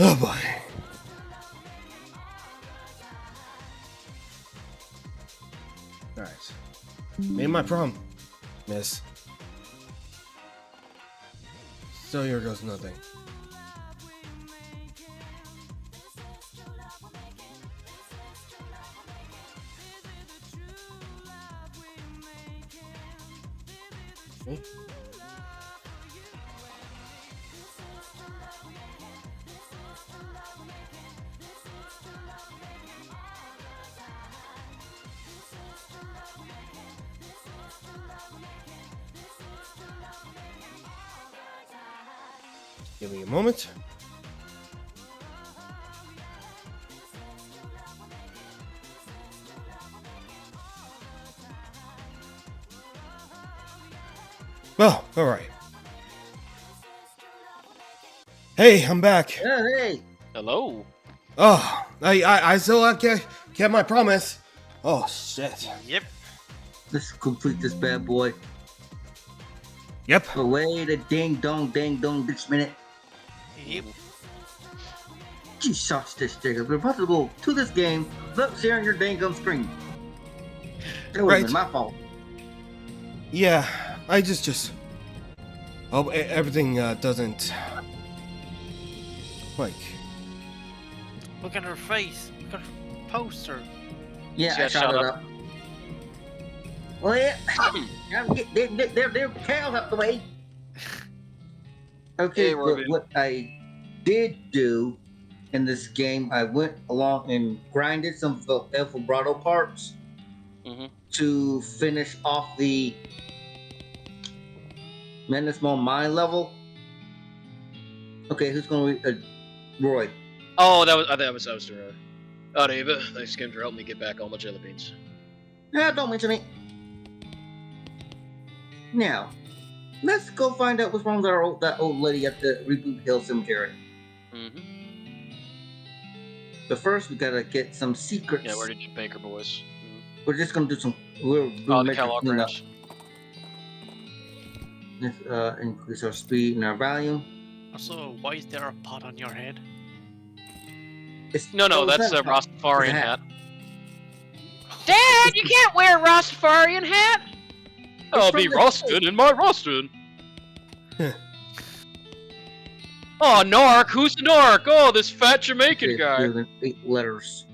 Oh boy. Alright. Made my prom, miss. So here goes nothing. Me? Give me a moment. Well, alright. Hey, I'm back. Yeah, hey. Hello. Oh, I still kept my promise. Oh, shit. Yep. Let's complete this bad boy. Yep. But wait a ding dong bitch minute. Yep. You such this digger. We're about to go to this game without sharing your dang gum screen. That would have been my fault. Yeah, I just hope everything doesn't like. Look at her face. Look at her poster. Yeah, Yeah, I shot shut it up. up. Well, yeah. Get their cows up the way. Okay, Hey, but what I did do in this game, I went along and grinded some El Vibrato parts to finish off the Small Mine level. Okay, who's going to Roy? Oh, that was doing. Oh, Eva, thanks again for helping me get back all my jelly beans. Yeah, don't mention me. Now, let's go find out what's wrong with that old lady at the Reboot Hill Cemetery. But first, we gotta get some secrets. Yeah, where did you Baker boys? We're just gonna do some. We're the Kellogg Ranch. Let's increase our speed and our volume. Also, why is there a pot on your head? No, that's a Rastafarian hat. Dad, you can't wear a Rastafarian hat. I'll be roasted in my roasted. Oh, Narc, who's the Narc? Oh, this fat Jamaican guy. 8 letters.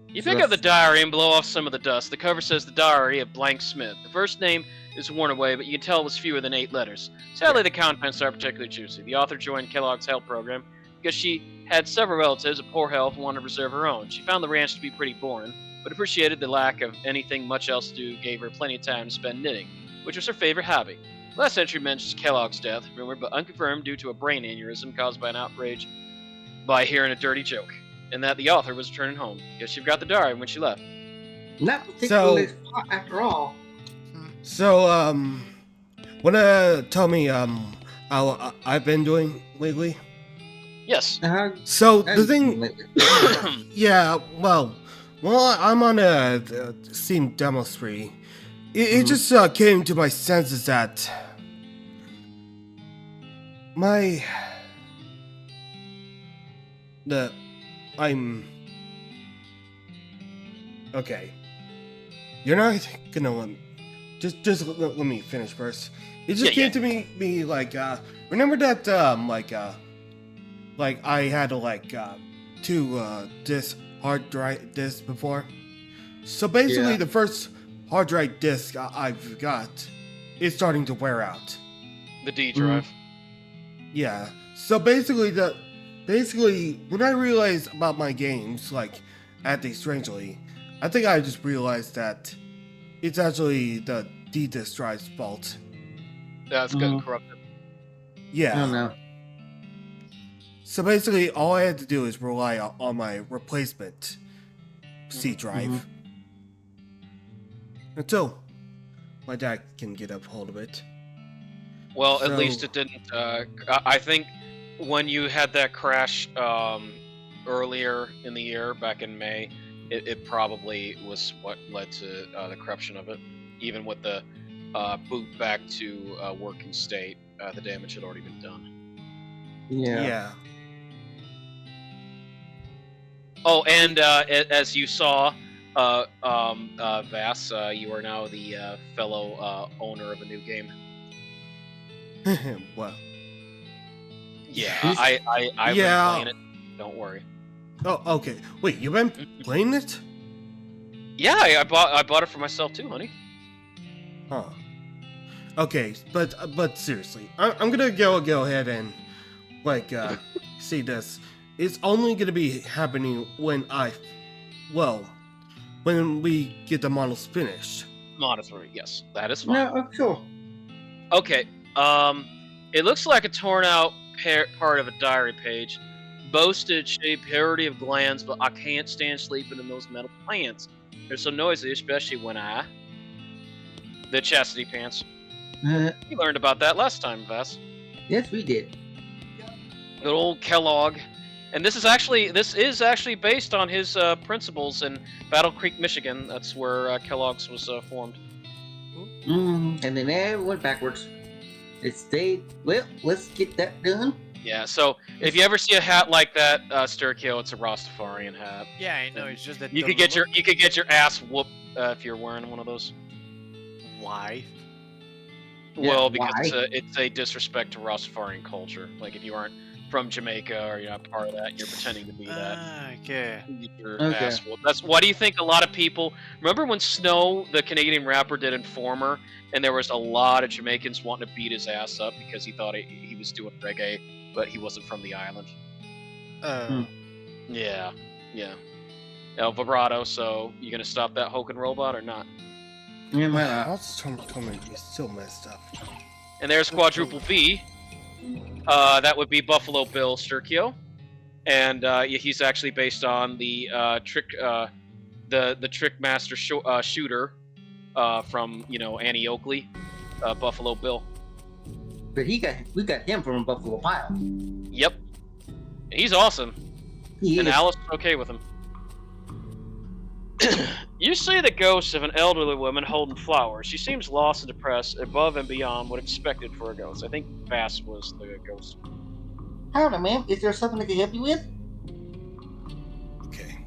You pick up the diary and blow off some of the dust. The cover says the diary of Blank Smith. The first name is worn away, but you can tell it was fewer than 8 letters. Sadly, the contents are particularly juicy. The author joined Kellogg's help program because she had several relatives of poor health and wanted to preserve her own. She found the ranch to be pretty boring, but appreciated the lack of anything much else to do gave her plenty of time to spend knitting, which was her favorite hobby. Last entry mentions Kellogg's death, rumored but unconfirmed due to a brain aneurysm caused by an outrage by hearing a dirty joke, and that the author was returning home because she forgot the diary when she left. Not particularly after all. So, wanna tell me how I've been doing lately? Yes. So the thing, yeah, well, I'm on a Steam demo spree. It just came to my senses that I'm okay. You're not gonna let me. Just let me finish first. It just came to me like remember that like I had like 2 disc hard drive discs before. So basically, the first hard drive disk I've got is starting to wear out. The D drive. Yeah. So basically, when I realized about my games, like acting strangely, I think I just realized that it's actually the D disk drive's fault. That's gotten corrupted. Yeah. I don't know. So basically, all I had to do is rely on my replacement C drive until my dad can get a hold of it. Well, at least it didn't. I think when you had that crash earlier in the year, back in May, it probably was what led to the corruption of it. Even with the boot back to working state, the damage had already been done. Yeah. Oh, and as you saw, Vass, you are now the fellow owner of a new game. Well. Yeah, I've been playing it. Don't worry. Oh, okay. Wait, you've been playing it? Yeah, I bought it for myself too, honey. Huh. Okay, but seriously, I'm gonna go ahead and say this. It's only gonna be happening when when we get the models finished. Models, yes, that is fine. No, sure. Okay. It looks like a torn out part of a diary page. Boasted shape parody of glands, but I can't stand sleeping in those metal pants. They're so noisy, especially when the chastity pants. You learned about that last time, Vass. Yes, we did. Good old Kellogg. And this is actually based on his principles in Battle Creek, Michigan. That's where Kellogg's was formed. And then it went backwards. It stayed. Well, let's get that done. Yeah. So if you ever see a hat like that, Sturkio, it's a Rastafarian hat. Yeah, I know. It's just that You could get your ass whooped if you're wearing one of those. Why? Well, because why? it's a disrespect to Rastafarian culture. Like if you aren't from Jamaica or you're not part of that, you're pretending to be that. Okay. You get your ass whooped. That's why do you think a lot of people remember when Snow, the Canadian rapper, did Informer, and there was a lot of Jamaicans wanting to beat his ass up because he thought he was doing reggae, but he wasn't from the island. Yeah. El vibrato. So you gonna stop that Hoken robot or not? Yeah, Also told me he's still messed up. And there's Quadruple B. That would be Buffalo Bill Sturkio, and he's actually based on the the Trick Master shooter from Annie Oakley, Buffalo Bill. But we got him from Buffalo Pile. Yep, he's awesome, and Alice is okay with him. You see the ghost of an elderly woman holding flowers. She seems lost and depressed, above and beyond what expected for a ghost. I think Vass was the ghost. Howdy, ma'am. Is there something I can help you with? Okay.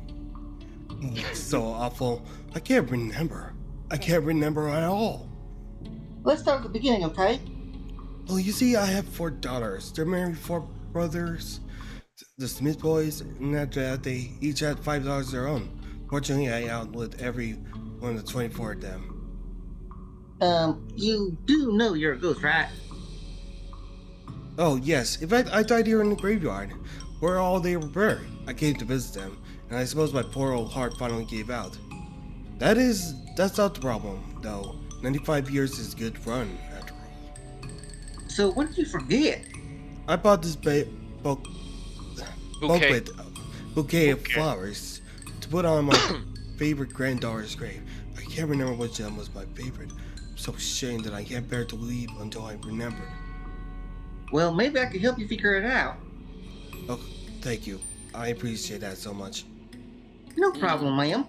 It's so awful. I can't remember. I can't remember at all. Let's start at the beginning, okay? Well, you see, I have 4 daughters. They're married 4 brothers, the Smith boys, and after that, they each had 5 daughters of their own. Fortunately, I outlived every one of the 24 of them. You do know you're a ghost, right? Oh, yes. In fact, I died here in the graveyard, where all they were buried. I came to visit them, and I suppose my poor old heart finally gave out. That's not the problem, though. 95 years is a good run, after all. So, what did you forget? I bought this bouquet of flowers to put on my favorite granddaughter's grave. I can't remember which of them was my favorite. I'm so ashamed that I can't bear to leave until I remember. Well, maybe I can help you figure it out. Oh, thank you. I appreciate that so much. No problem, ma'am.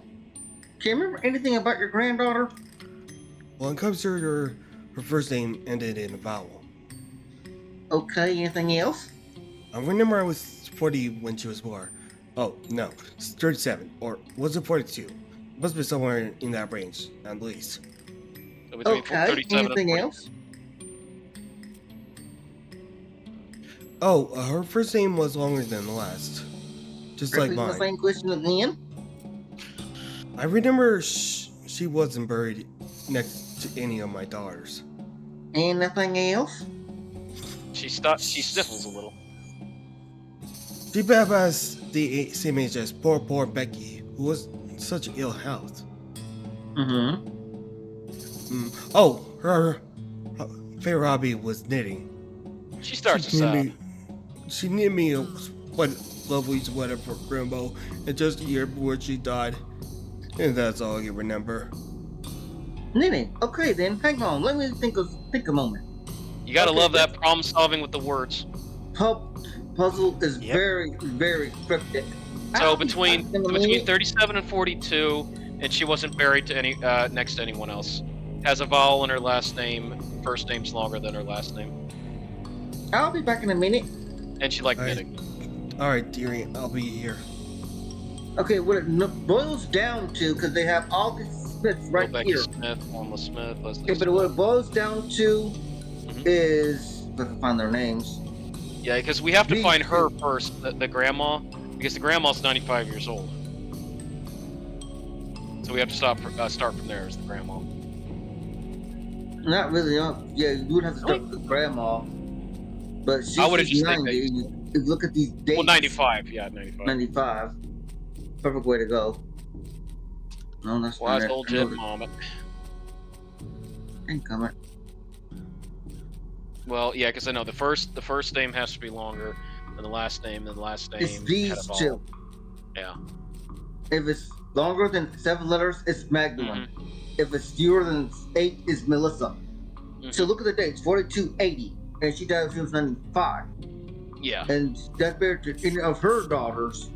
Can you remember anything about your granddaughter? Well, it comes to her first name ended in a vowel. Okay, anything else? I remember I was 40 when she was born. Oh, no, it's 37, or was it 42? It must be somewhere in that range, at least. So between Okay, 37 and anything 40. else? Oh, her first name was longer than the last. Just like Repeat the mine. same question again? I remember she wasn't buried next to any of my daughters. Anything else? She sniffles a little. She has the same age as poor Becky, who was in such ill health. Mm-hmm. Oh, her favorite hobby was knitting. She starts to sob. She knit me a lovely sweater for Grimbo, and just a year before she died. And that's all I can remember. Knitting. Okay then, hang on. Let me think a moment. You gotta love that problem solving with the words. Puzzle is very, very cryptic. So between 37 and 42, and she wasn't buried to any next to anyone else. Has a vowel in her last name. First name's longer than her last name. I'll be back in a minute. And she liked knitting. Alright, dearie, I'll be here. Okay, what it boils down to, because they have all these Smiths right Rebecca here. Smith, Alma Smith, Leslie Okay, but Smith. what it boils down to is, if I can find their names. Yeah, because we have to These find her two. first, the grandma, because the grandma's 95 years old. So we have to start from there as the grandma. Not really. Yeah, you would have to start with the grandma. But she's I would've just 90. said You look at these dates. Well, 95, yeah, 95. 95. Perfect way to go. No, that's not Wise it. old Jed Mom. Ain't coming. Well, yeah, because I know the first name has to be longer than the last name, and the last name It's these had a vowel. two. Yeah. If it's longer than 7 letters, it's Magdalene. Mm-hmm. If it's fewer than 8, it's Melissa. Mm-hmm. So look at the dates: 4280, and she died when she was 95. Yeah. And that's buried to any of her daughters,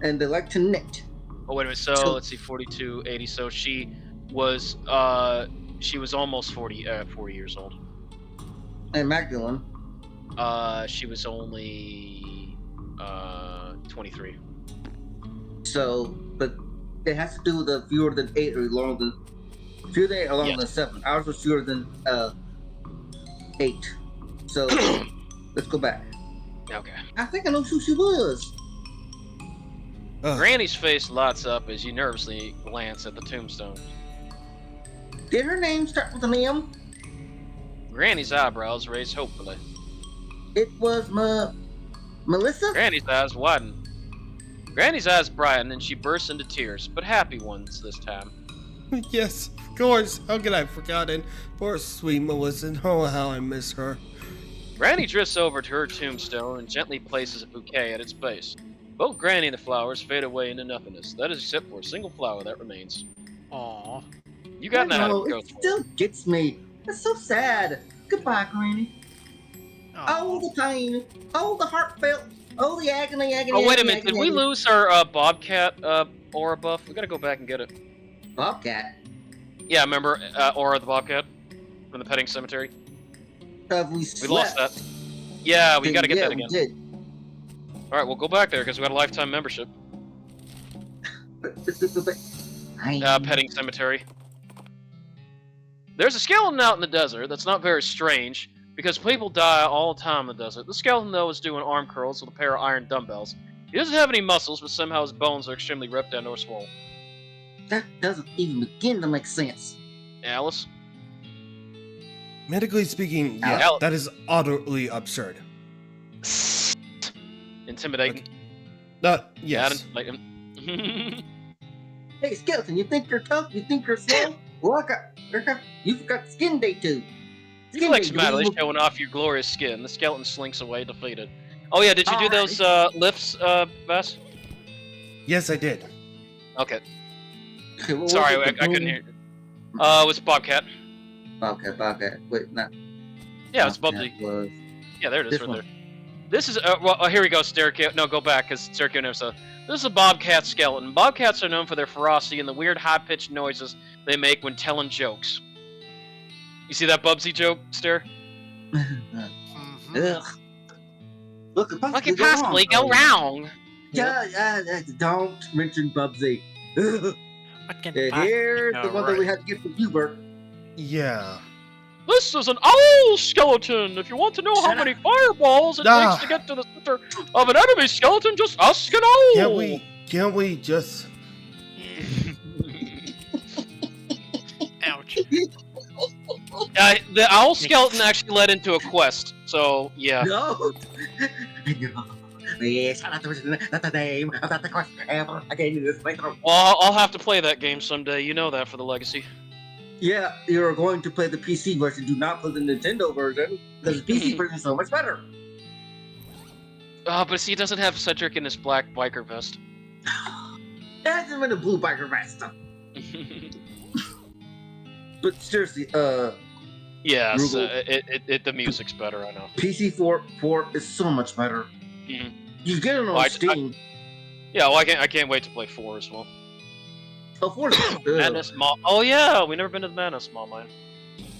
and they like to knit. Oh wait a minute. So let's see, 42, 80. So she was almost 40 years old. And Magdalene. She was only 23. So, but it has to do with the fewer than 8 or longer than fewer than 8 or longer Yes. than 7. Ours was fewer than 8. So let's go back. Okay. I think I know who she was. Granny's face lights up as you nervously glance at the tombstone. Did her name start with an M? Granny's eyebrows raise hopefully. It was Melissa? Granny's eyes widen. Granny's eyes brighten and she bursts into tears, but happy ones this time. Yes, of course. How could I have forgotten? Poor sweet Melissa. Oh, how I miss her. Granny drifts over to her tombstone and gently places a bouquet at its base. Both Granny and the flowers fade away into nothingness. That is except for a single flower that remains. Aw. You got that No, to go it for. still gets me. It's so sad. Goodbye, Granny. Oh, the pain. Oh, the heartfelt. Oh, the agony. Oh, wait a minute. Did we lose our Bobcat aura buff? We gotta go back and get it. Bobcat? Yeah, remember Aura the Bobcat from the petting cemetery? Have we We slept? lost that. Yeah, we gotta get that We again. did. Alright, we'll go back there because we got a lifetime membership. Petting cemetery. There's a skeleton out in the desert that's not very strange, because people die all the time in the desert. The skeleton, though, is doing arm curls with a pair of iron dumbbells. He doesn't have any muscles, but somehow his bones are extremely ripped and or swollen. That doesn't even begin to make sense. Alice? Medically speaking, yeah, Al- that is utterly absurd. Intimidating. Yes. Adam, like him. Hey, skeleton, you think you're tough? You think you're slow? Well, you forgot skin day too. You flex madly, showing off your glorious skin. The skeleton slinks away, defeated. Oh yeah, did you do those lifts, Bess? Yes, I did. Okay. Okay, what was Sorry, it, I couldn't hear. It was Bobcat. Bobcat. Wait, not. Yeah, it's Bubsy. Was... Yeah, there it is, This right one. there. This is here we go, Stereo. No, go back, because Stereo never saw. This is a bobcat skeleton. Bobcats are known for their ferocity and the weird high-pitched noises they make when telling jokes. You see that Bubsy joke, Ster? Ugh. Look, What could possibly go wrong? Yeah, don't mention Bubsy. What can And possibly here's go the one that we right? had to get from Hubert. Yeah. This is an owl skeleton! If you want to know how Shut many fireballs it takes to get to the center of an enemy skeleton, just ask an owl! Can't we just... Ouch. The owl skeleton actually led into a quest, so yeah. No. Yes, that's the name. That's the question. I gave you this playthrough. Well, I'll have to play that game someday. You know that for the legacy. Yeah, you're going to play the PC version. Do not play the Nintendo version because the PC version is so much better. But see, it doesn't have Cedric in his black biker vest. That's even a blue biker vest. But seriously, Yes, Google. the music's better. I know. PC 4 is so much better. Mhm. You get it on Well, Steam. Yeah, well, I can't wait to play 4 as well. Oh, 4 is Madness Mall. Oh yeah, we never been to the Madness Mall, man.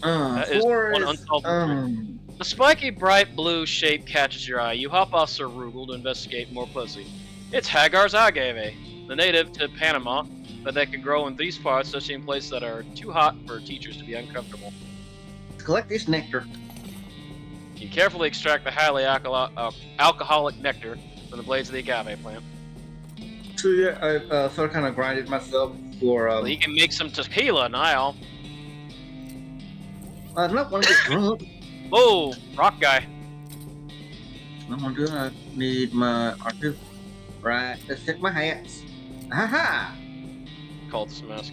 That is 4 one is unsolved mystery. The spiky, bright blue shape catches your eye. You hop off Sir Rugal to investigate more closely. It's Hagar's agave. the native to Panama, but that can grow in these parts, especially in places that are too hot for teachers to be uncomfortable. Collect this nectar. You carefully extract the highly alcoholic nectar from the blades of the agave plant. So yeah, I sort of kind of grinded myself for. Well, you can make some tequila now. I don't want to get drunk. Whoa, rock guy. I'm gonna do. I need my R2. Right. Let's hit my hats. Haha. Cultist mask.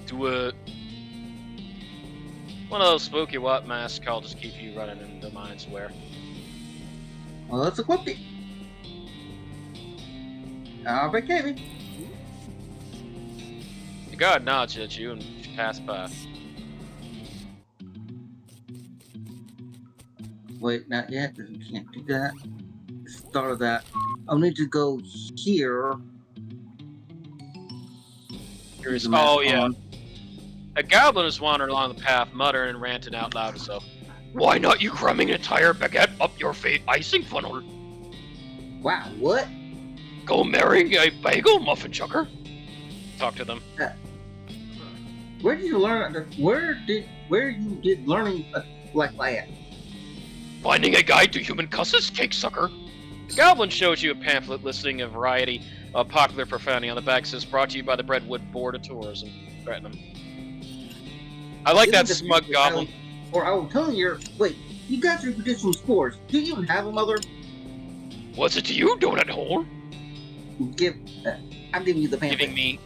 Do it. One of those spooky what masks called just keep you running into Mind's Wear. Well, let's equip it. Alright, Kevin. The guard nods at you and pass by. Wait, not yet. We can't do that. Start of that. I'll need to go here. Here's, The map oh yeah. on. A goblin is wandering along the path, muttering and ranting out loud. So, why not you crumbing an entire baguette up your fate icing funnel? Wow, what? Go marry a bagel muffin chucker. Talk to them. Where did you learn? Where you did learning like that? Finding a guide to human cusses, cake sucker. The goblin shows you a pamphlet listing a variety of popular profanity. On the back says, brought to you by the Breadwood Board of Tourism. Threaten them. I like that smug goblin. Or I will tell you, wait, you got your traditional spores. Do you even have a mother? What's it to you, donut hole? I'm giving you the pamphlet.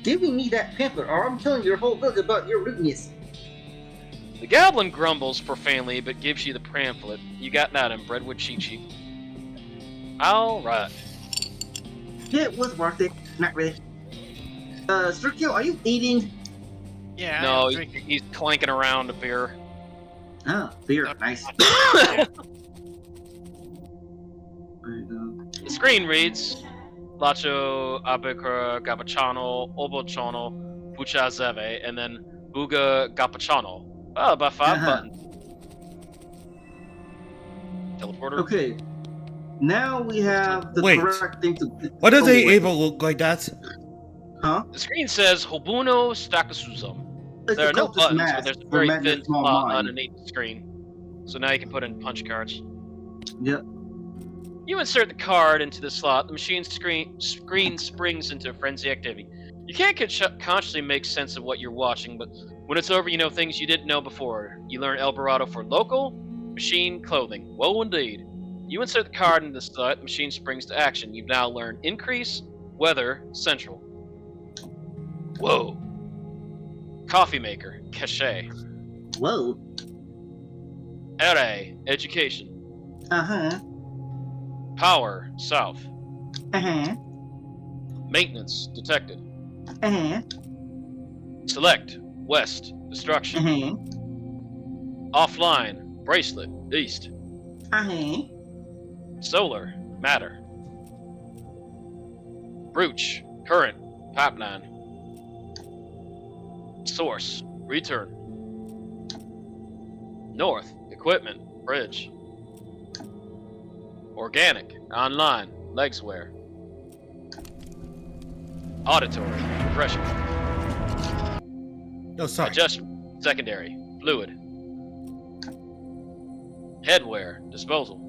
Giving me that pamphlet, or I'm telling your whole village about your rudeness. The goblin grumbles profanely, but gives you the pamphlet. You got that in Breadwood cheat sheet. Alright. It was worth it. Not really. Sergio, are you eating? Yeah. No, I'm drinking. he's clanking around a beer. Oh, beer. Nice. Yeah. There you go. The screen reads, Lacho Abekura Gabachano Obochano Buchazeve, and then Buga Gapachano. Oh, about 5 buttons. Teleporter. Okay. Now we have the Wait. correct thing to. Why does go a with. able look like that? Huh? The screen says Hobuno Stakasuzum. It's There a are no cultist buttons, mask but there's a for very Madness thin Small slot Mind. underneath the screen. So now you can put in punch cards. Yep. You insert the card into the slot, the machine screen springs into frenzy activity. You can't consciously make sense of what you're watching, but when it's over, you know things you didn't know before. You learn El Dorado for local, machine, clothing. Whoa, indeed. You insert the card into the slot, the machine springs to action. You've now learned increase, weather, central. Whoa. Coffee maker, cachet. Whoa. Ere, education. Uh-huh. Power, south. Uh-huh. Maintenance, detected. Uh-huh. Select, west, destruction. Uh-huh. Offline, bracelet, east. Uh-huh. Solar, matter. Brooch, current, pipeline. Source, return. North, equipment, bridge. Organic, online, legswear. Auditory, pressure. No, sorry. Adjustment, secondary, fluid. Headwear, disposal.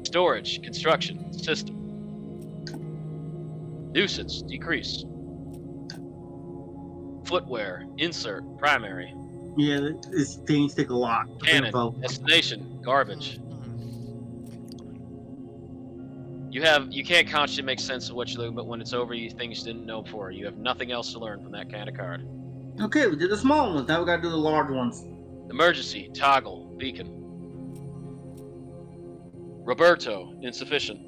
Storage, construction, system. Nuisance, decrease. Footwear, insert, primary. Yeah, these things take a lot. of Cannon, info. destination, garbage. You can't consciously make sense of what you learn, but when it's over, you things you didn't know before. You have nothing else to learn from that kind of card. Okay, we did the small ones. Now we gotta do the large ones. Emergency, toggle, beacon. Roberto, insufficient.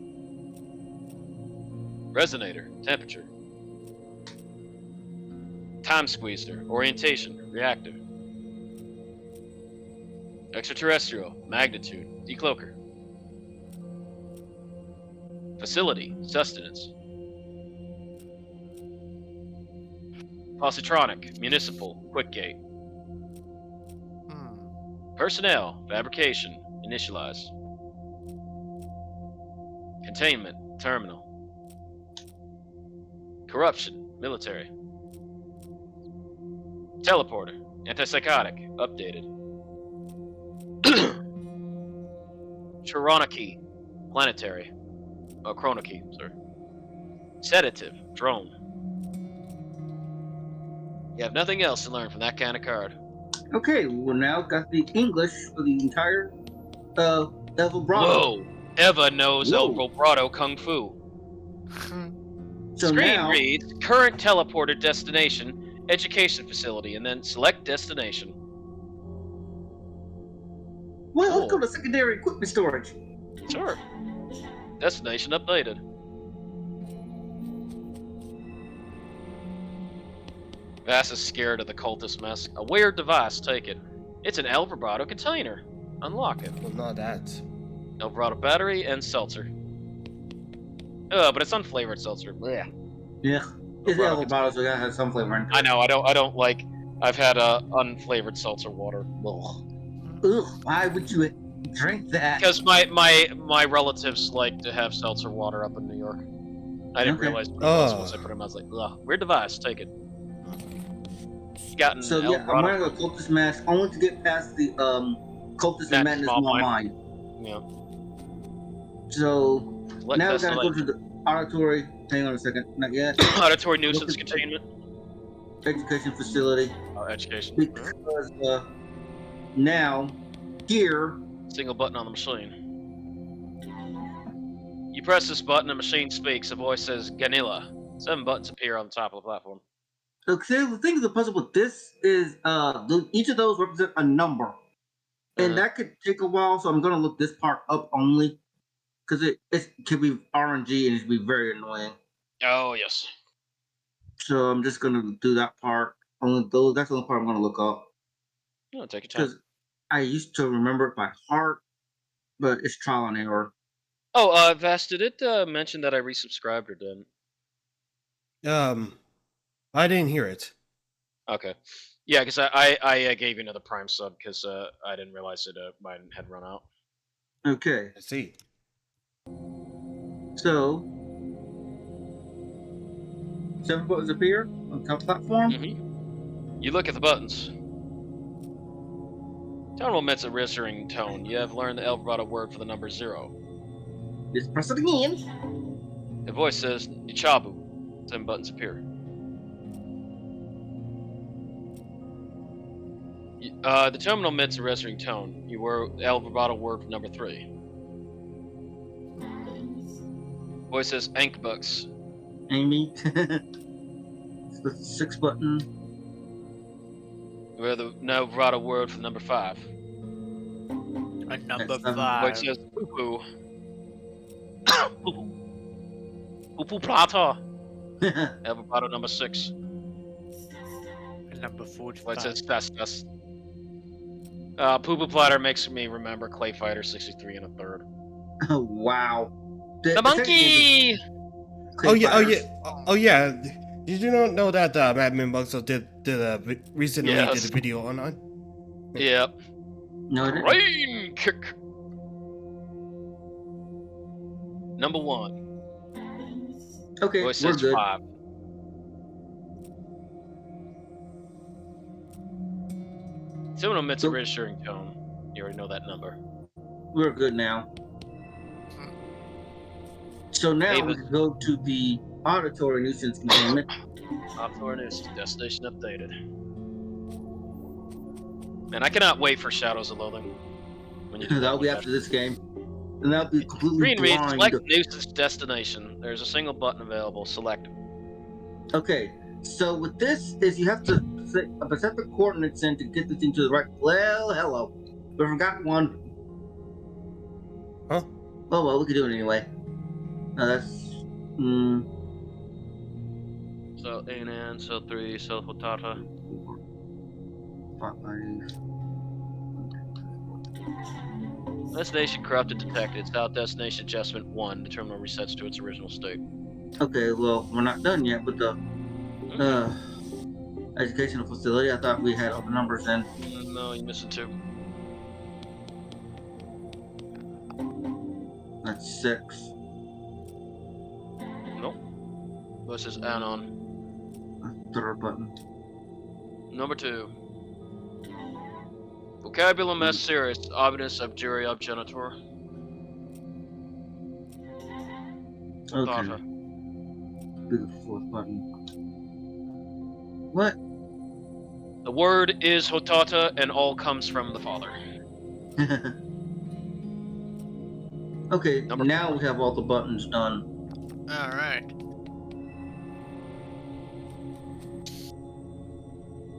Resonator, temperature. Time squeezer, orientation, reactive. Extraterrestrial, magnitude, decloaker. Facility, sustenance. Positronic, municipal, quick gate. Personnel, fabrication, initialize. Containment, terminal. Corruption, military. Teleporter, antipsychotic, updated. Chironiki, planetary. Oh, Chroniki, sorry. Sedative, drone. You have nothing else to learn from that kind of card. Okay, we now got the English for the entire El Vibrato. Whoa! Eva knows El Whoa. Vibrato Kung Fu. So Screen now, reads, current teleporter destination, education facility, and then select destination. well, let's Cool. go to secondary equipment storage. Sure. Destination updated. Vass is scared of the cultist mess. A weird device, take it. It's an El Vibrato container. Unlock it. Well, not that. El Vibrato battery and seltzer. But it's unflavored seltzer. Blech. Yeah, it's Vibrato El Vibrato, so that has some flavor in it. I know, I don't like... I've had unflavored seltzer water. Ugh. Ugh, why would you drink that? Because my relatives like to have seltzer water up in New York. I didn't Okay. realize what it was once I put them. I was like, ugh, weird device, take it. Gotten So El yeah, I'm Vibrato. wearing a cultist mask only to get past the cultist and madness Small small mind. mind. Yeah. So Let now we us gotta go to the auditory. Hang on a second, not yet. auditory nuisance containment. Education facility, Education. because now here. Single button on the machine. You press this button, the machine speaks. A voice says, Ganilla. 7 buttons appear on the top of the platform. Okay, the thing is, the puzzle with this is each of those represent a number, and that could take a while. So I'm gonna look this part up only because it can be RNG and it can be very annoying. Oh, yes. So I'm just gonna do that part. Only those. That's the only part I'm gonna look up Oh, take your time. because I used to remember it by heart, but it's trial and error. Oh, Vass, did it mention that I resubscribed or didn't? I didn't hear it. Okay. Yeah, because I gave you another Prime sub because I didn't realize it mine had run out. Okay, I see. so 7 buttons appear on top platform. Mm-hmm. You look at the buttons. Tone will emits a registering tone. You have learned the El Vibrato word for the number 0. Just press it again. The voice says, Ichabu. 7 buttons appear. The terminal emits a registering tone. You were El Vibrato word for number 3. Voice says, Ankbucks. Amy. It's the 6 button. Where the El Vibrato word for number 5. A number That's 7. five. Voice says, Poo-poo. Poo-poo. Poo-poo plata. El Vibrato number 6. A number 45. Voice says, Festus. Poo-poo platter makes me remember Clay Fighter 63 and a third. Oh, wow. The monkey! Oh yeah. Did you not know that Madman Buxel recently Yes. did a video online? Yep. No, it didn't. Rain kick. Number 1. Okay, Voice we're says good. 5. Someone omits a registering tone. You already know that number. We're good now. So now we David. can go to the auditory nuisance containment. News. Destination updated. Man, I cannot wait for Shadows of Loathing. When you do That'll be that. after this game. And that'll be completely Green reads, blind. select nuisance destination. There's a single button available. Select. Okay, so with this is you have to set the coordinates in to get this into the right. Well, hello. We forgot one. Huh? Oh well, we can do it anyway. No, that's. So ANN, cell 3, cell Hotata. 5. Destination corrupted detected. South destination adjustment 1. The terminal resets to its original state. Okay, well, we're not done yet with the educational facility. I thought we had all the numbers in. No, you're missing 2. That's 6. What's his anon? Third button. Number 2. Vocabulum est serious, obvious abjury ob genitor. Okay. Daughter. Do the fourth button. What? The word is hotata, and all comes from the father. Okay, Number now 4. we have all the buttons done. All right.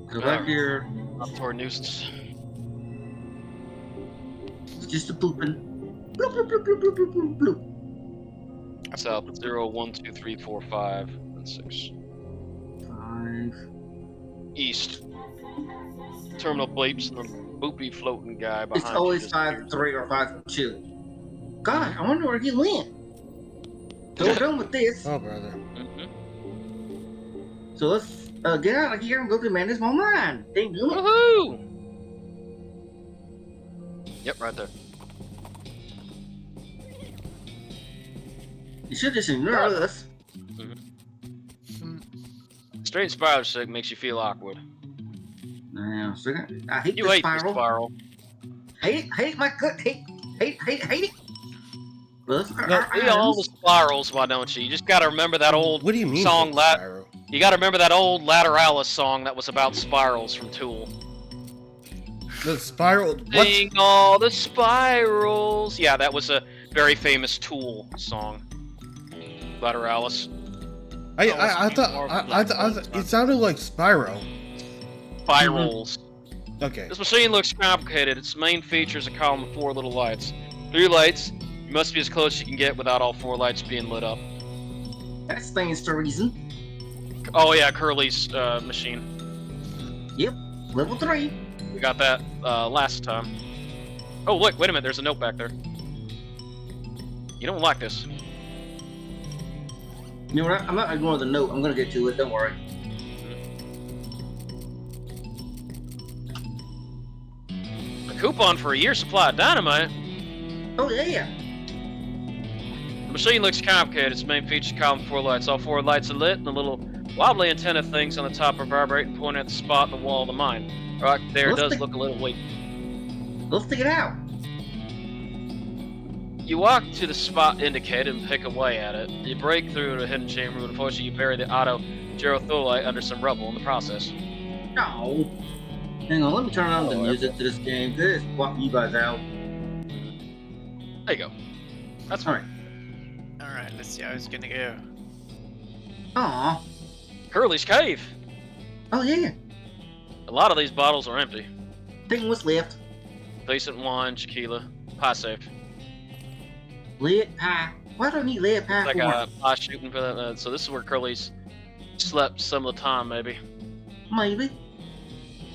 Go back here. Tor nuisance. It's just a blooping. Bloop, bloop, bloop, bloop, bloop, bloop, bloop. South 0, 1, 2, 3, 4, 5, and 6. 5. East. Terminal bleeps and the boopy floating guy behind It's you always just 5-3 or 5-2. God, I wonder where he went. So we're done with this. Oh, brother. So let's get out of here and go to Manda's Mom Line. Dang it. Woohoo! Yep, right there. You should just ignore us. Straight spiral stick makes you feel awkward. Now, so I hate You the hate spiral. the spiral. Hate my gut. Hate it. Well, let's look at No, our See all the items. spirals, why don't you? You just gotta remember that old What do you mean? song. Spyro? You gotta remember that old Lateralis song that was about spirals from Tool. The spiral. What? Sing all the spirals. Yeah, that was a very famous Tool song. Lateralis. I thought it sounded like Spyro. Spirals. Okay. This machine looks complicated. Its main feature is a column of 4 little lights. 3 lights. You must be as close as you can get without all 4 lights being lit up. That stands to reason. Oh yeah, Curly's machine. Yep. Level 3. We got that last time. Oh look, wait a minute. There's a note back there. You don't like this. You know what? I'm not ignoring the note. I'm gonna get to it. Don't worry. A coupon for a year's supply of dynamite. Oh yeah. The machine looks complicated. Its main feature is column 4 lights. All 4 lights are lit, and the little wobbly antenna things on the top are vibrating, pointing at the spot in the wall of the mine. Right there does look a little weak. Let's take it out. You walk to the spot indicated and pick away at it. You break through the hidden chamber, and unfortunately you bury the auto gerotholite under some rubble in the process. No. Hang on, let me turn on the music to this game. This swap you guys out. There you go. That's All fine. right. All right. Let's see how it's gonna go. Aw. Curly's cave. Oh yeah. A lot of these bottles are empty. Thing was left. Decent wine, tequila, pie safe. Lead pie. Why do I need lead pie Like for? a pie shooting for that. So this is where Curly's slept some of the time, maybe. Maybe.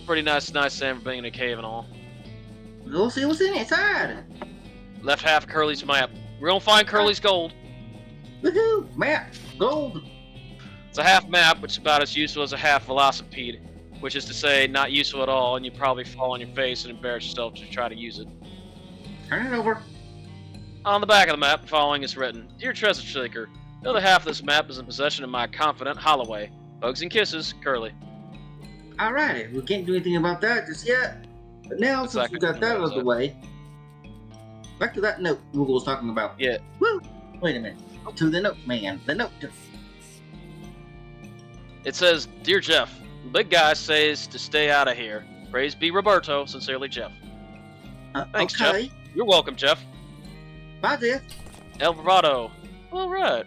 Pretty nice stand for being in a cave and all. We'll see what's in inside. Left half of Curly's map. We're gonna find Curly's gold. Woohoo! Map. Gold. It's a half map, which is about as useful as a half velocipede, which is to say, not useful at all, and you probably fall on your face and embarrass yourself to try to use it. Turn it over. On the back of the map, the following is written: Dear Treasure Seeker, the other half of this map is in possession of my confidant Holloway. Hugs and kisses, Curly. Alrighty, we can't do anything about that just yet. But now, since we got that out of the way, back to that note Google was talking about. Yeah. Woo! Wait a minute. To the note, man. The note. It says, Dear Jeff, the big guy says to stay out of here. Praise be Roberto, sincerely Jeff. Thanks, okay. Jeff. You're welcome, Jeff. Bye, Jeff. Alvarado. All right.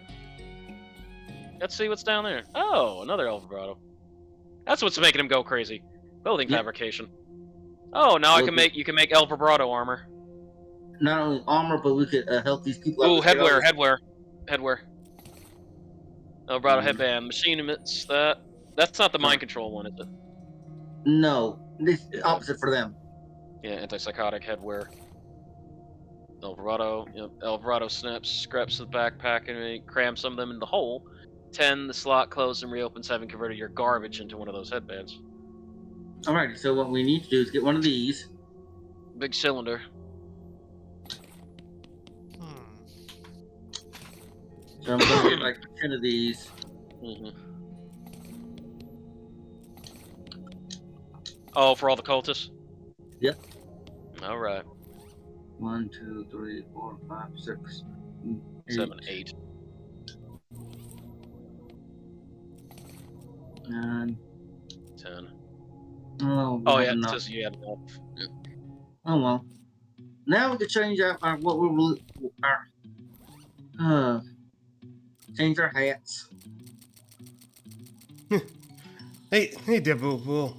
Let's see what's down there. Oh, another Alvarado. That's what's making him go crazy. Clothing Yep. fabrication. Oh, now you can make Alvarado armor. Not only armor, but we could help these people out. Ooh, with headwear. Alvarado headband. Machine emits that. That's not the mind control one, is it? No, this is opposite for them. Yeah, antipsychotic headwear. Alvarado. Yep. Alvarado snaps scraps of the backpack and he crams some of them in the hole. 10, the slot closes and reopens, having converted your garbage into one of those headbands. Alrighty, so what we need to do is get one of these. Big cylinder. So I'm gonna get like 10 of these. Mm-hmm. Oh, for all the cultists? Yep. All right. 1, 2, 3, 4, 5, 6, 7, 8. 9. 10. Oh, we Oh, have yeah, it enough. says you had enough. Yeah. Oh well. Now we can change our what we really change our hats. Hey, Deadpool.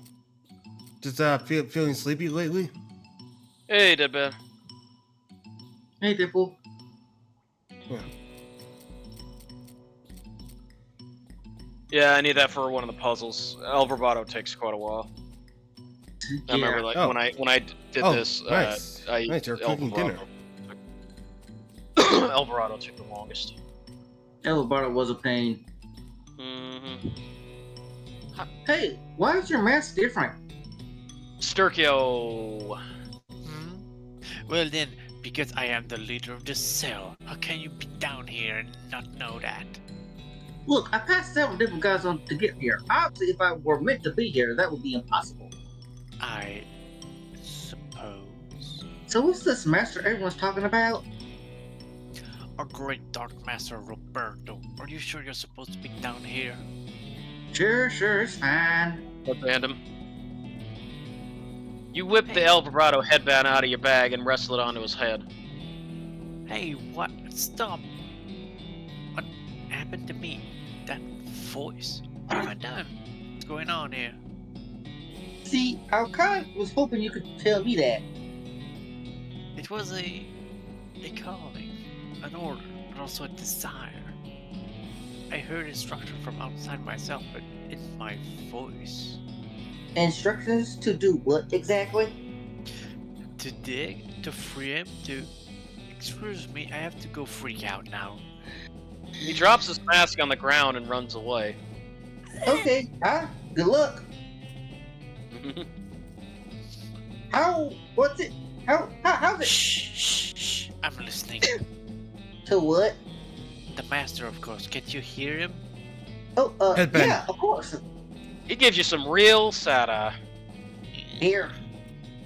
Just feeling sleepy lately? Hey, Deadman. Hey, Dipple. Yeah. Yeah, I need that for one of the puzzles. El Bravado takes quite a while. I remember, like, Oh. when I did Oh, this, nice. Nice, you're El cooking Bravado. El Bravado took the longest. Elvira was a pain. Mm-hmm. Hey, why is your mask different? Sturkio. Hmm? Well then, because I am the leader of the cell, how can you be down here and not know that? Look, I passed several different guys on to get here. Obviously, if I were meant to be here, that would be impossible. I suppose. So what's this master everyone's talking about? Our great Dark Master Roberto, are you sure you're supposed to be down here? Sure, it's fine. What random? You whip the El Bravado headband out of your bag and wrestle it onto his head. Hey, what? Stop! What happened to me? That voice. What have I done? What's going on here? See, I was hoping you could tell me that. It was a calling, an order, but also a desire. I heard instruction from outside myself, but in my voice. Instructions to do what exactly? To dig, to free him, to... Excuse me, I have to go freak out now. He drops his mask on the ground and runs away. Okay, good luck. What's it? How's it? Shh, I'm listening. To what? The master, of course. Can't you hear him? Oh, Headband. yeah, of course. He gives you some real side-eye. Here.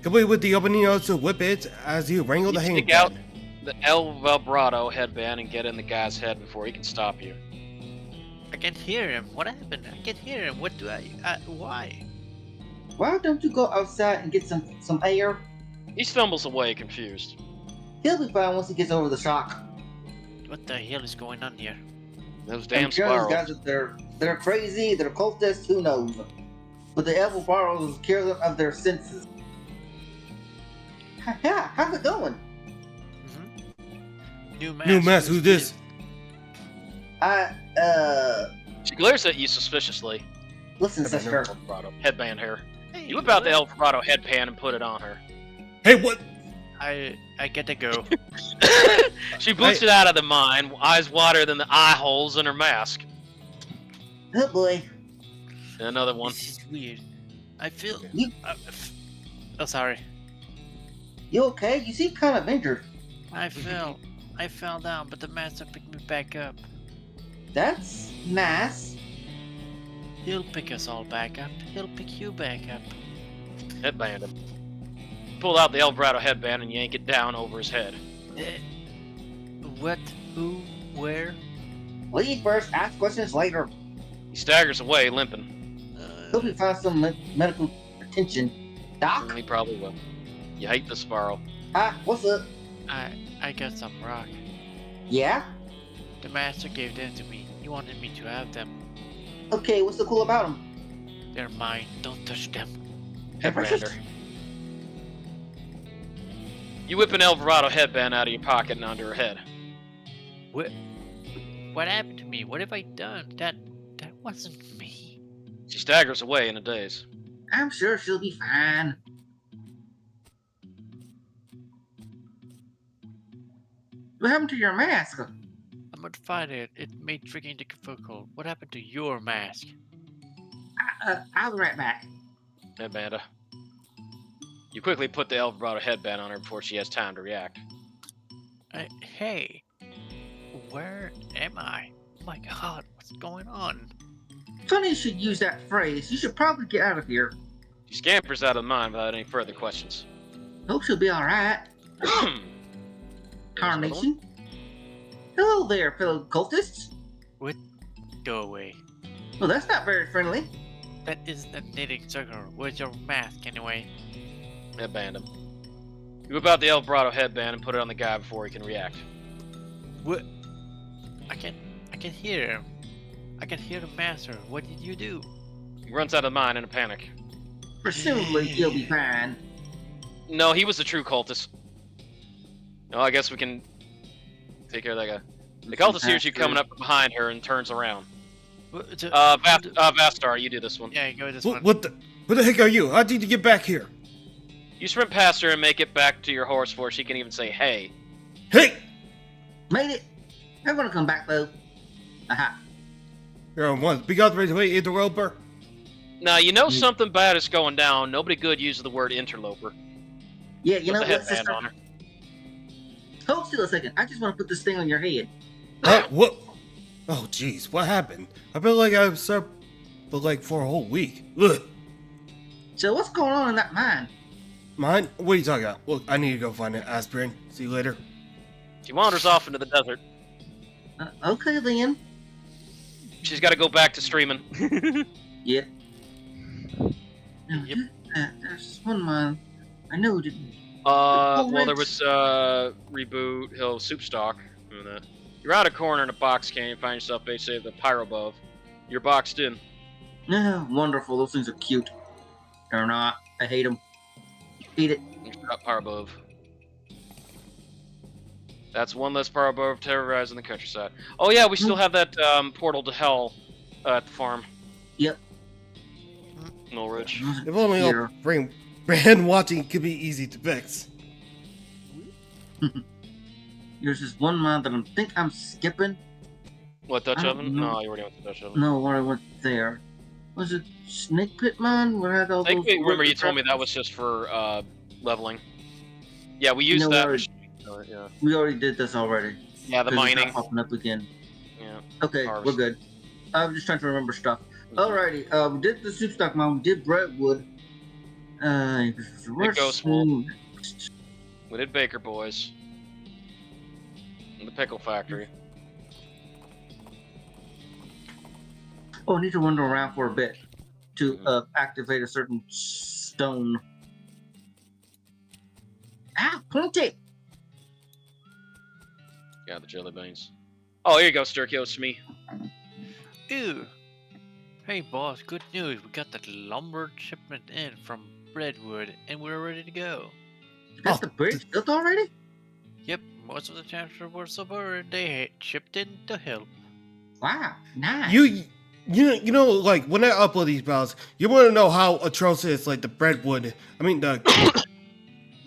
Complete with the opening notes to whip it as you wrangle You the stick handgun. out the El Bravado headband and get in the guy's head before he can stop you. I can't hear him. What happened? I can't hear him. What do why? Why don't you go outside and get some air? He stumbles away, confused. He'll be fine once he gets over the shock. What the hell is going on here? Those damn I'm sure those spirals. guys, they're crazy, they're cultists, who knows? But the Evil Borrows cure them of their senses. Yeah, how's it going? New New mask, who's this? She glares at you suspiciously. Listen, sister. El Bravado headband hair. Hey, You whip out the what? El Bravado headband and put it on her. Hey, what? I get to go. She boots it out of the mine, eyes wider than the eye holes in her mask. Oh boy. Another one. This is weird. I feel. You- Oh, sorry. You okay? You seem kind of injured. I fell down, but the master picked me back up. That's nice. He'll pick us all back up. He'll pick you back up. Headband him. Pull out the El Bravado headband and yank it down over his head. What? Who? Where? Lead first, ask questions later. He staggers away, limping. Hope you find some medical attention. Doc? He probably will. You hate the spiral. Hi, what's up? I got some rock. Yeah? The master gave them to me. He wanted me to have them. Okay, what's so cool about them? They're mine. Don't touch them. Headbander. You whip an El Bravado headband out of your pocket and onto her head. What happened to me? What have I done? That wasn't me. She staggers away in a daze. I'm sure she'll be fine. What happened to your mask? I'm gonna find it. It made tricking difficult. What happened to your mask? I'll be right back. Headbander. You quickly put the El Bravado headband on her before she has time to react. Hey, where am I? Oh my god, what's going on? Funny you should use that phrase. You should probably get out of here. She scampers out of mind without any further questions. Hope she'll be alright. There's another one. Carnation. Hello there, fellow cultists. What? Go away. Well, that's not very friendly. That isn't a knitting circle. Where's your mask anyway? Headband him. You whip out the El Dorado headband and put it on the guy before he can react. What? I can hear him. I can hear the master. What did you do? He runs out of the mine in a panic. Presumably, he'll be fine. No, he was the true cultist. No, I guess we can take care of that guy. The cultist hears you coming up behind her and turns around. VaStar, you do this one. Yeah, go this one. What the heck are you? How did you get back here? You sprint past her and make it back to your horse before she can even say hey. Hey! Made it. I'm gonna come back though. Aha. You're on one. Be out right away, interloper. Now, you know something bad is going down. Nobody good uses the word interloper. Yeah, you know Put the what, headband on sister? her. Hold still a second. I just want to put this thing on your head. What? Oh, jeez, what happened? I felt like I was up, but like for a whole week. Ugh. So what's going on in that mine? Mine? What are you talking about? Look, I need to go find an aspirin. See you later. She wanders off into the desert. Okay then. She's got to go back to streaming. Yep. Now, Yep. there's this one mine. I know it didn't. Well, there was reboot, Hill, soup stock. Remember that. You're out of corner in a box can. You find yourself basically the pyro above. You're boxed in. Yeah, wonderful. Those things are cute. They're not. I hate them. Eat it. You've got pyro above. That's one less pyro above terrorizing the countryside. Oh yeah, we still have that portal to hell at the farm. Yep. Norwich. If only Here. our brand watching could be easy to fix. There's this one mine that I think I'm skipping. What, Dutch I don't oven? know. No, you already went to Dutch oven. No, when I went there. Was it Snake Pit Mine? Where I had all I think those remember you weapons? told me that was just for leveling. Yeah, we used No, that. already- Yeah. We already did this already. Yeah, the 'Cause it's not mining. popping up again. Yeah. Okay, Harvest. we're good. I'm just trying to remember stuff. Alrighty, we did the soup stock mine. We did Brentwood. Ghostwood. We did Baker Boys. And the Pickle Factory. Oh, I need to wander around for a bit to activate a certain stone. Ah, plenty. Yeah, the jelly beans. Oh, here you go, Sturkio. It's me. Ew. Hey boss, good news. We got that lumber shipment in from Redwood and we're ready to go. That's Oh, the bridge built already? Yep, most of the chapter were suburban. They had shipped in to help. Wow, nice. You know, like when I upload these battles, you want to know how atrocious like the Brentwood, I mean the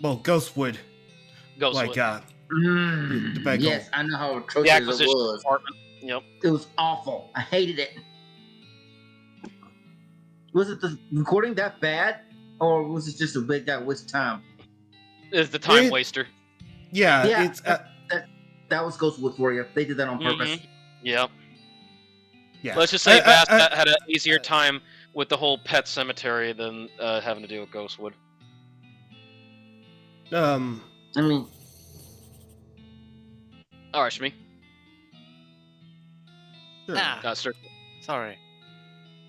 Ghostwood, Ghostwood. like Mm, the bag yes, I know how the atrocious it acquisition was. department. Yep. It was awful. I hated it. Was it the recording that bad? Or was it just a big guy waste time? Is the time It- waster. yeah, Yeah. it's That was Ghostwood for you. They did that on purpose. Mhm. Yep. yeah. Let's just say I- Bass I- had an easier time with the whole pet cemetery than having to deal with Ghostwood. I mean, Alright, Shmi. sure. Ah, Start. sorry.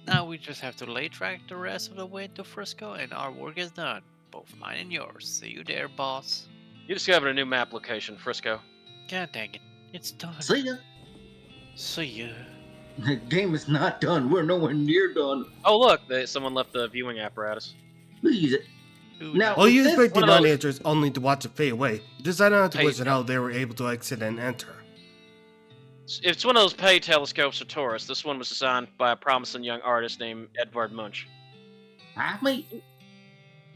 Now we just have to lay track the rest of the way to Frisco and our work is done. Both mine and yours. See you there, boss. You discovered a new map location, Frisco. God dang it. It's done. see ya. See ya. The game is not done. We're nowhere near done. Oh look, someone left the viewing apparatus. We'll use it. Ooh, Now- Well, you This- expect the one of those- non-answers only to watch it fade away. You decided not to Hey, question how they were able to exit and enter. It's one of those pay telescopes for tourists. This one was designed by a promising young artist named Edvard Munch. I mean,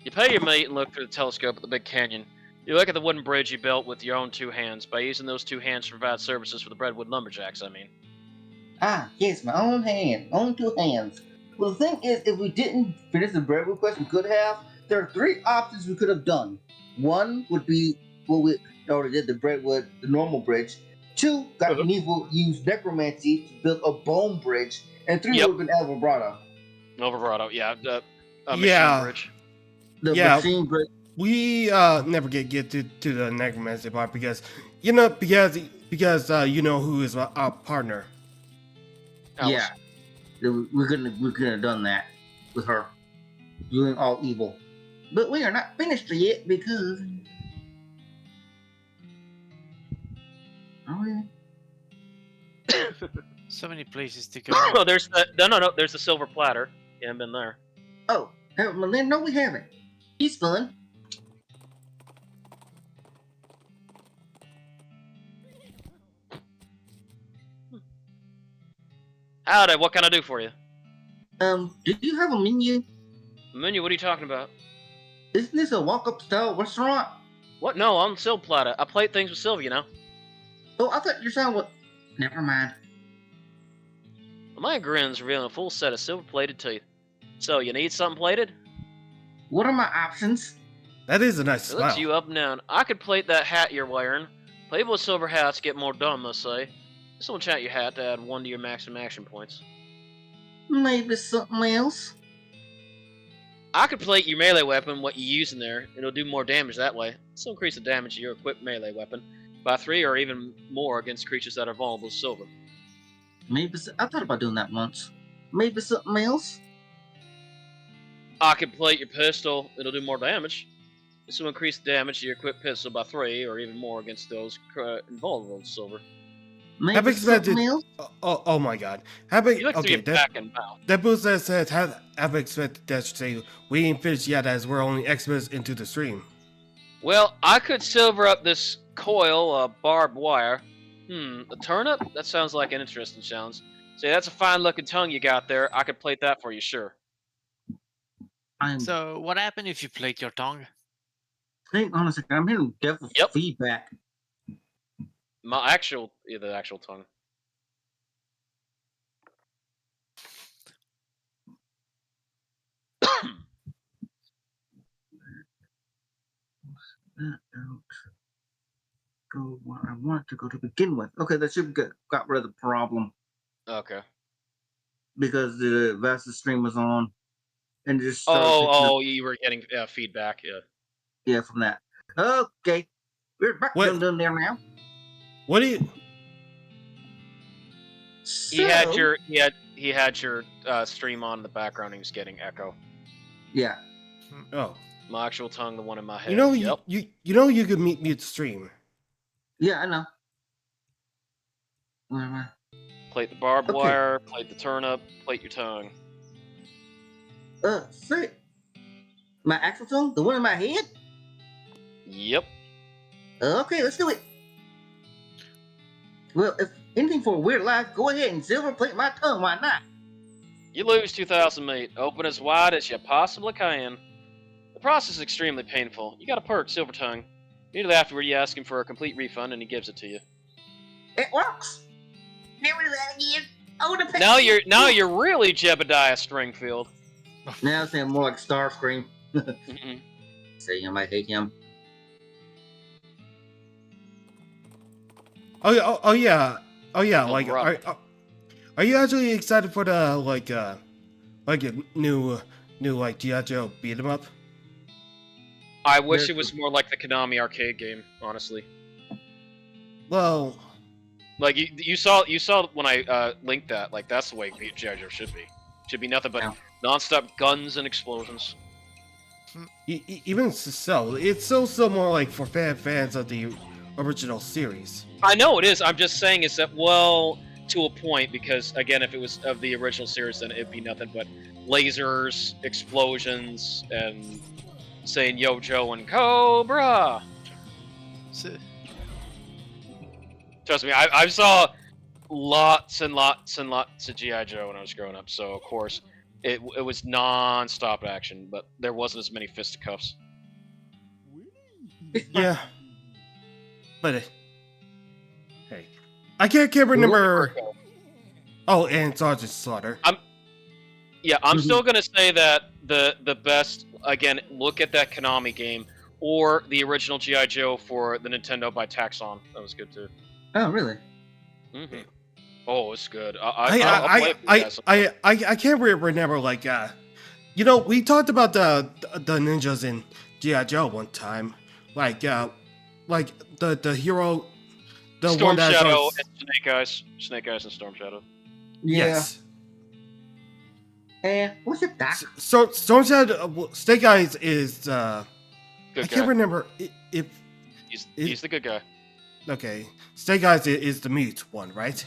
You pay your mate and look through the telescope at the big canyon. You look at the wooden bridge you built with your own two hands. By using those two hands to provide services for the Redwood Lumberjacks, I mean. yes, my own hand. Own two hands. Well, the thing is, if we didn't finish the bread request, we could have. There are three options we could have done. One would be, well, we already did the Brentwood, the normal bridge. 2 got Nevil use necromancy to build a bone bridge, and 3 Yep. would have been El Vibrato. El Vibrato, yeah. Machine Yeah. bridge. The Yeah. machine bridge. We never get to the necromancy part because you know you know who is our partner. Alice. Yeah. We couldn't have done that with her. Doing all evil. But we are not finished yet because. Oh, yeah. So many places to go. Oh, there's the no. There's the silver platter. You haven't been there. Oh, well, then, no, we haven't. He's fun. Howdy, what can I do for you? Do you have a menu? Menu, what are you talking about? Isn't this a walk-up style restaurant? What? No, I'm silver platter. I plate things with silver, you know. Oh, I thought you were saying what? Never mind. My grin's revealing a full set of silver-plated teeth. So, you need something plated? What are my options? That is a nice It looks smile. you up and down. I could plate that hat you're wearing. People with silver hats get more done, let's say. This will enchant your hat to add 1 to your maximum action points. Maybe something else? I could plate your melee weapon, what you use in there. It'll do more damage that way. This will increase the damage of your equipped melee weapon by 3 or even more against creatures that are vulnerable to silver. I thought about doing that once. Maybe something else? I could plate your pistol. It'll do more damage. This will increase the damage of your equipped pistol by 3 or even more against those invulnerable to silver. Maybe Have expected- something else? Oh my god. Have You look to okay, your back and mouth. that boost that says have expected that to say we ain't finished yet as we're only experts into the stream. Well, I could silver up this coil of barbed wire. A turnip? That sounds like an interesting challenge. Say, that's a fine-looking tongue you got there. I could plate that for you, sure. So, what happened if you plate your tongue? Hang on a second. I'm hearing devil Yep. feedback. The actual tongue. Go where I want it to go to begin with. Okay, that should got rid of the problem Okay. because the Vasta stream was on, and it just started picking up- Oh, you were getting feedback, yeah. yeah, from that. Okay, we're back What? done there now. What do you He had So- your stream on in the background. He was getting echo. Yeah. Oh. My actual tongue, the one in my head. You know Yep. you know you could meet me at stream. Yeah, I know. Where am I? Plate the barbed Okay. wire. Plate the turnip. Plate your tongue. Say, my actual tongue, the one in my head. Yep. Okay, let's do it. Well, if anything for a weird life, go ahead and silver plate my tongue. Why not? You lose 2,000 meat. Open as wide as you possibly can. The process is extremely painful. You got a perk, Silver Tongue. Immediately afterward, you ask him for a complete refund, and he gives it to you. It works. Never do that again. I want to pay. Now you're really Jebediah Stringfield. Now it's more like Starscream. Mm-mm. Say him, I hate him. Oh yeah. Oh, Like right. are you actually excited for the like a new like G.I. Joe beat 'em up? I wish it was more like the Konami arcade game, honestly. Well, Like you saw when I linked that. Like that's the way G.I. Joe should be. Should be nothing but Yeah. non-stop guns and explosions. even so, it's still more like for fans of the original series. I know it is. I'm just saying it's that well to a point because again, if it was of the original series, then it'd be nothing but lasers, explosions, and saying "Yo, Joe and Cobra." So, Trust me, I saw lots and lots and lots of G.I. Joe when I was growing up, so of course it was non-stop action, but there wasn't as many fisticuffs. Yeah. But hey, I can't remember. Oh, and Sergeant Slaughter. Yeah, I'm Mhm. still gonna say that the best again. Look at that Konami game or the original G.I. Joe for the Nintendo by Taxon. That was good too. Oh, really? Mm-hmm. Oh, it's good. I'll play it for you guys. I can't remember like we talked about the ninjas in G.I. Joe one time, like the hero, the Storm one that's Shadow always- and Snake Eyes. Snake Eyes and Storm Shadow. yes. And what's your doc? So Storm Shadow, Snake Eyes is I Good can't guy. remember if He's the good guy. okay. Snake Eyes is the mute one, right?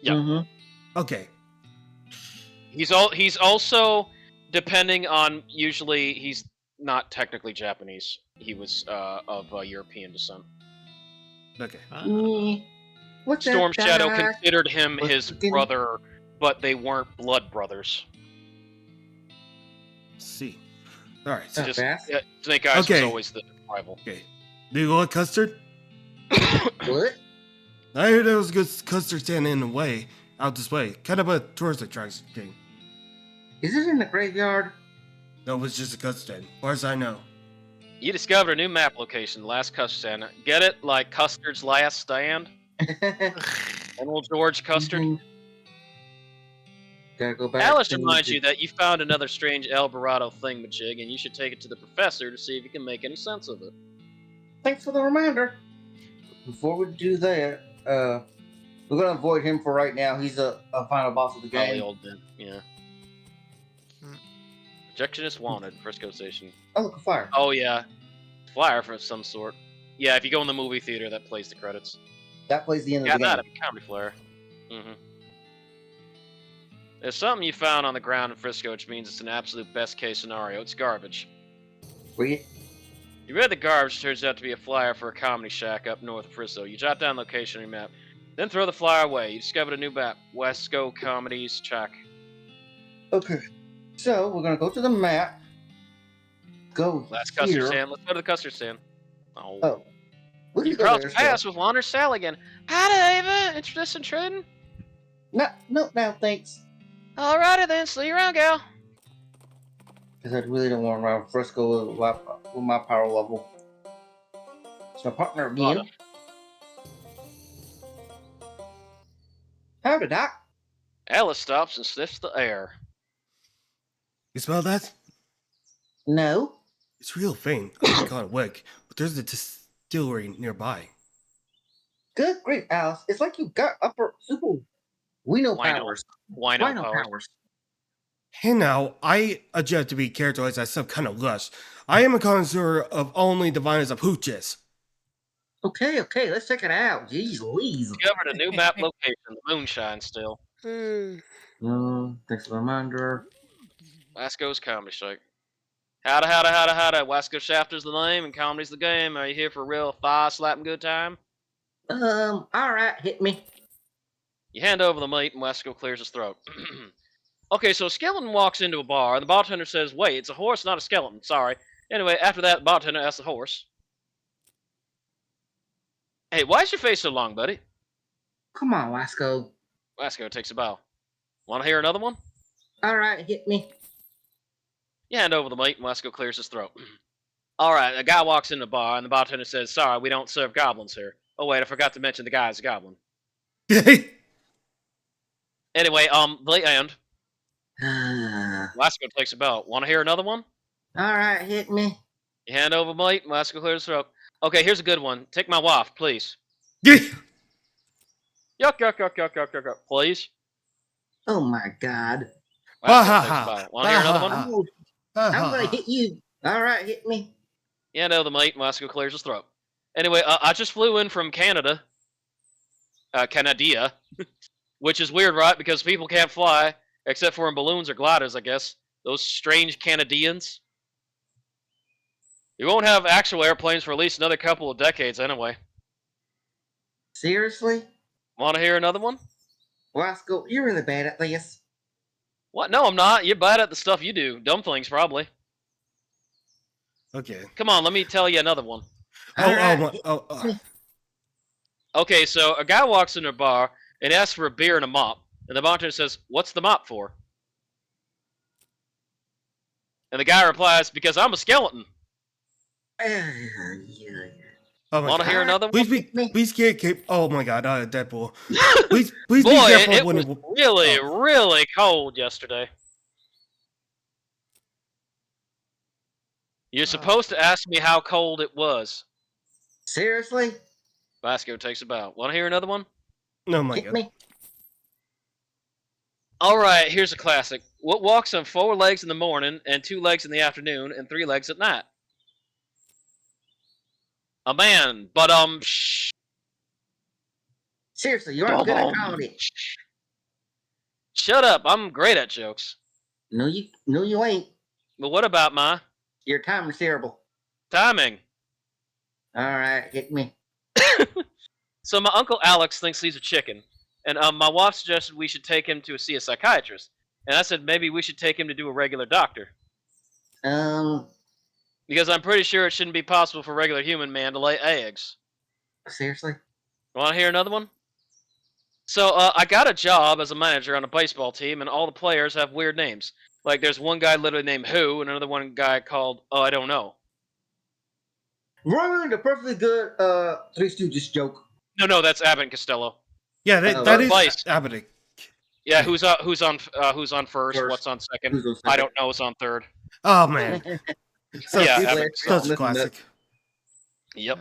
Yeah. Mm-hmm. Okay. He's also, depending on, usually he's not technically Japanese. He was of European descent. Okay. What's Storm that Shadow doc? considered him What's his the- brother, but they weren't blood brothers. See. All right. Not Just fast. Snake Eyes Okay. was always the rival. Okay. Do you like custard? What? I heard there was a good custard stand in the way, out this way. Kind of a tourist attraction thing. Is it in the graveyard? No, it was just a custard stand, as far as I know. You discovered a new map location, Last Custard Stand. Get it? Like Custard's Last Stand? And old George Custard? Mhm. Gotta go back. Alice to reminds the- you that you found another strange El Dorado thingamajig, and you should take it to the professor to see if he can make any sense of it. Thanks for the reminder. Before we do that, we're gonna avoid him for right now. He's a final boss of the Probably game. old Ben, yeah. Projectionist wanted, Frisco Station. Oh, look, a fire. Oh yeah, flyer for some sort. Yeah, if you go in the movie theater, that plays the credits. That plays the end Yeah, of the that game. comedy flyer. Mm-hmm. There's something you found on the ground in Frisco, which means it's an absolute best case scenario. It's garbage. Read. You read the garbage, turns out to be a flyer for a comedy shack up north of Frisco. You jot down location on your map, then throw the flyer away. You discovered a new map, Wesco Comedies Shack. Okay. So we're gonna go to the map. Go Last here. custard stand. Let's go to the custard stand. Oh. We You can go crossed there, paths with Wander Sal again. Howdy, Ava. Interested in trading? No, thanks. Alrighty then. See you around, gal. Because I really don't want to run Frisco with my power level. It's my partner again. Howdy, Doc. Alice stops and sniffs the air. You smell that? No. It's real faint. I call it wick, but there's a distillery nearby. Good grief, Alice. It's like you got upper super Wino Wino. powers. Wino Wino powers. powers. Hey now, I object to be characterized as some kind of lush. I am a connoisseur of only the finest of hooches. Okay, let's check it out. Jeez Louise. Discovered a new map location, the Moonshine still. Thanks for the reminder. Wasco's Comedy Shack. Howdy. Wasco Shafter's the name and comedy's the game. Are you here for a real thigh-slapping good time? Alright, hit me. You hand over the meat and Wasco clears his throat. Okay, so a skeleton walks into a bar and the bartender says, wait, it's a horse, not a skeleton. Sorry. Anyway, after that, the bartender asks the horse, hey, why's your face so long, buddy? Come on, Wasco. Wasco takes a bow. Want to hear another one? Alright, hit me. You hand over the meat and Wasco clears his throat. Alright, a guy walks in the bar and the bartender says, sorry, we don't serve goblins here. Oh wait, I forgot to mention the guy's a goblin. Anyway, the end. Wasco takes a bow. Want to hear another one? Alright, hit me. You hand over meat and Wasco clears his throat. Okay, here's a good one. Take my wife, please. Yuck. Yuck, please. Oh my god. Wasco takes a bow. Want to hear another one? Oh, I'm gonna hit you. Alright, hit me. You hand over the meat and Wasco clears his throat. Anyway, I just flew in from Canada. Canada. Which is weird, right? Because people can't fly, except for in balloons or gliders, I guess. Those strange Canadians. We won't have actual airplanes for at least another couple of decades anyway. Seriously? Want to hear another one? Wasco, you're really bad at this. What? No, I'm not. You're bad at the stuff you do. Dumb things, probably. Okay. Come on, let me tell you another one. Okay, so a guy walks in a bar and asks for a beer and a mop. And the bartender says, what's the mop for? And the guy replies, because I'm a skeleton. Yeah. Oh my Want to god. hear another one? Please keep. Oh my god, Deadpool. Please be Boy, careful it when was you. really cold yesterday. You're supposed to ask me how cold it was. Seriously? Vasco takes a bow. Want to hear another one? Oh my Hit god. me. All right, here's a classic. What walks on 4 legs in the morning and 2 legs in the afternoon and 3 legs at night? A man, but Seriously, you aren't good at comedy. Shut up. I'm great at jokes. No, you ain't. But what about my Your time is terrible. timing? All right, hit me. So my uncle Alex thinks he's a chicken, and my wife suggested we should take him to see a psychiatrist, and I said maybe we should take him to do a regular doctor. Because I'm pretty sure it shouldn't be possible for a regular human man to lay eggs. Seriously? Want to hear another one? So I got a job as a manager on a baseball team, and all the players have weird names. Like there's one guy literally named Who, and another one guy called I don't know. Ruined a perfectly good Three Stooges joke. No, that's Abbott and Costello. Yeah, that is Vice. happening. Yeah, who's on first? What's on second? Who's on second? I don't know. Is on third. Oh man. So, Yeah, such a classic. Yep.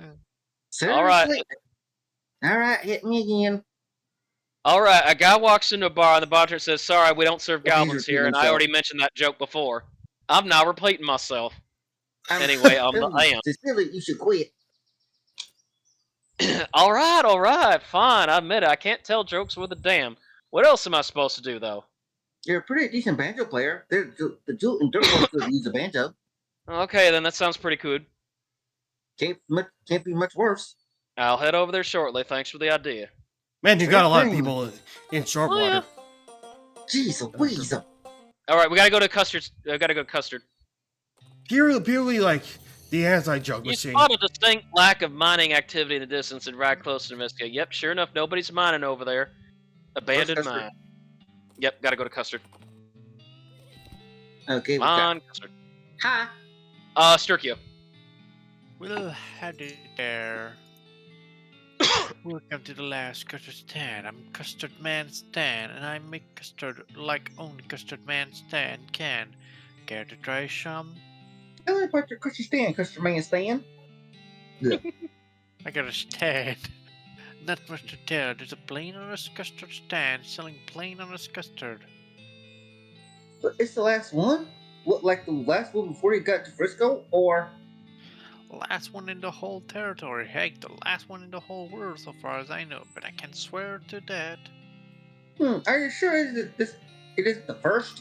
Seriously? All right. All right, hit me again. All right. A guy walks into a bar, and the bartender says, "Sorry, we don't serve Well, he's goblins here." repeating And I himself. already mentioned that joke before. I'm now repeating myself. Anyway, I am. Sincerely, you should quit. All right, fine. I admit it. I can't tell jokes with a damn. What else am I supposed to do, though? You're a pretty decent banjo player. The Jewel and Dirtball could use a banjo. Okay, then that sounds pretty good. Can't be much worse. I'll head over there shortly. Thanks for the idea. Man, you got a lot of Thing. people in short Oh, water. Jeez Louise. All right, we gotta go to Custard's. Gotta go to Custard. Purely like the anti-joke You machine. spot a distinct lack of mining activity in the distance and ride close to investigate. Yep, sure enough, nobody's mining over there. Abandoned Where's Custard? mine. Yep, gotta go to Custard. Okay, we Come got. on, Custard. Hi. Sturkio. Well, howdy there. Welcome to the last custard stand. I'm Custard Man Stan, and I make custard like only Custard Man Stan can. Care to try some? Tell me about your custard stand, Custard Man Stand. I got a stand. Not much to tell. There's a plain honest custard stand selling plain honest custard. But it's the last one? What, like the last one before you got to Frisco? Or. Last one in the whole territory. Heck, the last one in the whole world so far as I know, but I can swear to that. Are you sure it is the first?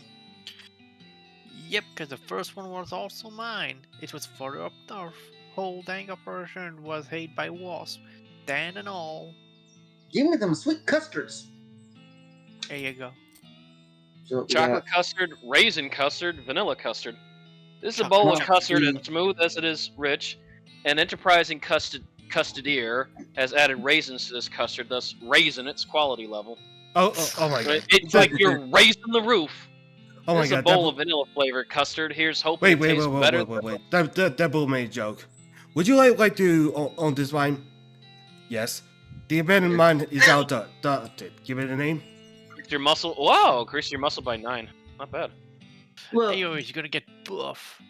Yep, because the first one was also mine. It was further up north. Whole dang operation was hated by wasp. Dan and all. Give me them sweet custards. There you go. So, Chocolate custard, raisin custard, vanilla custard. This is a bowl of Chocolate custard custard. as smooth as it is rich. An enterprising custodier has added raisins to this custard, thus raising its quality level. Oh my god. It's like you're raising the roof. Oh my This is a god. bowl of vanilla flavored custard. Here's hoping Wait, it tastes better. wait. That bull made a joke. Would you like to on this mine? Yes. The abandoned mine is out. Give it a name. Increase your muscle. Wow, increase your muscle by 9. Not bad. Well, Hey, you're gonna get buff.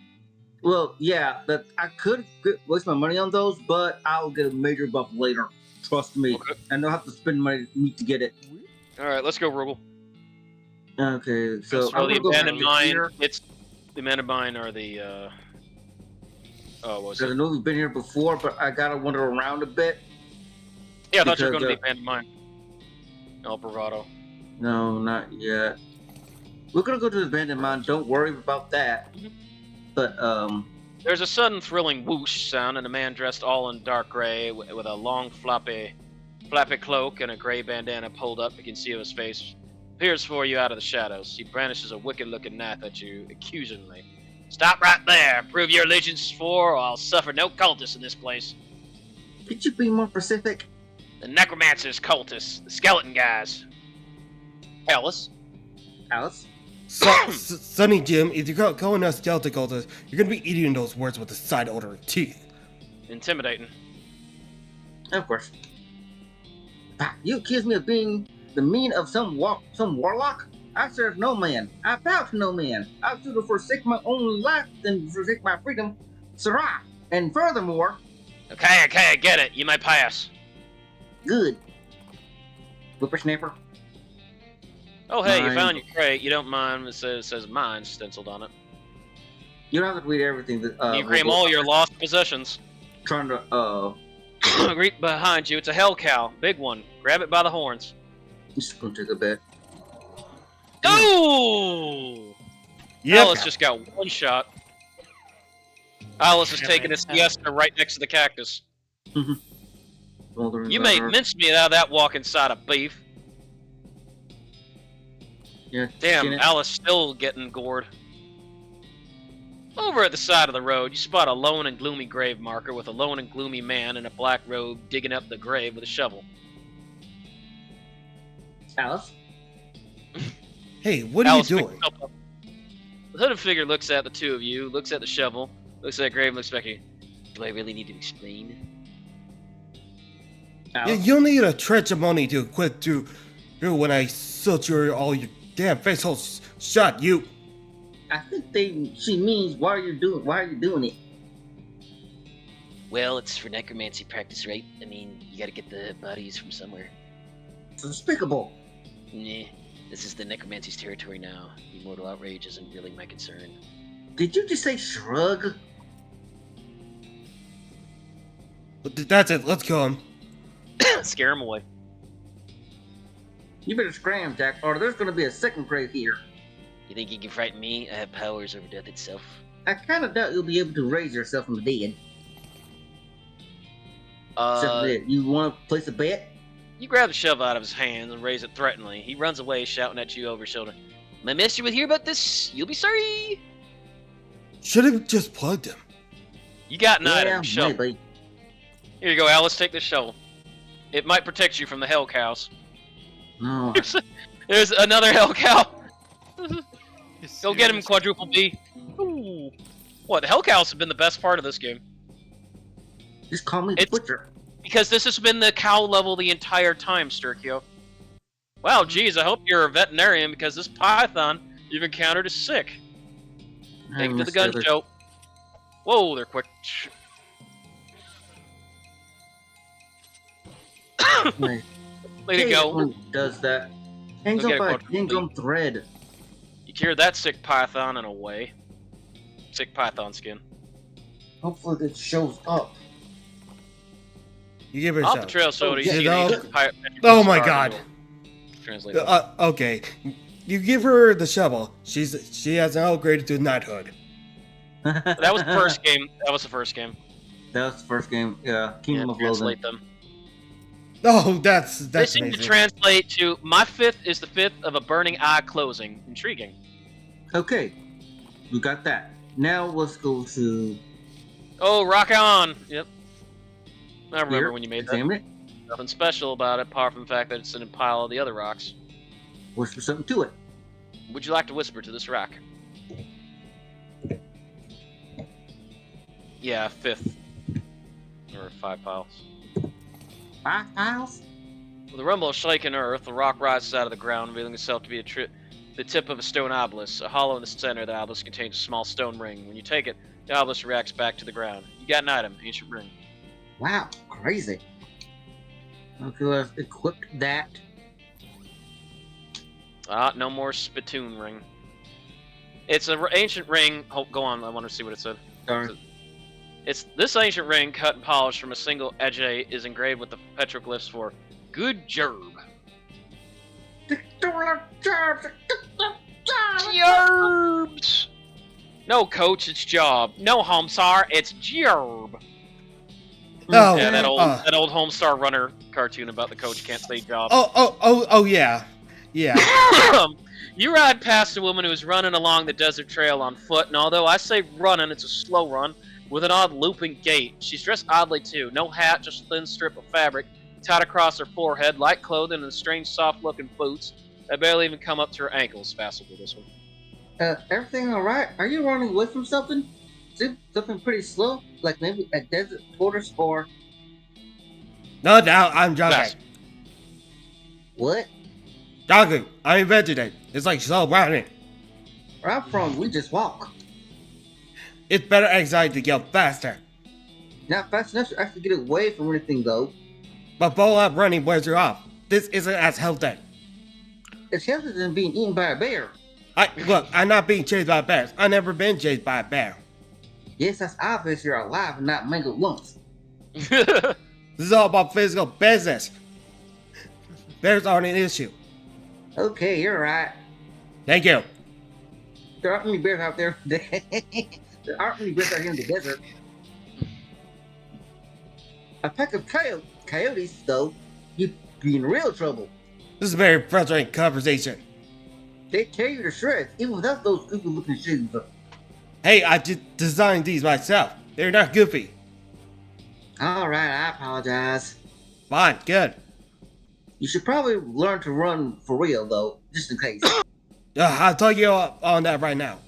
yeah, I could waste my money on those, but I'll get a major buff later. Trust me. Okay. And I'll have to spend money to get it. All right, let's go, Rugel. Okay, so So I'm the gonna go abandoned back mine. here, It's the abandoned mine are the. Oh, what was because I it? know we've been here before, but I gotta wander around a bit. Yeah, I thought you were because, going to the abandoned mine. El Bravado. No, not yet. We're gonna go to the abandoned mine. Don't worry about that. Mhm. But There's a sudden thrilling whoosh sound, and a man dressed all in dark gray with a long floppy cloak and a gray bandana pulled up. You can see his face. Appears for you out of the shadows. He brandishes a wicked-looking knife at you, accusingly. Stop right there! Prove your allegiance for, or I'll suffer no cultists in this place. could you be more specific? The necromancers, cultists, the skeleton guys. Alice. Alice? Sonny Jim, if you're calling us skeleton cultists, you're gonna be eating those words with a side odor of teeth. Intimidating. Of course. Ah, you accuse me of being the mean of some warlock? I serve no man. I bow to no man. I'd sooner forsake my own life than forsake my freedom. Sirrah! And furthermore, Okay, I get it. You may pass. good. Whippersnapper. Oh, hey, you Mine. found your crate. You don't mind? It says mine stenciled on it. You don't have to read everything that You claim all your lost possessions. trying to Right behind you, it's a hell cow. Big one. Grab it by the horns. just gonna take a bit. Go! Yep. Alice just got one shot. Alice is taking a siesta right next to the cactus. You made mincemeat out of that walking side of beef. Yeah, Damn, skin it. Alice still getting gored. Over at the side of the road, you spot a lone and gloomy grave marker with a lone and gloomy man in a black robe digging up the grave with a shovel. Alice. Hey, what are Alice you picks doing? up. The hooded figure looks at the two of you, looks at the shovel, looks at the grave, looks back at you. Do I really need to explain? Yeah, Alice. you don't need a trench of money to quit to when I search all your damn face holes shut, you. I think she means why are you doing it? Well, it's for necromancy practice, right? I mean, you gotta get the bodies from somewhere. It's despicable. Nah, this is the necromancy's territory now. The immortal outrage isn't really my concern. Did you just say shrug? That's it, let's kill him. Scare him away. You better scram, Jack, or there's gonna be a second grave here. You think you can frighten me? I have powers over death itself. I kinda doubt you'll be able to raise yourself from the dead. You wanna place a bet? You grab the shovel out of his hands and raise it threateningly. He runs away, shouting at you over his shoulder. My master will hear about this. You'll be sorry. Should have just plugged him. You got an Yeah, item, shovel. maybe. Here you go, Alice, take this shovel. It might protect you from the hell cows. No, There's another hell cow. You Go get him, serious? quadruple B. Ooh. What, the hell cows have been the best part of this game. just call me the It's- butcher. Because this has been the cow level the entire time, Sturkio. Wow, geez, I hope you're a veterinarian because this python you've encountered is sick. Take it to the gun show. Whoa, they're quick. Way to go. Does that? Hangs Go get up a by a quadruple gingham thread. You cured that sick python in a way. Sick python skin. Hopefully it shows up. You give her a Off the shot. trail soda, you yeah. see You know- the pirate. Oh my god. Translate. Okay. You give her the shovel. She has now upgraded to knighthood. That was the first game. That was the first game. That was the first game. Yeah, Yeah, Kingdom of Loathing. translate them. Oh, that's They seem amazing. to translate to my fifth is the fifth of a burning eye closing. Intriguing. Okay, we got that. Now let's go to Oh, rock on. Yep. I remember here. when you made that. Examine it. Nothing special about it, apart from the fact that it's in a pile of the other rocks. Whisper something to it. Would you like to whisper to this rock? Yeah, fifth. Or 5 piles. 5 tiles? With a rumble of shaking earth, the rock rises out of the ground, revealing itself to be the tip of a stone obelisk. A hollow in the center of the obelisk contains a small stone ring. When you take it, the obelisk reacts back to the ground. You got an item, ancient ring. Wow, crazy. Okay, let's equip that. Ah, no more spittoon ring. It's an ancient ring. Oh, go on, I want to see what it said. Sorry. It's this ancient ring, cut and polished from a single edge, is engraved with the petroglyphs for "Good Gerb." Gerbs. No, coach, it's job. No, Homestar, it's Gerb. Oh, Yeah, that old Homestar Runner cartoon about the coach can't say job. Oh, yeah. Yeah. You ride past a woman who's running along the desert trail on foot, and although I say running, it's a slow run with an odd looping gait. She's dressed oddly too. No hat, just a thin strip of fabric tied across her forehead, light clothing, and strange soft-looking boots that barely even come up to her ankles. Faster with this one. Everything alright? Are you running away from something? Something pretty slow? Like maybe a desert tortoise or... No, I'm jogging. Fast. What? Jogging. I invented it. It's like slow running. Where I'm from, we just walk. It's better anxiety to go faster. Not fast enough to actually get away from anything, though. But full up running wears you off. This isn't as healthy. It's healthier than being eaten by a bear. Look, I'm not being chased by bears. I've never been chased by a bear. Yes, that's obvious you're alive and not mangled lumps. This is all about physical business. Bears aren't an issue. Okay, you're right. Thank you. There aren't many bears out there. There aren't many bears out here in the desert. A pack of coyotes, though, you'd be in real trouble. This is a very frustrating conversation. They tear you to shreds, even without those goofy-looking shoes. Hey, I just designed these myself. They're not goofy. All right, I apologize. Fine, good. You should probably learn to run for real, though, just in case. I'll tell you on that right now.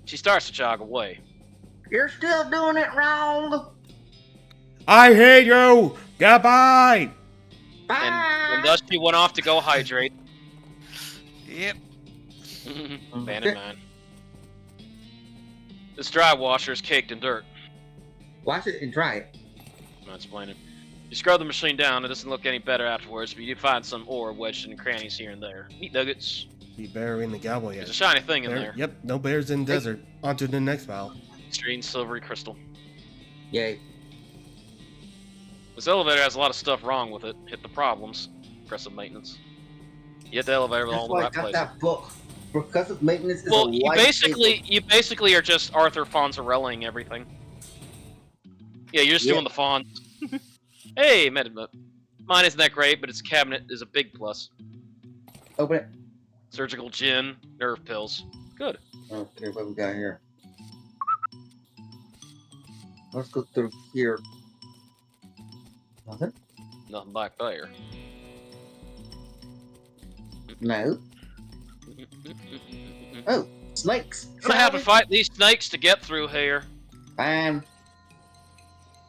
She starts to jog away. You're still doing it wrong. I hate you. Goodbye. Bye. And thus she went off to go hydrate. Yep. Abandoned mine. This dry washer is caked in dirt. Wash it and dry it. I'm not explaining. You scrub the machine down, it doesn't look any better afterwards, but you do find some ore wedged in crannies here and there. Meat nuggets. Be bear in the cowboy There's yet. a shiny thing in there. Yep, no bears in the desert. On to the next file. Strange silvery crystal. Yay. This elevator has a lot of stuff wrong with it. Hit the problems. Progressive maintenance. You hit the elevator with That's all the why I right got places. that book. Progressive maintenance is Well, a you white basically are just Arthur Fonzarelling everything. Yeah, you're just doing the font. Hey, Medibut. Mine isn't that great, but its cabinet is a big plus. paper. Open it. Surgical gin, nerve pills. Good. Okay, what we got here? Let's go through here. Nothing? Nothing back there. No. Oh, snakes. I'm gonna have to fight these snakes to get through here. Fine.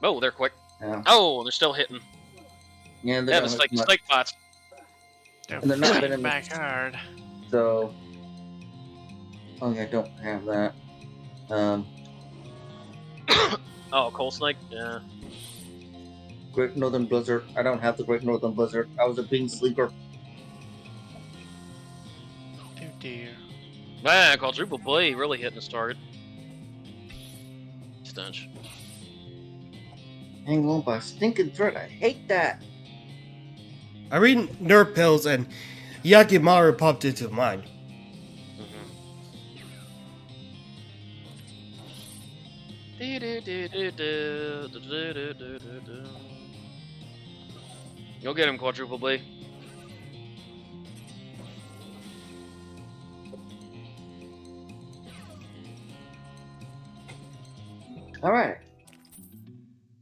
Oh, they're quick. Yeah. Oh, they're still hitting. Yeah, Yeah, the snake fights. Don't And they're not fight venomous. back hard. So. Oh yeah, I don't have that. Oh, coal snake? Yeah. Great Northern Blizzard. I don't have the Great Northern Blizzard. I was a bean sleeper. Oh dear. Man, quadruple blade really hitting his target. Stench. Hang on by a stinking thread. I hate that. I read nerve pills and Yakimaru popped into mind. Go get him, quadruple blade. Alright.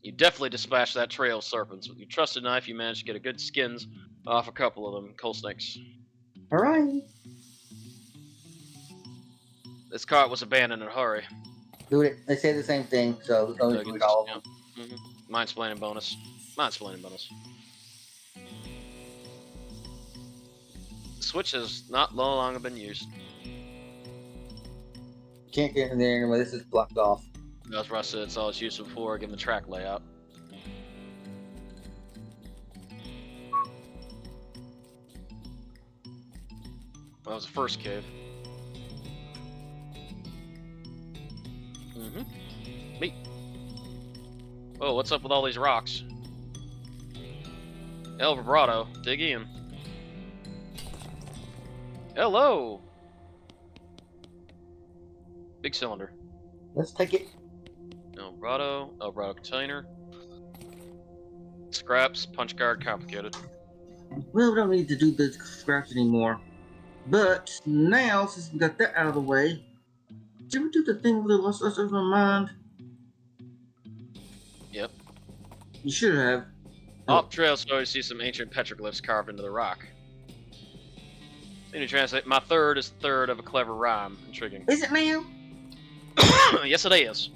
You definitely dispatched that trail of serpents. With your trusted knife, you managed to get a good skins off a couple of them, coal snakes. Alright. This cart was abandoned in a hurry. Dude, they say the same thing, so there's only read all of them. Mind-splaining bonus. Mind-splaining bonus. The switch has not no longer been used. Can't get in there anyway. This is blocked off. That's what I said. It's all it's used for, given the track layout. That was the first cave. Meat. Oh, what's up with all these rocks? El Vibrato, dig in. Hello! Big cylinder. Let's take it. El Vibrato container. Scraps, punch card, complicated. Well, we don't need to do the scraps anymore. But now, since we got that out of the way, did we do the thing with the lost us of my mind? Yep. You should have. Off trail, so you see some ancient petroglyphs carved into the rock. Then you translate, my third is the third of a clever rhyme. Intriguing. Is it now? Yes, it is.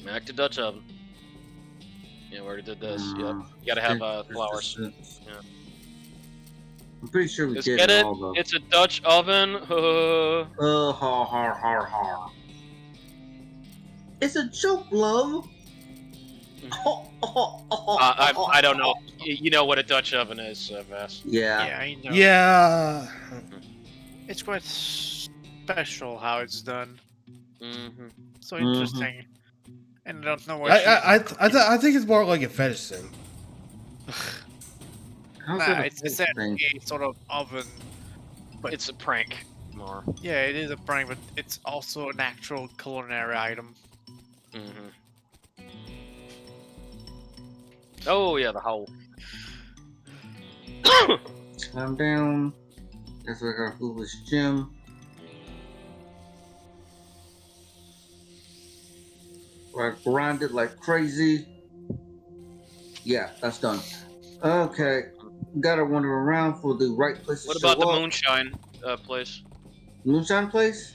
Back to Dutch oven. Yeah, we already did this. Yep. You gotta have flowers. Yeah. I'm pretty sure we Just did get it. all though. It's a Dutch oven. Har har har har. It's a joke, love. I don't know. You know what a Dutch oven is, Vass. Yeah. Yeah, I know. Yeah. It's quite special how it's done. Mm-hmm. So Mhm. interesting. And I don't know what I think it's more like a fetish thing. How's Nah, that a it's fetish essentially thing? a sort of oven. But It's a prank. More. yeah, it is a prank, but it's also an actual culinary item. Mm-hmm. Oh yeah, the hole. Calm down. That's like our foolish gym. Like grinded like crazy. Yeah, that's done. Okay. Gotta wander around for the right place to What show about the up. moonshine place? Moonshine place?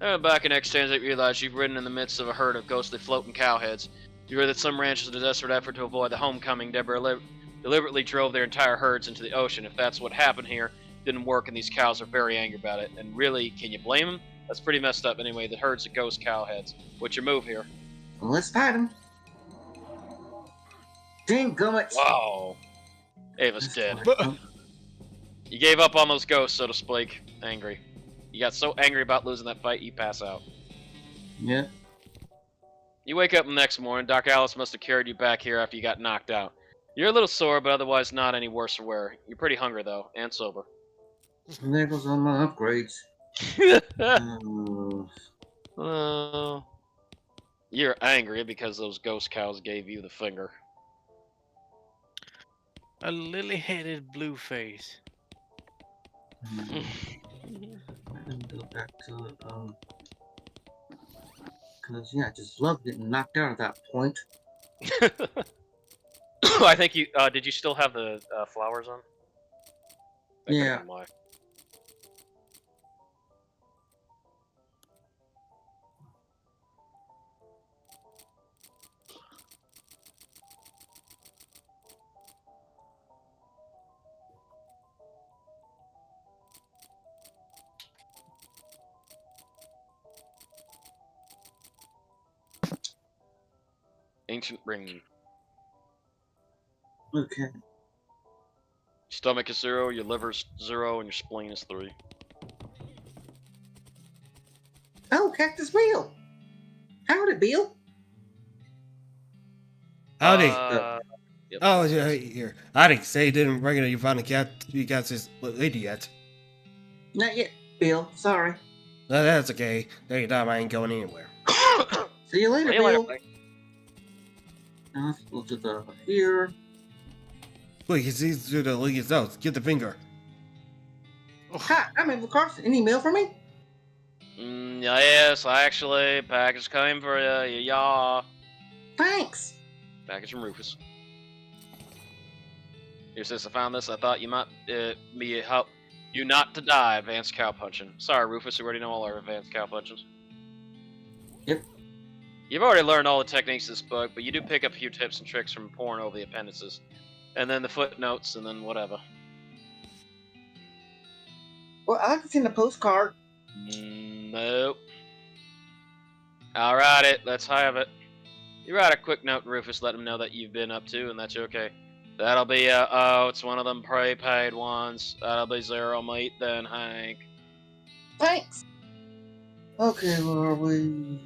Back in X-Transit, you realize you've ridden in the midst of a herd of ghostly floating cowheads. You heard that some ranchers, in a desperate effort to avoid the homecoming, deliberately drove their entire herds into the ocean. If that's what happened here, it didn't work, and these cows are very angry about it. And really, can you blame them? That's pretty messed up anyway. The herd's of ghost cowheads. What's your move here? Well, let's fight him. Dang gummit. Wow. Ava's Let's dead. fight 'em. You gave up on those ghosts, so to speak. Angry. You got so angry about losing that fight, you pass out. Yeah. You wake up the next morning. Doc Alice must have carried you back here after you got knocked out. You're a little sore, but otherwise not any worse for wear. You're pretty hungry, though, and sober. And there goes all my upgrades. You're angry because those ghost cows gave you the finger. A lily-headed blue face. Let me go back to it. Cause yeah, I just love getting knocked out at that point. I think you did. You still have the flowers on? That could've Yeah. been why. Ancient ring. Okay. Stomach is 0, your liver's 0, and your spleen is 3. Oh, Cactus Bill. Howdy, Bill. Howdy. Yep. Oh, yeah, here. Howdy. Say you didn't bring it. You found a cat. You got this lady yet? Not yet, Bill. Sorry. No, that's okay. Take your time. I ain't going anywhere. See you later, See you later, Bill. buddy. Now let's go to the here. Quick, it's easy to the league out. Get the finger. Hi, I'm Ava Carson. Any mail for me? Yes, actually, package came for you. Yeah. Thanks. Package from Rufus. Here, sis, I found this. I thought you might me help you not to die advanced cow punching. Sorry, Rufus, we already know all our advanced cow punchings. Yep. You've already learned all the techniques of this book, but you do pick up a few tips and tricks from poring over the appendices. And then the footnotes, and then whatever. Well, I like to send a postcard. Nope. I'll write it. Let's have it. You write a quick note, Rufus, let him know that you've been up to, and that's okay. That'll be, oh, it's one of them prepaid ones. That'll be 0 meat then, Hank. Thanks. Okay, where are we?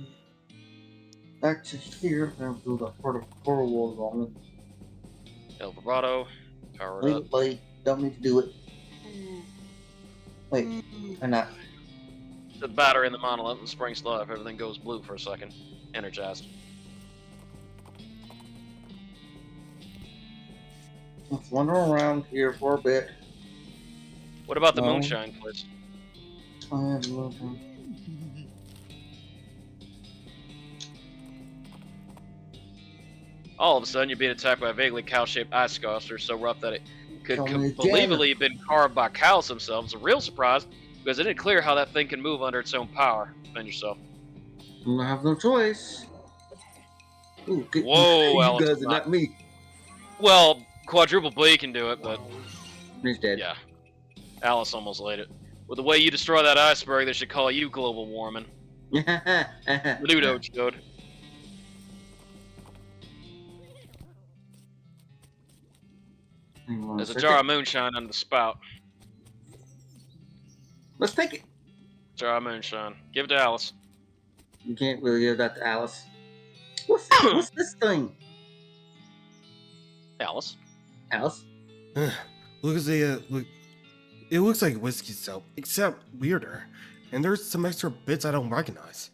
Back to here. I'll do the part of walls on it. El Vibrato, power it up. Wait, don't need to do it. Wait, or not. The battery in the monolith and spring slow if everything goes blue for a second. Energized. Let's wander around here for a bit. What about the No. moonshine place? I have a little. All of a sudden, you're being attacked by a vaguely cow-shaped ice sculpture so rough that it could Tell me believably have been carved by cows themselves. A real surprise, because it isn't clear how that thing can move under its own power. Defend yourself. I have no choice. Ooh, Whoa, you Alice guys is are not. not me. Well, quadruple B can do it, but He's dead. yeah, Alice almost laid it. With the way you destroy that iceberg, they should call you global warming. Ludo showed. Hang on There's a second. jar of moonshine under the spout. Let's take it. Jar of moonshine. Give it to Alice. You can't really give that to Alice. What's this thing? Alice. Alice? Look at the look. It looks like whiskey soap, except weirder. And there's some extra bits I don't recognize.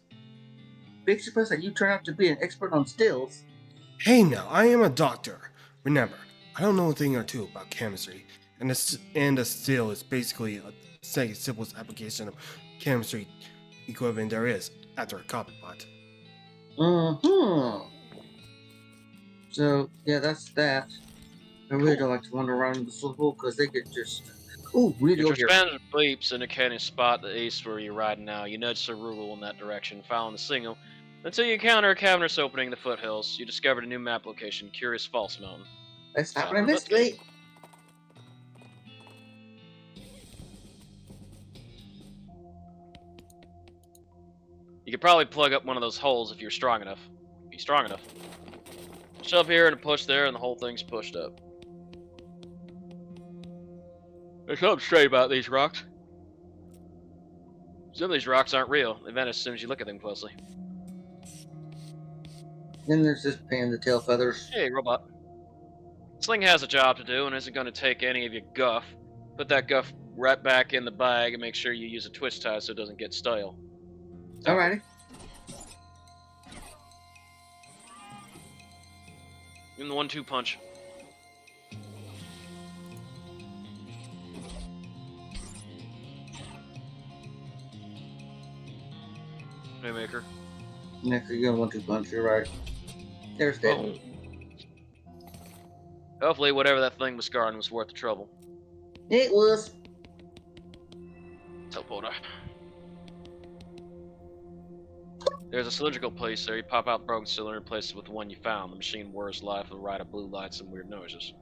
Big surprise that you turn out to be an expert on stills. Hey now, I am a doctor. Remember, I don't know a thing or two about chemistry, and a still is basically a second simplest application of chemistry equipment there is after a copy pot. So yeah, that's that. I really don't like to wander around in the swivel because they get just. Ooh, we need to Your go here. expanded bleeps indicating a spot to the east where you're riding now. You nudge Cerule in that direction, following the signal, until you encounter a cavernous opening in the foothills. You discovered a new map location, Curious Falls Mountain. Let's South happen and of investigate. You could probably plug up one of those holes if you're strong enough. Be strong enough. Shove here and a push there, and the whole thing's pushed up. There's something straight about these rocks. Some of these rocks aren't real. They vanish as soon as you look at them closely. Then there's this panda tail feathers. Hey, robot. Sling has a job to do and isn't going to take any of your guff. Put that guff right back in the bag and make sure you use a twist tie so it doesn't get stale. Alrighty. Give him the 1-2 punch. Haymaker. Next, you're gonna want to punch. You're right. There's that. Oh. Hopefully, whatever that thing was scarring was worth the trouble. It was. Teleporter. There's a cylindrical piece there. You pop out the broken cylinder and replace it with the one you found. The machine whirs live with a ride of blue lights and weird noises.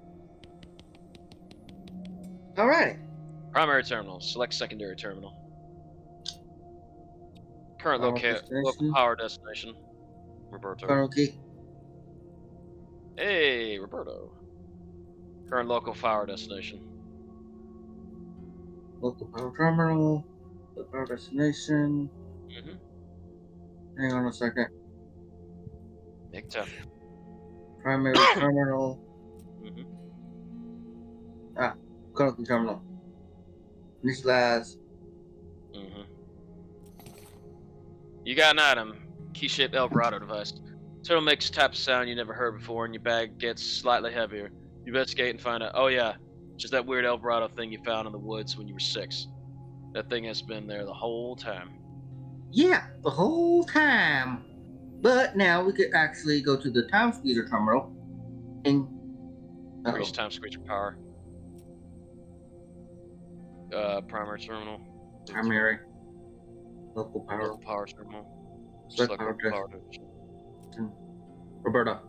Alright. Primary terminal. Select secondary terminal. Current Power local destination. power destination. Roberto. Okay. Hey, Roberto. Current local power destination. Local power terminal. The power destination. Mm-hmm. Hang on a second. Nick tough. Primary terminal. Mm-hmm. Current terminal. Initialize. Mm-hmm. You got an item. Key-shaped Eldorado device. Turtle makes a type of sound you never heard before, and your bag gets slightly heavier. You investigate and find out, oh yeah, just that weird Eldorado thing you found in the woods when you were 6. That thing has been there the whole time. Yeah, the whole time. But now we could actually go to the time speeder terminal and Increase time screecher power. Primary terminal. primary local power. Local power terminal. Select Select power local power division. Roberta.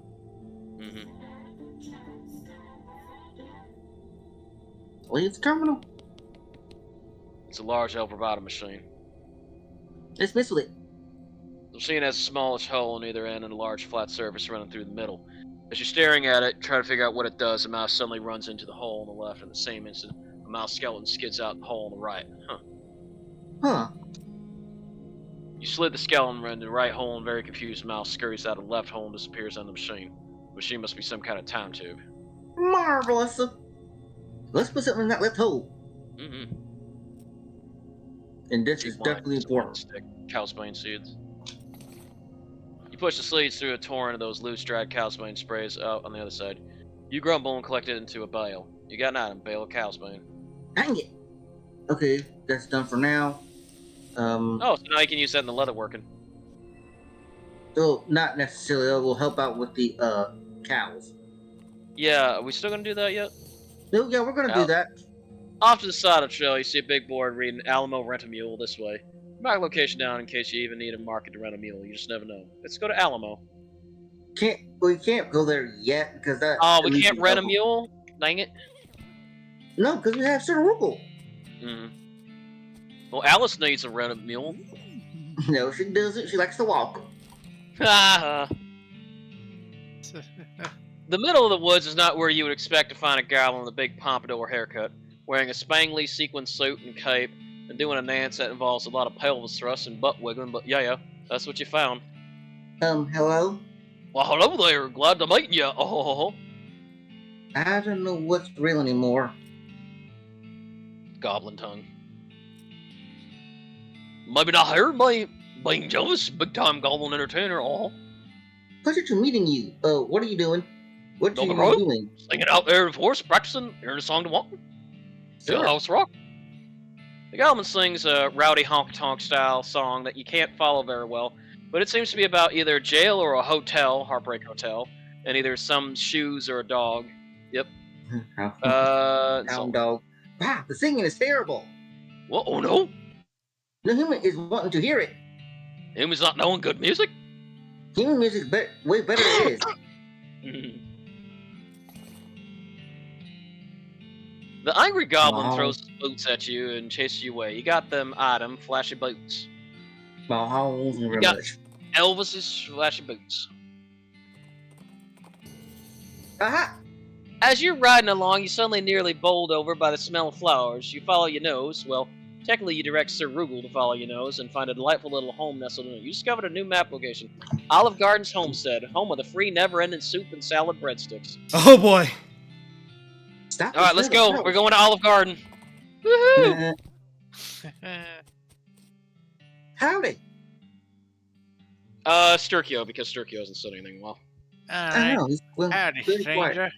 Mm-hmm. Leave the terminal. It's a large Eldorado machine. Dismiss it. The machine has a smallish hole on either end and a large flat surface running through the middle. As you're staring at it, try to figure out what it does, a mouse suddenly runs into the hole on the left, and at the same instant, a mouse skeleton skids out the hole on the right. Huh. You slid the skeleton into the right hole, and very confused mouse scurries out of the left hole and disappears on the machine. The machine must be some kind of time tube. Marvelous. Let's put something in that left hole. Mm-hmm. And this is definitely important. Stick, cowspane seeds. You push the sleeves through a torrent of those loose, dried cowspane sprays out on the other side. You grumble and collect it into a bale. You got an item, bale of cowspane. Dang it. Okay, that's done for now. Oh, so now you can use that in the leather working. So not necessarily. It will help out with the cows. Yeah, are we still gonna do that yet? No, yeah, we're gonna do that. Off to the side of the trail, you see a big board reading Alamo Rent a Mule this way. Mark location down in case you even need a market to rent a mule. You just never know. Let's go to Alamo. we can't go there yet because that. Oh, we at least can't is rent a double. mule? Dang it. No, because we have Sir Rugal. Well, Alice needs a rent a mule. No, she doesn't. She likes to walk. The middle of the woods is not where you would expect to find a goblin with a big pompadour haircut, wearing a spangly sequin suit and cape, and doing a dance that involves a lot of pelvis thrusts and butt wiggling, but yeah, that's what you found. Hello? Well, hello there, glad to meet you. Oh, I don't know what's real anymore. goblin tongue. Maybe not heard by being jealous, big time goblin entertainer. Oh, Pleasure to meeting you. What are you doing? What are On the you road? doing? singing out there in the forest, practicing, hearing a song to walk. Sure. Yeah, house rock. The goblin sings a rowdy honk-tonk style song that you can't follow very well, but it seems to be about either a jail or a hotel, Heartbreak Hotel, and either some shoes or a dog. Yep. Hound dog. Wow, the singing is terrible. What? Oh no! No human is wanting to hear it. Him is not knowing good music? Human music is way better it is. The angry goblin Wow. throws his boots at you and chases you away. You got them item, flashy boots. Well, how old and got- much? Elvis's flashy boots. Aha! As you're riding along, you suddenly nearly bowled over by the smell of flowers. You follow your nose. Well, technically you direct Sir Rugal to follow your nose and find a delightful little home nestled in it. You discovered a new map location. Olive Garden's Homestead, home of the free never-ending soup and salad breadsticks. Oh boy. Stop. Alright, let's go. We're going to Olive Garden. Woohoo! Howdy. Sturkio, because Sturkio hasn't said anything well. I Alright. know. He's Howdy, very quiet. stranger.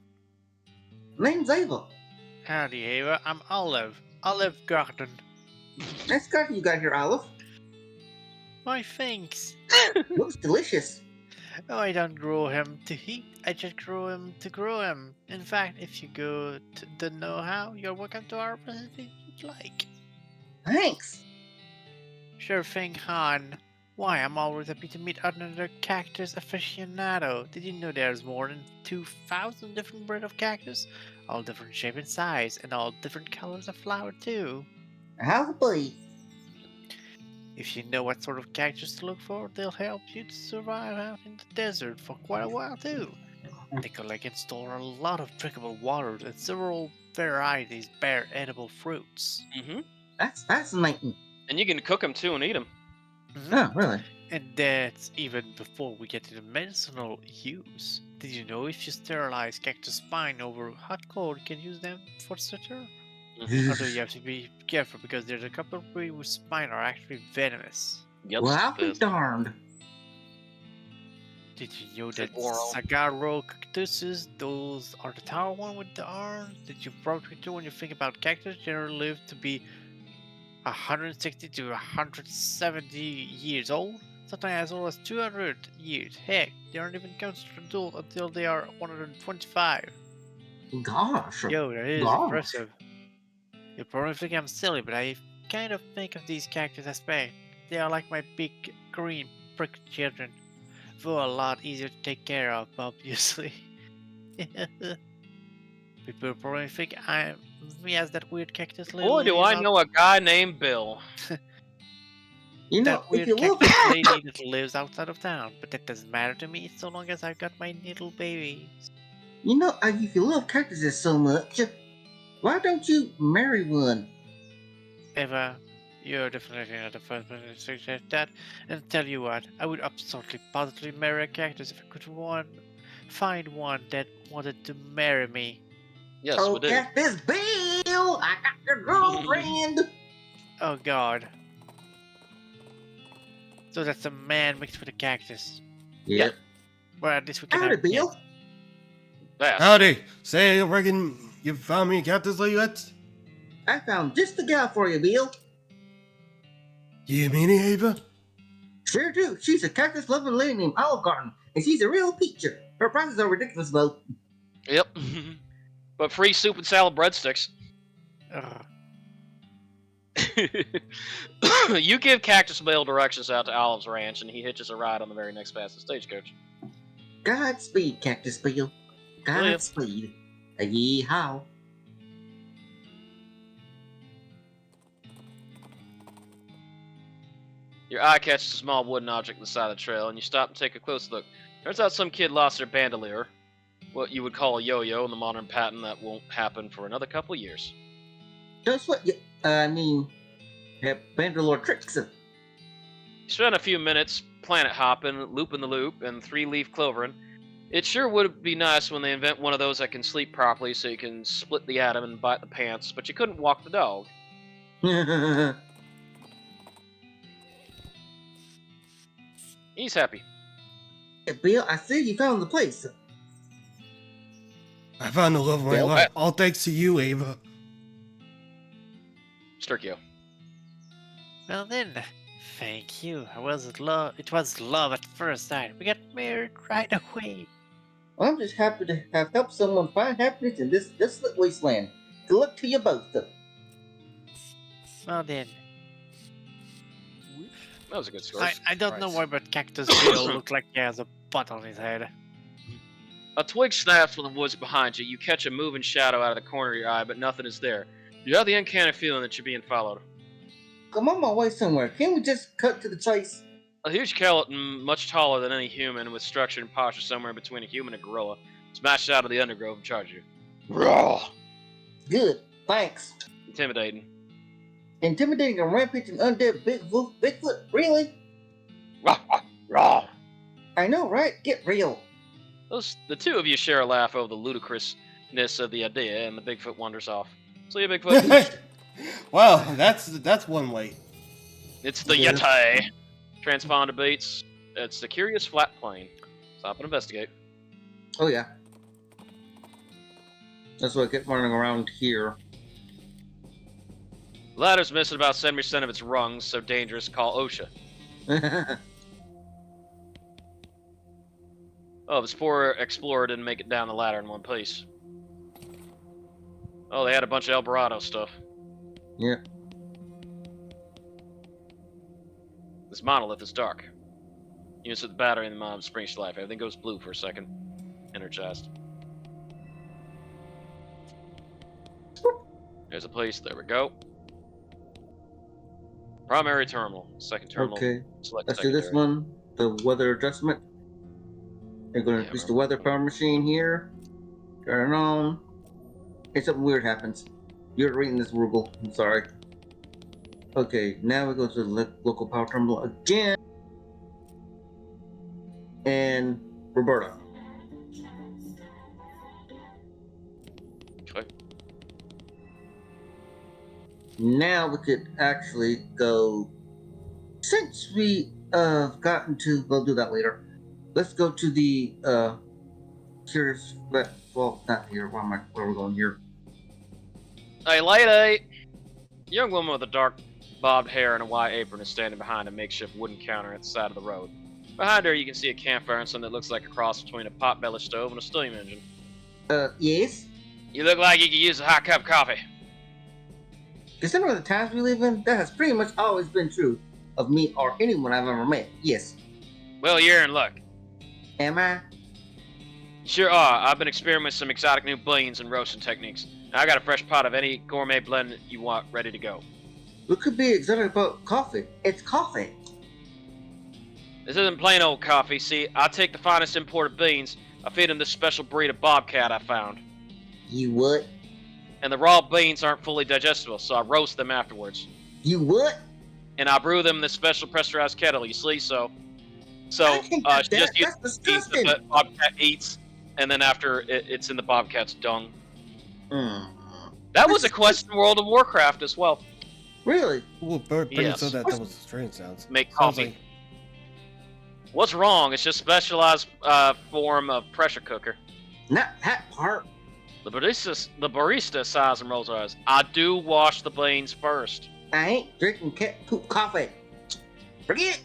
Name's Ava. Howdy, Ava. I'm Olive. Olive Garden. Nice coffee you got here, Olive. Why, thanks. Looks delicious. Oh, I don't grow him to eat. I just grow him to grow him. In fact, if you go to the know-how, you're welcome to our recipe if you'd like. Thanks. Sure thing, Han. Why, I'm always happy to meet another cactus aficionado. Did you know there's more than 2,000 different breeds of cactus? All different shape and size, and all different colors of flower too. How's it be? If you know what sort of cactus to look for, they'll help you to survive out in the desert for quite a while too. They collect and store a lot of drinkable waters, and several varieties bear edible fruits. Mm-hmm. That's fascinating. And you can cook them too and eat them. Oh, really? And that's even before we get to the medicinal use. Did you know if you sterilize cactus spine over hot coal, you can use them for suture? Although you have to be careful because there's a couple of breeds with spine are actually venomous. Yep. Well, I'll be darned. Did you know It's that oral. Sagaro cactuses, those are the tall one with the arms that you probably do when you think about cactus, generally live to be 160 to 170 years old, sometimes as old as 200 years. Heck, they aren't even considered adult until they are 125. Gosh. Yo, that is Gosh. impressive. You probably think I'm silly, but I kind of think of these cactus as pet. They are like my big green prick children, though a lot easier to take care of, obviously. People probably think I'm me as that weird cactus lady. Boy, do I know a guy named Bill. You know, That if weird you love cactus lady that lives outside of town, but that doesn't matter to me so long as I've got my little babies. you know, if you love cactuses so much, why don't you marry one? Eva, you're definitely not the first person to suggest that. And tell you what, I would absolutely positively marry a cactus if I could find one that wanted to marry me. Yes, oh, we do. Cactus Bill, I got your girlfriend. Oh god. So that's a man mixed with a cactus. Yeah. Well, at least we can Howdy, have kids. Bill. Fast. Howdy. Say, I reckon you found me a cactus lady yet? I found just the gal for you, Bill. You mean it, Ava? Sure do. She's a cactus-loving lady named Olive Garden, and she's a real peacher. Her prices are ridiculous, though. Yep. But free soup and salad breadsticks. Ugh. You give Cactus Bill directions out to Olive's ranch, and he hitches a ride on the very next fastest stagecoach. Godspeed, Cactus Bill. Godspeed. Yeehaw. Your eye catches a small wooden object on the side of the trail, and you stop and take a close look. Turns out some kid lost their bandolier, what you would call a yo-yo in the modern pattern that won't happen for another couple years. Just what you, have Bangalore tricks. You spend a few minutes planet hopping, looping the loop, and three-leaf clovering. It sure would be nice when they invent one of those that can sleep properly so you can split the atom and bite the pants, but you couldn't walk the dog. He's happy. Hey, Bill, I see you found the place. I found the love of my Well, life. All thanks to you, Ava. Sturkio. Well then, thank you. It was love at first sight. We got married right away. Well, I'm just happy to have helped someone find happiness in this desolate wasteland. Good luck to you both. Well then, That was a good story. I don't know Christ. why, but Cactus Bill looked like he has a butt on his head. A twig snaps from the woods behind you. You catch a moving shadow out of the corner of your eye, but nothing is there. You have the uncanny feeling that you're being followed. I'm on my way somewhere. Can't we just cut to the chase? A huge skeleton, much taller than any human, with structure and posture somewhere between a human and a gorilla, smashed out of the undergrowth and charged you. Raw! Good, thanks. Intimidating. Intimidating a rampaging undead Bigfoot? Really? Raw! Raw! I know, right? Get real. The two of you share a laugh over the ludicrousness of the idea, and the Bigfoot wanders off. So you, Bigfoot. Well, that's one way. It's the Yeah. Yeti. Transponder beats. It's the curious flat plane. Stop and investigate. Oh yeah. That's why I kept running around here. The ladder's missing about 70% of its rungs, so dangerous, call OSHA. Oh, this poor explorer didn't make it down the ladder in one piece. Oh, they had a bunch of Eldorado stuff. Yeah. This monolith is dark. You insert the battery in the mob springs to life. Everything goes blue for a second. Energized. There's a place. There we go. Primary terminal. Second terminal. Okay. Select Let's do this secondary. one. The weather adjustment. They're going to Yeah, increase bro. the weather power machine here. Turn it on. Hey, something weird happens. You're reading this, Rugal. I'm sorry. Okay, now we go to the local power terminal again. And Roberta. Okay. Now we could actually go. Since we gotten to, we'll do that later. Let's go to the curious. Well, not here. Where are we going here? Hey, lady! A young woman with a dark bobbed hair and a white apron is standing behind a makeshift wooden counter at the side of the road. Behind her, you can see a campfire and something that looks like a cross between a potbelly stove and a steam engine. Yes? You look like you could use a hot cup of coffee. Considering the times we live in, that has pretty much always been true of me or anyone I've ever met. Yes. Well, you're in luck. Am I? Sure are. I've been experimenting with some exotic new beans and roasting techniques. Now I got a fresh pot of any gourmet blend you want ready to go. What could be exotic about coffee? It's coffee. This isn't plain old coffee. See, I take the finest imported beans. I feed them this special breed of bobcat I found. You what? And the raw beans aren't fully digestible, so I roast them afterwards. You what? And I brew them in this special pressurized kettle, you see, so I can't she get that. just uses That's the beans disgusting. that the bobcat eats, and then after it's in the bobcat's dung. That was a quest in World of Warcraft as well. Really? Ooh, Bird Yes. said that was strange sounds. Make Sounds coffee. like- What's wrong? It's just specialized form of pressure cooker. Not that part. The barista sighs and rolls her eyes. I do wash the beans first. I ain't drinking cat poop coffee. Forget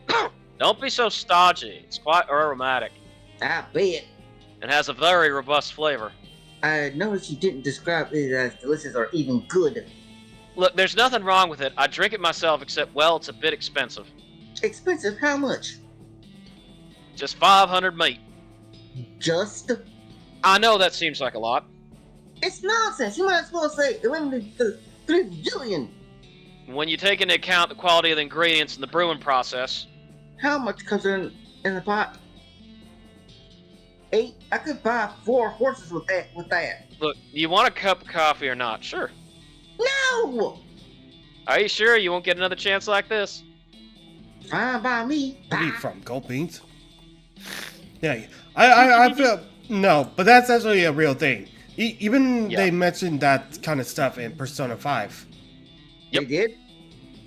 it. Don't be so stodgy. It's quite aromatic I bet. and has a very robust flavor. I noticed you didn't describe it as delicious or even good. Look, there's nothing wrong with it. I drink it myself, except, well, it's a bit expensive. Expensive? How much? Just 500 meat. just. I know that seems like a lot. It's nonsense. You might as well say it went into 3 billion. When you take into account the quality of the ingredients in the brewing process. How much comes in the pot? 8. I could buy 4 horses with that. Look, you want a cup of coffee or not? Sure. No. Are you sure you won't get another chance like this? Fine by me. Where are you from? Gold beans? Yeah, I feel no, but that's actually a real thing. Even they mentioned that kind of stuff in Persona 5. They did.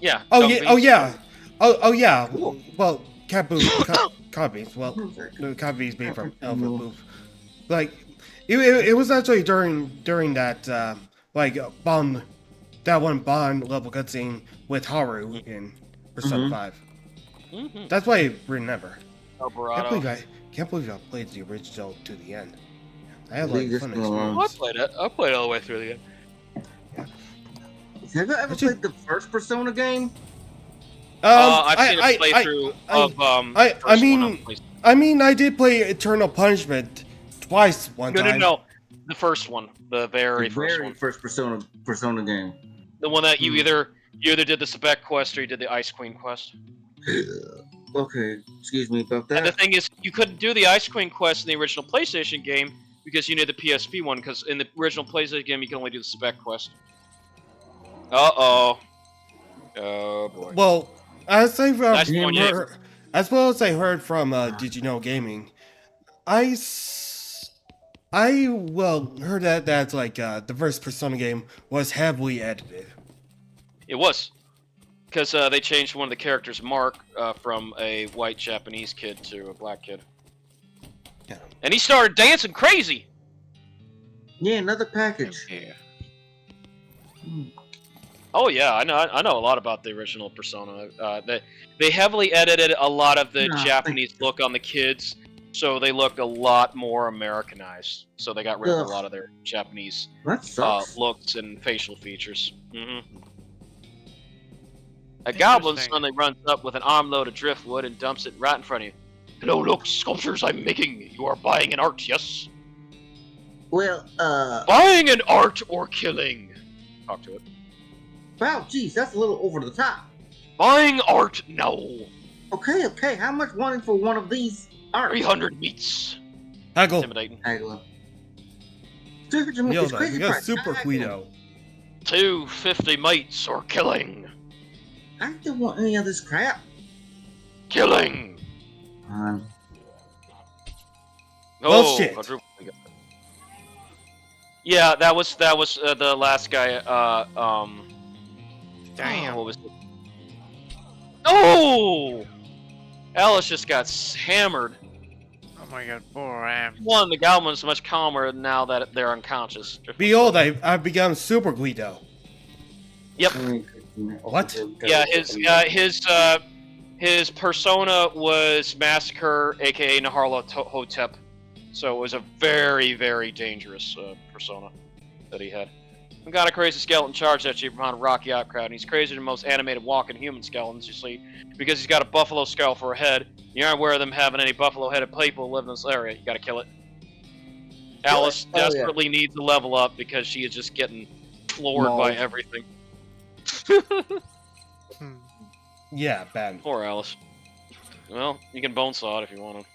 Yeah. Oh gold yeah, beans. oh yeah, oh yeah. Cool. Well, cat beans. Well, the cat beans being from Alpha Booth. Like, it was actually during that like Bond, that one Bond level cutscene with Haru in Persona 5. Mm-hmm. That's why I remember. Alvarado. Can't believe I played the original to the end. I had Leave like this fun alone. I experience. played it. I played all the way through the end. Have you ever played the first Persona game? I've seen a playthrough of I first mean, one on PlayStation. I mean, I did play Eternal Punishment twice one time. No. The first one, the very first one, first Persona game. the one that you either did the spec quest or you did the Ice Queen quest. Okay, excuse me about And the that. thing is, you couldn't do the Ice Queen quest in the original PlayStation game because you needed the PSP one. Because in the original PlayStation game, you can only do the spec quest. Oh boy. Well, as I Nice one, yeah. as well as I heard from Did You Know Gaming, I heard that that's like the first Persona game was heavily edited. It was. Because they changed one of the characters, Mark, from a white Japanese kid to a black kid. Yeah. And he started dancing crazy! Yeah, another package. Yeah. Oh yeah, I know a lot about the original Persona. They heavily edited a lot of the Japanese look on the kids, so they look a lot more Americanized. So they got rid of a lot of their Japanese That sucks. looks and facial features. A goblin Interesting. suddenly runs up with an armload of driftwood and dumps it right in front of you. Hello, look, sculptures I'm making. You are buying an art, yes? Well, Buying an art or killing? Talk to it. wow, geez, that's a little over the top. Buying art, no. Okay, how much wanting for one of these art? 300 meats. Haggle. Intimidating. Hagler. 300 Yo, is crazy you got price. Super Haggle. Guido. 250 mates or killing. I don't want any of this crap. Killing. Bullshit. Quadruple. Yeah, that was the last guy. Damn. What was it? Oh! Alice just got hammered. Oh my god, poor Am. One, the goblin's much calmer now that they're unconscious. Behold, I've become Super Guido. Yep. What? Yeah, his persona was Massacre, aka Naharla Hotep. So it was a very, very dangerous persona that he had. We got a crazy skeleton charged at you behind a rocky outcrowd, and he's crazier than most animated walking human skeletons you see, because he's got a buffalo skull for a head. You aren't aware of them having any buffalo-headed people live in this area. You gotta kill it. Alice desperately needs to level up because she is just getting floored by everything. Yeah, bad. Poor Alice. Well, you can bone saw it if you want to.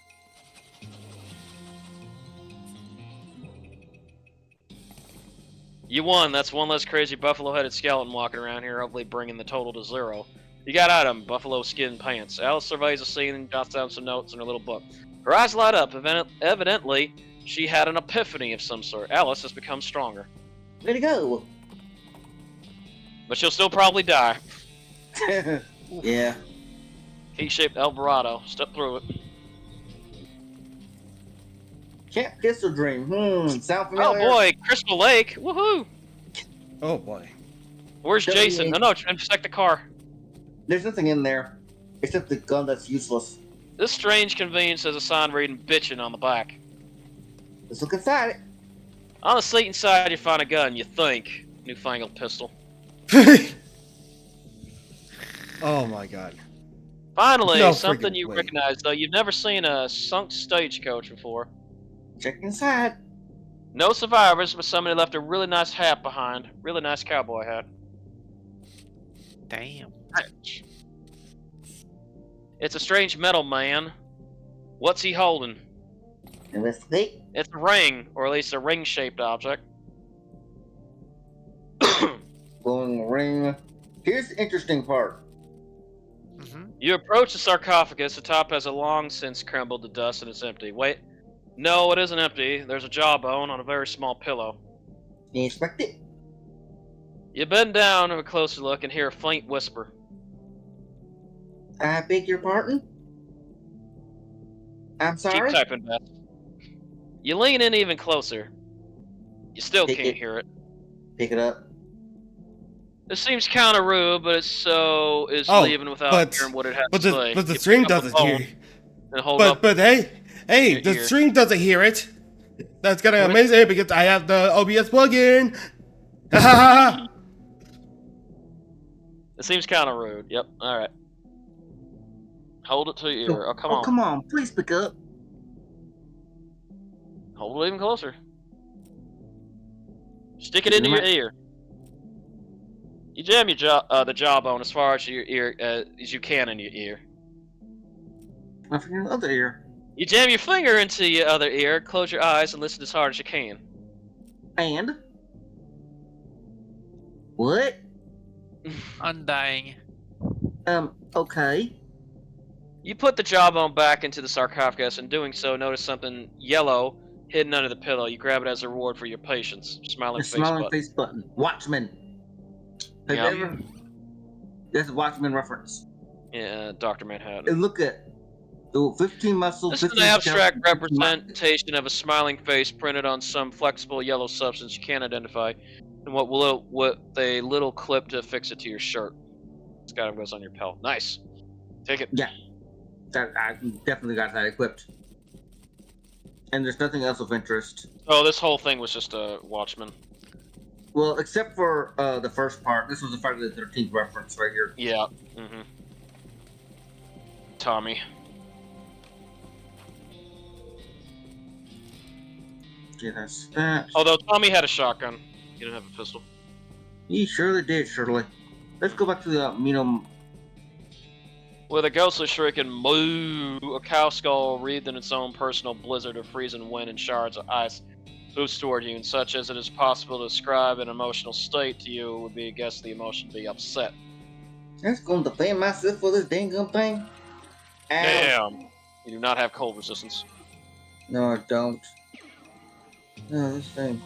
You won. That's one less crazy buffalo-headed skeleton walking around here, hopefully bringing the total to 0. You got item, buffalo skin pants. Alice surveys the scene and jots down some notes in her little book. Her eyes light up. Evidently, she had an epiphany of some sort. Alice has become stronger. Way to go. But she'll still probably die. Yeah. Heat-shaped Alvarado. Step through it. Camp Pistol Dream. Sound familiar? Oh boy, Crystal Lake. Woohoo! Oh boy. Where's Jason? No, inspect the car. There's nothing in there except the gun that's useless. This strange convenience has a sign reading bitchin' on the back. Let's look inside it. On the seat inside, you find a gun, you think. Newfangled pistol. Oh my god. Finally, No something friggin' you way. recognize, though. You've never seen a sunk stagecoach before. Check inside. No survivors, but somebody left a really nice hat behind. Really nice cowboy hat. Damn. It's a strange metal man. What's he holding? Investigate. It's a ring, or at least a ring-shaped object. Glowing ring. Here's the interesting part. You approach the sarcophagus. The top has a long since crumbled to dust and it's empty. Wait. No, it isn't empty. There's a jawbone on a very small pillow. Can you inspect it? You bend down to a closer look and hear a faint whisper. I beg your pardon? I'm sorry? Keep typing, Beth. You lean in even closer. You still Pick can't it. hear it. Pick it up. This seems kind of rude, but so is Oh, leaving without but- hearing what it has But to the say. but the You stream pick up the doesn't hear. phone and hold up. But hey, your the ear. stream doesn't hear it. That's kind of amazing because I have the OBS plugin. Ha ha ha! It seems kind of rude. Yep. All right. Hold it to your ear. Oh, come on. Come on, please pick up. Hold it even closer. Stick it into your ear. You jam your the jawbone as far as your ear as you can in your ear. My finger in the other ear. You jam your finger into your other ear, close your eyes, and listen as hard as you can. And? What? Undying. Okay. You put the jawbone back into the sarcophagus, and doing so, notice something yellow hidden under the pillow. You grab it as a reward for your patience. Smiling The face smiling button. face button. Watchmen. Have Yeah. you ever? That's a Watchmen reference. Yeah, Dr. Manhattan. And look at the 15 muscle. This is an 15 abstract skeleton, 15 muscle. representation of a smiling face printed on some flexible yellow substance you can't identify, and what a little clip to affix it to your shirt. This guy goes on your pelt. Nice. Take it. Yeah. That I definitely got that equipped. And there's nothing else of interest. Oh, this whole thing was just a Watchman. Well, except for the first part. This was the Friday the 13th reference right here. Yeah. Mm-hmm. Tommy. Okay, that's that. Although Tommy had a shotgun. He didn't have a pistol. He surely did, Shirley. Let's go back to the With a ghostly shrieking moo, a cow skull wreathed in its own personal blizzard of freezing wind and shards of ice moves toward you, and such as it is possible to describe an emotional state to you would be a guess the emotion to be upset. That's going to defend myself for this dang gum thing. Ow. Damn. You do not have cold resistance. No, I don't. No, this thing.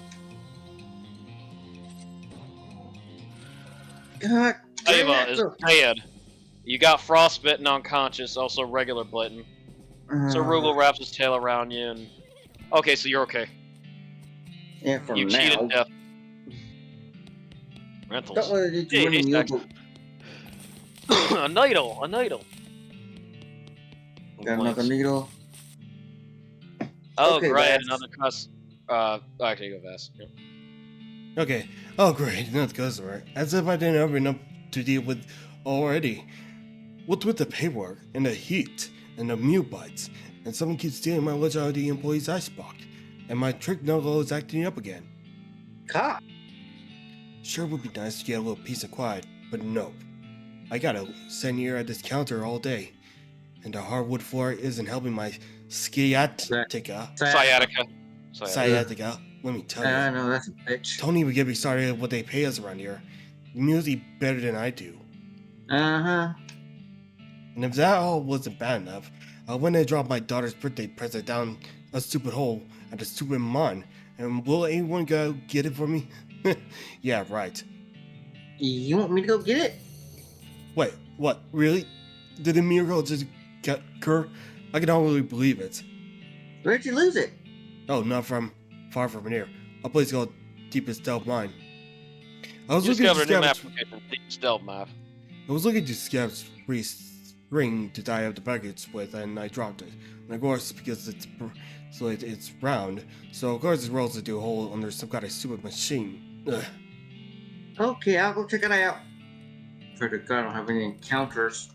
God damn Ava it. is dead. You got frostbitten unconscious, also regular blitten. So Rugal wraps his tail around you and... Okay, so you're okay. Yeah, for You now. cheated death. Rentals. Don't let it Hey, run in haystack. you. A needle, a needle. Got another needle. Oh, Okay, great, Vass. another cuss. Actually, go fast. Yeah. Okay. Oh, great. Another customer. As if I didn't have enough to deal with already. What's with the paperwork and the heat and the mute bites? And someone keeps stealing my Legend employee's icebox. And my trick knuckle is acting up again. Cop. Sure would be nice to get a little peace and quiet, but nope. I gotta stand here at this counter all day. And the hardwood floor isn't helping my sciatica. Sciatica. Sciatica. Let me tell you. I know, that's a bitch. Don't even get me started on what they pay us around here. Music better than I do. Uh-huh. And if that all wasn't bad enough, I went and dropped my daughter's birthday present down a stupid hole at a stupid mine. And will anyone go get it for me? Yeah, right. You want me to go get it? Wait, what? Really? Did the miracle just occur? I can hardly believe it. Where'd you lose it? Oh, not far from here. A place called Deepest Delve Mine. I was You looking to discovered a new scavenge. application, Deep Stealth Map. I was looking to scavenge Reese's ring to tie up the buckets with, and I dropped it. And of course, because it's round, so of course it rolls into a hole under some kind of stupid machine. Ugh. Okay, I'll go check it out. Pray to God I don't have any encounters.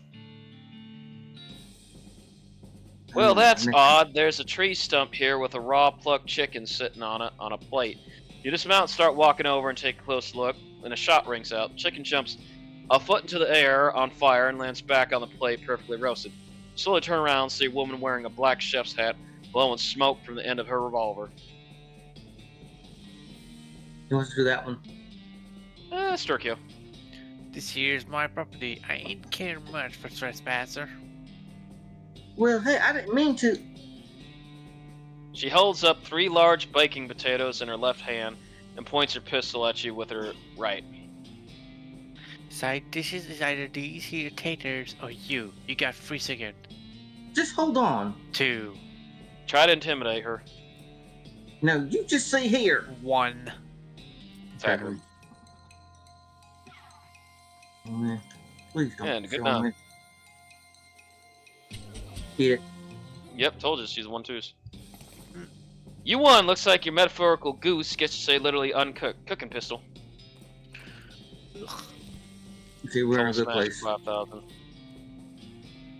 Well, that's Mm, odd. There's a tree stump here with a raw plucked chicken sitting on it on a plate. You dismount and start walking over and take a close look, and a shot rings out. Chicken jumps a foot into the air on fire and lands back on the plate perfectly roasted. You slowly turn around and see a woman wearing a black chef's hat blowing smoke from the end of her revolver. Who wants to do that one? Sturkio. This here's my property. I ain't care much for trespasser. Well, hey, I didn't mean to. She holds up 3 large baking potatoes in her left hand and points her pistol at you with her right. Side dishes is either these here taters or you. You got 3 seconds. Just hold on. 2, Try to intimidate her. No, you just say here. 1. Attack her. Mm, please don't. Yeah, good show enough. me. Eat it. Yep, told you she's a 1-2s. You won. Looks like your metaphorical goose gets to say literally uncooked cooking pistol. See, we're in a Total good smash, place. 5,000.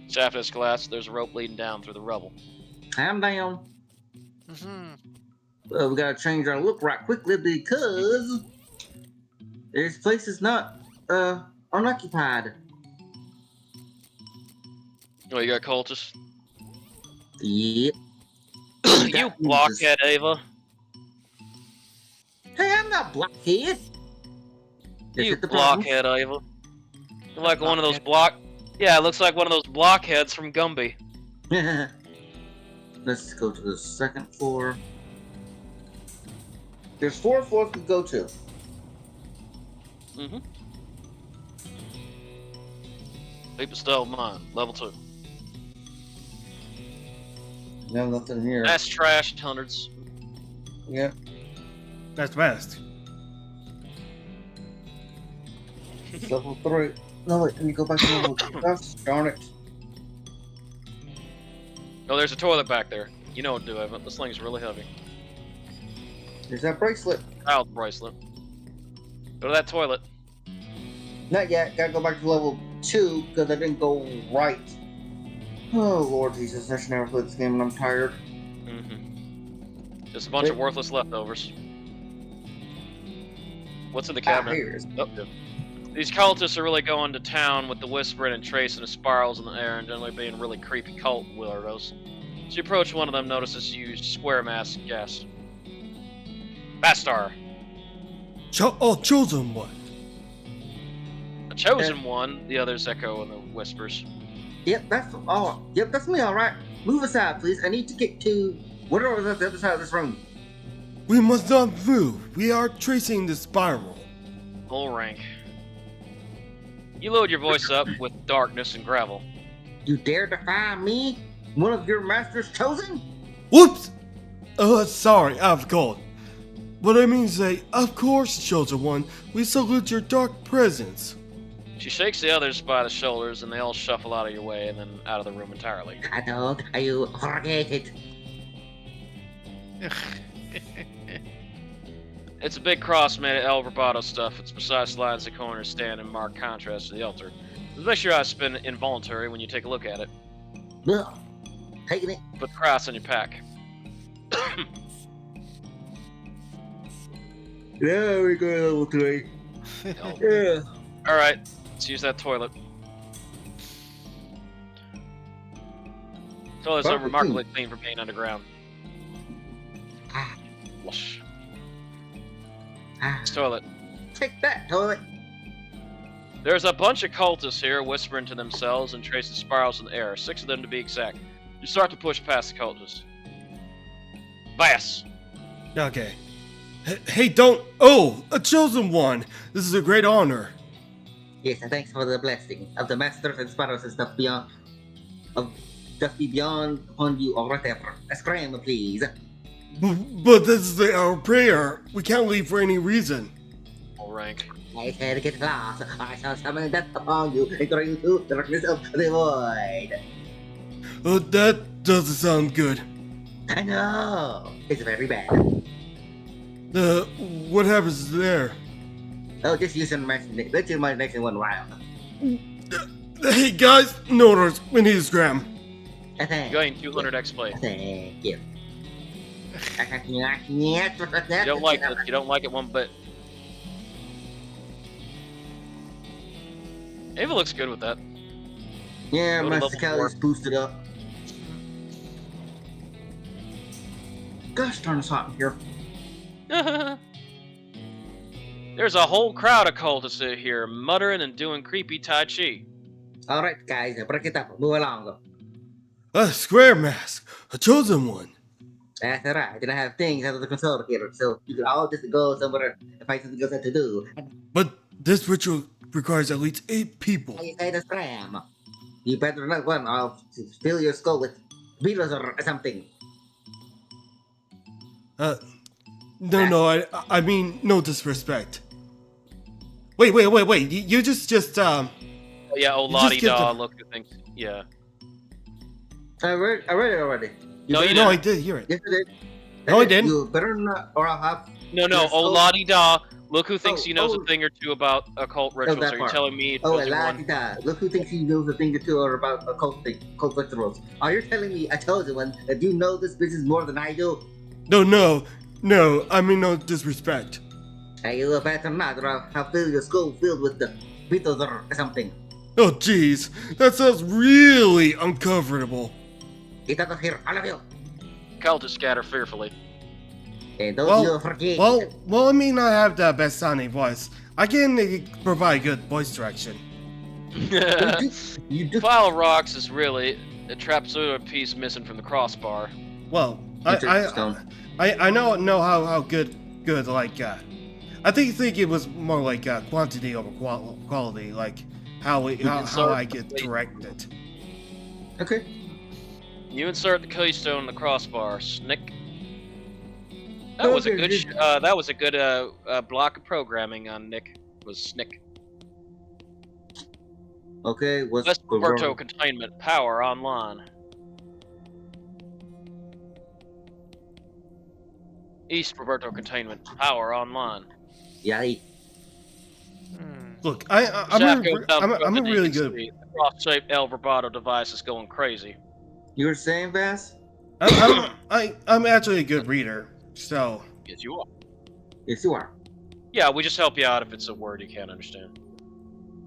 Shaft has collapsed. There's a rope leading down through the rubble. I'm down. Mm-hmm. We gotta change our look right quickly because this place is not unoccupied. Oh, you got cultists? Yep. You blockhead, Ava. Hey, I'm not blockhead. Just You hit the buttons. blockhead, Ava. You're like one of those block... Yeah, it looks like one of those blockheads from Gumby. Let's go to the second floor. There's 4 floors to go to. Mm-hmm. People stole mine. Level 2. No, nothing here. That's trash, hundreds. Yeah. That's best. Level 3. No, wait, let me go back to level 2. Gosh, darn it. Oh, there's a toilet back there. You know what to do, Evan. This thing's really heavy. There's that bracelet. Child bracelet. Go to that toilet. Not yet. Gotta go back to level 2 because I didn't go right. Oh, Lord Jesus. I should never play this game and I'm tired. Mm-hmm. Just a bunch of worthless leftovers. What's in the cabinet? Here it is. Oh, yeah. These cultists are really going to town with the whispering and tracing of spirals in the air and generally being really creepy cult weirdos. As you approach one of them, notices you use square mask gas. VaStar. Chosen one. A chosen one, the others echo in the whispers. Yep, that's all. Yep, that's me. All right. Move aside, please. I need to get to whatever is at the other side of this room. We must not move. We are tracing the spiral. Full rank. You load your voice up with darkness and gravel. You dare defy me, one of your master's chosen? Whoops! Sorry, I've called. What I mean to say, of course, chosen one, we salute your dark presence. She shakes the others by the shoulders and they all shuffle out of your way and then out of the room entirely. I don't. You forget it. It's a big cross made of El Roboto stuff. Its precise lines and corners stand in marked contrast to the altar. Just make sure I spin involuntary when you take a look at it. Ugh. Taking it. Put the cross in your pack. There we go, level 3. Yeah. Alright, let's use that toilet. Toilets are Perfect. remarkably clean for being underground. Ah. Lush. Ah. This toilet. Take that, toilet. There's a bunch of cultists here whispering to themselves and tracing spirals in the air, 6 of them to be exact. You start to push past the cultists. Vas! Okay. Hey, don't. Oh, a chosen one. This is a great honor. Yes, and thanks for the blessing of the masters and sparrows and stuff beyond. Of stuff beyond upon you or whatever. A scram, please. But this is our prayer. We can't leave for any reason. Full rank. I shall get lost. I shall summon death upon you and throw you to the darkness of the void. That doesn't sound good. I know. It's very bad. What happens there? Oh, just use your imagination. Let your imagination one round. Hey guys, no orders. We need a scram. Gain 200 XP. Thank you. You don't like it. You don't like it one bit. Ava looks good with that. Yeah, Go to my level physicality's 4. boosted up. Gosh darn, it's hot in here. There's a whole crowd of cultists here, muttering and doing creepy Tai Chi. Alright, guys, break it up. Move along. A square mask, a chosen one. That's right. I didn't have things out of the control here, so you could all just go somewhere and find something else to do. But this ritual requires at least 8 people. You say the scram. You better not one. I'll fill your skull with beetles or something. No, I mean, no disrespect. Wait, you just, Oh, yeah, old You just Lottie get Da, the- look who thinks. Yeah. I read it already. No, you no, didn't. I did hear it. Yes, I did. No, I didn't. You better not, or I'll have. No, Yes, old oh. Lottie Da, look who thinks he knows oh. a thing or two about occult rituals. that Are you part. telling me it Oh, doesn't la run? da. Look who thinks he knows a thing or two or about occult rituals. Are you telling me, a chosen one, that you know this business more than I do? No, I mean no disrespect. Hey, you better not, or I'll fill your skull filled with the beetles or something. Oh jeez, that sounds really uncomfortable. Get out of here, all of you. Cultists scatter fearfully. And don't Well, you forget. Well, I may not have the best sounding voice. I can provide good voice direction. You do. Pile of rocks is really a trapdoor piece missing from the crossbar. Well, Stone. I know how good like I think it was more like quantity over quality, like how I get directed. Okay. You insert the keystone in the crossbar. Snick. That was a good block of programming on Nick. Was Snick. Okay, what's West the Roberto wrong? containment power online. East Roberto containment power online. Yeah, Look, Shaft goes down I'm a quicker than you really can good. see. The cross-shaped El Roberto device is going crazy. you were saying, Vass? I'm actually a good reader, so Yes, you are. Yes, you are. Yeah, we just help you out if it's a word you can't understand.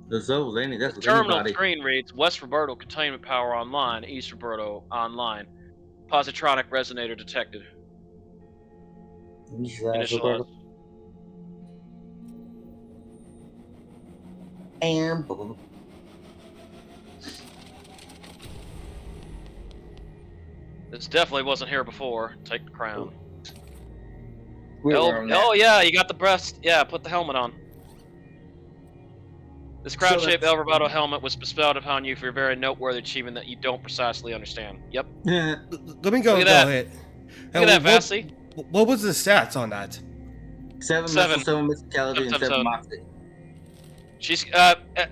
That's The terminal screen reads West Roberto containment power online, East Roberto online. Positronic resonator detected. Initialize. And This definitely wasn't here before. Take the crown. we're Oh yeah, you got the breast. Yeah, put the helmet on. This crown-shaped El Roberto helmet was bestowed upon you for your very noteworthy achievement that you don't precisely understand. Yep. let me go Look at that. ahead. Look at that, Vassy. What was the stats on that? 7 Seven. muscle, 7 physicality, and 7 Seven. moxie. She's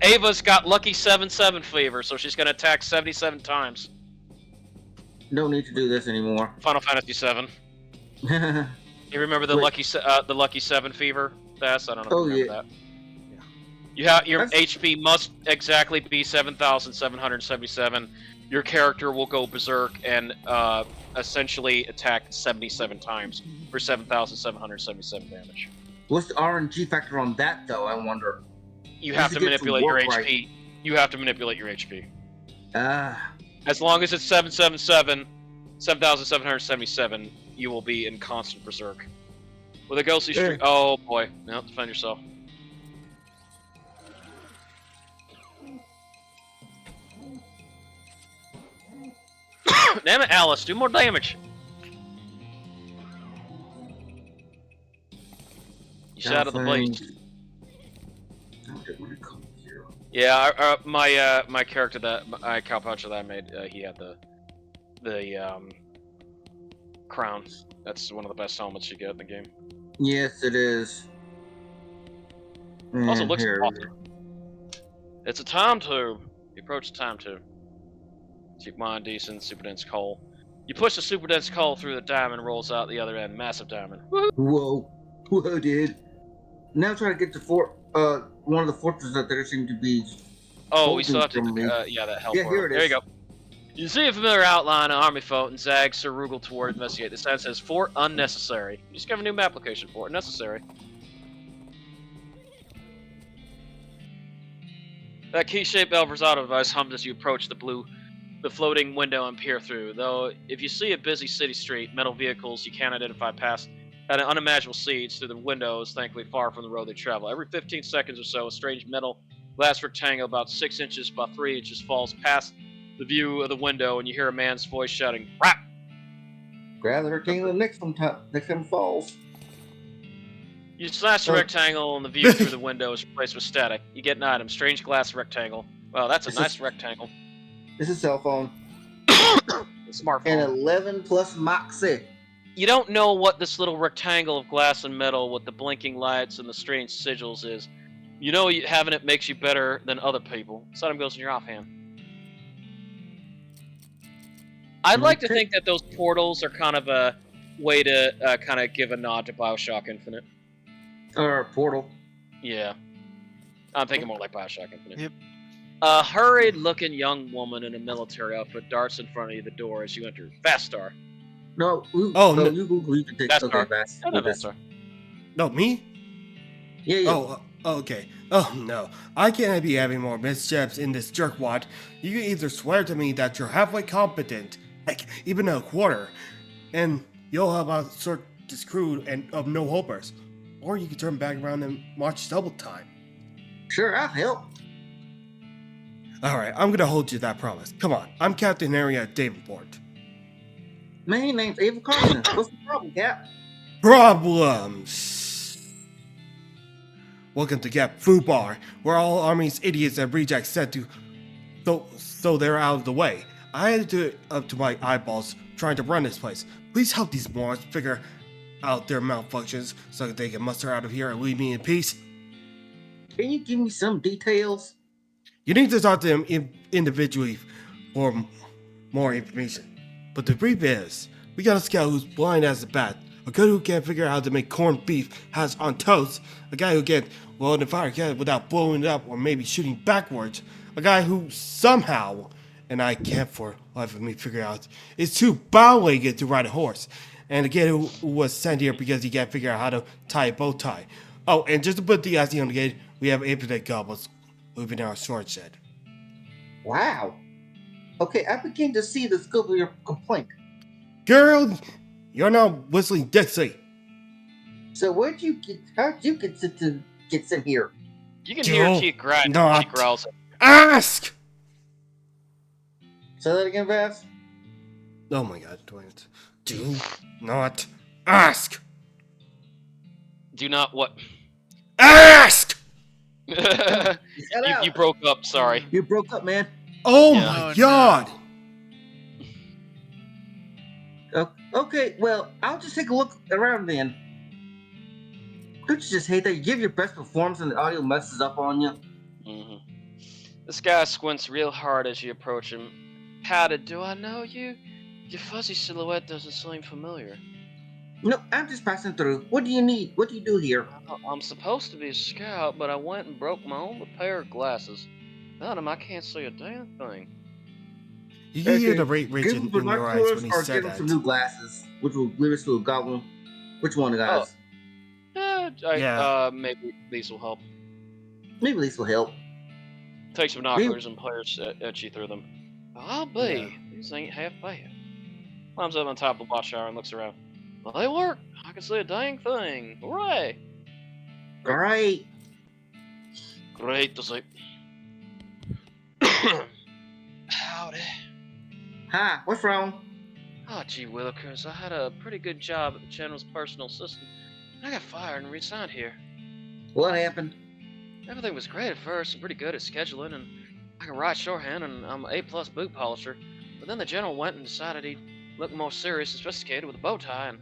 Ava's got lucky 7/7 fever, so she's gonna attack 77 times. Don't need to do this anymore. Final Fantasy 7. Oh You remember the Wait. lucky 7 fever? Vass? I don't know if you remember yeah. that. You have your That's- HP must exactly be 7,777. Your character will go berserk and essentially attack 77 times for 7,777 damage. What's the RNG factor on that, though? I wonder. You have Does to it get to manipulate your work HP. right? You have to manipulate your HP. Ah, As long as it's 7,777, you will be in constant berserk. With a ghostly Yeah. streak. Oh boy. No, defend yourself. Damn it, Alice, do more damage. You shot of the blade. Yeah, my character that cowpuncher that I made, he had the crown. That's one of the best helmets you get in the game. Yes, it is. Also, Mm, looks here. awesome. It's a time tube. You approach the time tube. Super mine, decent, super dense coal. You push the super dense coal through the diamond, rolls out the other end. Massive diamond. Whoa, dude. Now trying to get to one of the fortresses that there seem to be. Oh, we still have Holding to. from me. Yeah, that help. Yeah, here it There you is. go. You see a familiar outline on Army Folk and zag Sir Rugal toward investigate. The sign says Fort Unnecessary. You discover a new map application for it. Necessary. That key-shaped Elverzado device hums as you approach the floating window and peer through. Though, if you see a busy city street, metal vehicles you can't identify past at unimaginable speeds through the windows, thankfully far from the road they travel. Every 15 seconds or so, a strange metal glass rectangle about 6 inches by 3 inches falls past the view of the window, and you hear a man's voice shouting, "Rap!" Grab the rectangle next time it falls. You slash the rectangle, and the view through the window is replaced with static. You get an item, strange glass rectangle. Well, that's a nice rectangle. This is a cell phone. A smartphone. And 11 plus Moxie. You don't know what this little rectangle of glass and metal with the blinking lights and the strange sigils is. You know having it makes you better than other people. This item goes in your offhand. I'd like to think that those portals are kind of a way to kind of give a nod to Bioshock Infinite. Or Portal. Yeah. I'm thinking more like Bioshock Infinite. Yep. A hurried-looking young woman in a military outfit darts in front of you the door as you enter. VaStar. No. Oh, no. no. You Google. You can take VaStar. okay, Vas. I know VaStar. No, me? Yeah. Oh, okay. Oh, no. I can't be having more missteps in this jerkwad. You can either swear to me that you're halfway competent, like even a quarter, and you'll have a sort this crew and of no hopers, or you can turn back around and march double time. Sure, I'll help. Alright, I'm gonna hold you that promise. Come on, I'm Captain Area at Davenport. My name's Ava Carson. What's the problem, Cap? Problems! Welcome to Gap Food Bar, where all Army's idiots and rejects sent to so they're out of the way. I had to do it up to my eyeballs trying to run this place. Please help these morons figure out their malfunctions so that they can muster out of here and leave me in peace. Can you give me some details? You need to talk to them individually for more information. But the brief is, we got a scout who's blind as a bat, a cook who can't figure out how to make corned beef hash on toast, a guy who can blow in the fire can without blowing it up or maybe shooting backwards, a guy who somehow, and I can't for the life of me figure out, is too bow-legged to ride a horse, and a kid who was sent here because he can't figure out how to tie a bow tie. Oh, and just to put the icing on the cake, we have infinite goblins living in our storage shed. Wow. Okay, I begin to see the scope of your complaint. Girl, you're now whistling Dixie. So how'd you get sent here? You can hear Do Teeth grind. not She growls. Ask! Say that again, Vass. Oh my god, Dwayne. Do not ask! Do not what? Ask! You broke up, sorry. You broke up, man. Oh Yeah. my Oh, god! Okay, well, I'll just take a look around then. Don't you just hate that you give your best performance and the audio messes up on you? Mm-hmm. This guy squints real hard as you approach him. Patted, do I know you? Your fuzzy silhouette doesn't seem familiar. No, I'm just passing through. What do you need? What do you do here? I'm supposed to be a scout, but I went and broke my own pair of glasses. Without them, I can't see a damn thing. You can hear Okay, the rate ridge Give in him your eyes when binoculars he or said give him that. some new glasses, which will lead us to a goblin. Which one, guys? Maybe these will help. Maybe these will help. Take some binoculars and players at you through them. I'll be. Yeah. These ain't half bad. Climbs up on top of the watchtower and looks around. Well, they work. I can see a dang thing. Hooray! All right. Great to see. Howdy. Hi, what's wrong? Oh, gee willikers, I had a pretty good job at the General's personal assistant. I got fired and resigned here. What happened? Everything was great at first, and pretty good at scheduling, and I can write shorthand, and I'm an A+ boot polisher. But then the General went and decided he'd look more serious and sophisticated with a bow tie, and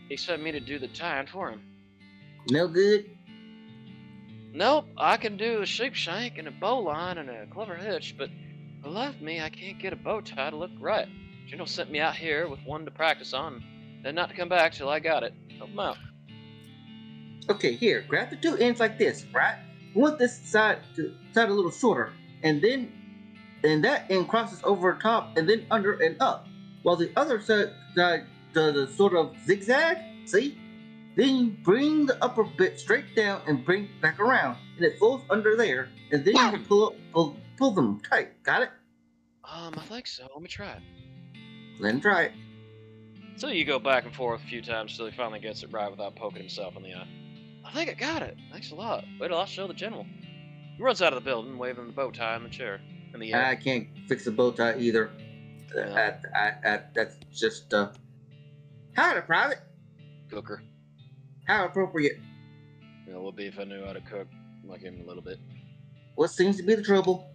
he expected me to do the tying for him. No good? Nope, I can do a sheep shank and a bowline and a clever hitch, but believe me, I can't get a bow tie to look right. General sent me out here with one to practice on, and not to come back till I got it. Help him out. Okay, here, grab the two ends like this, right? You want this side a little shorter, and then and that end crosses over top and then under and up, while the other side does a sort of zigzag. See? Then you bring the upper bit straight down and bring it back around, and it flows under there, and then you pull them tight. Got it? I think so. Let me try it. Then try it. So you go back and forth a few times till he finally gets it right without poking himself in the eye. I think I got it. Thanks a lot. Wait till I show the general. He runs out of the building, waving the bow tie in the chair. In the air. I can't fix a bow tie either. Yeah. That's just howdy, Private. Cooker. How appropriate. You know, would be if I knew how to cook like him a little bit. What seems to be the trouble?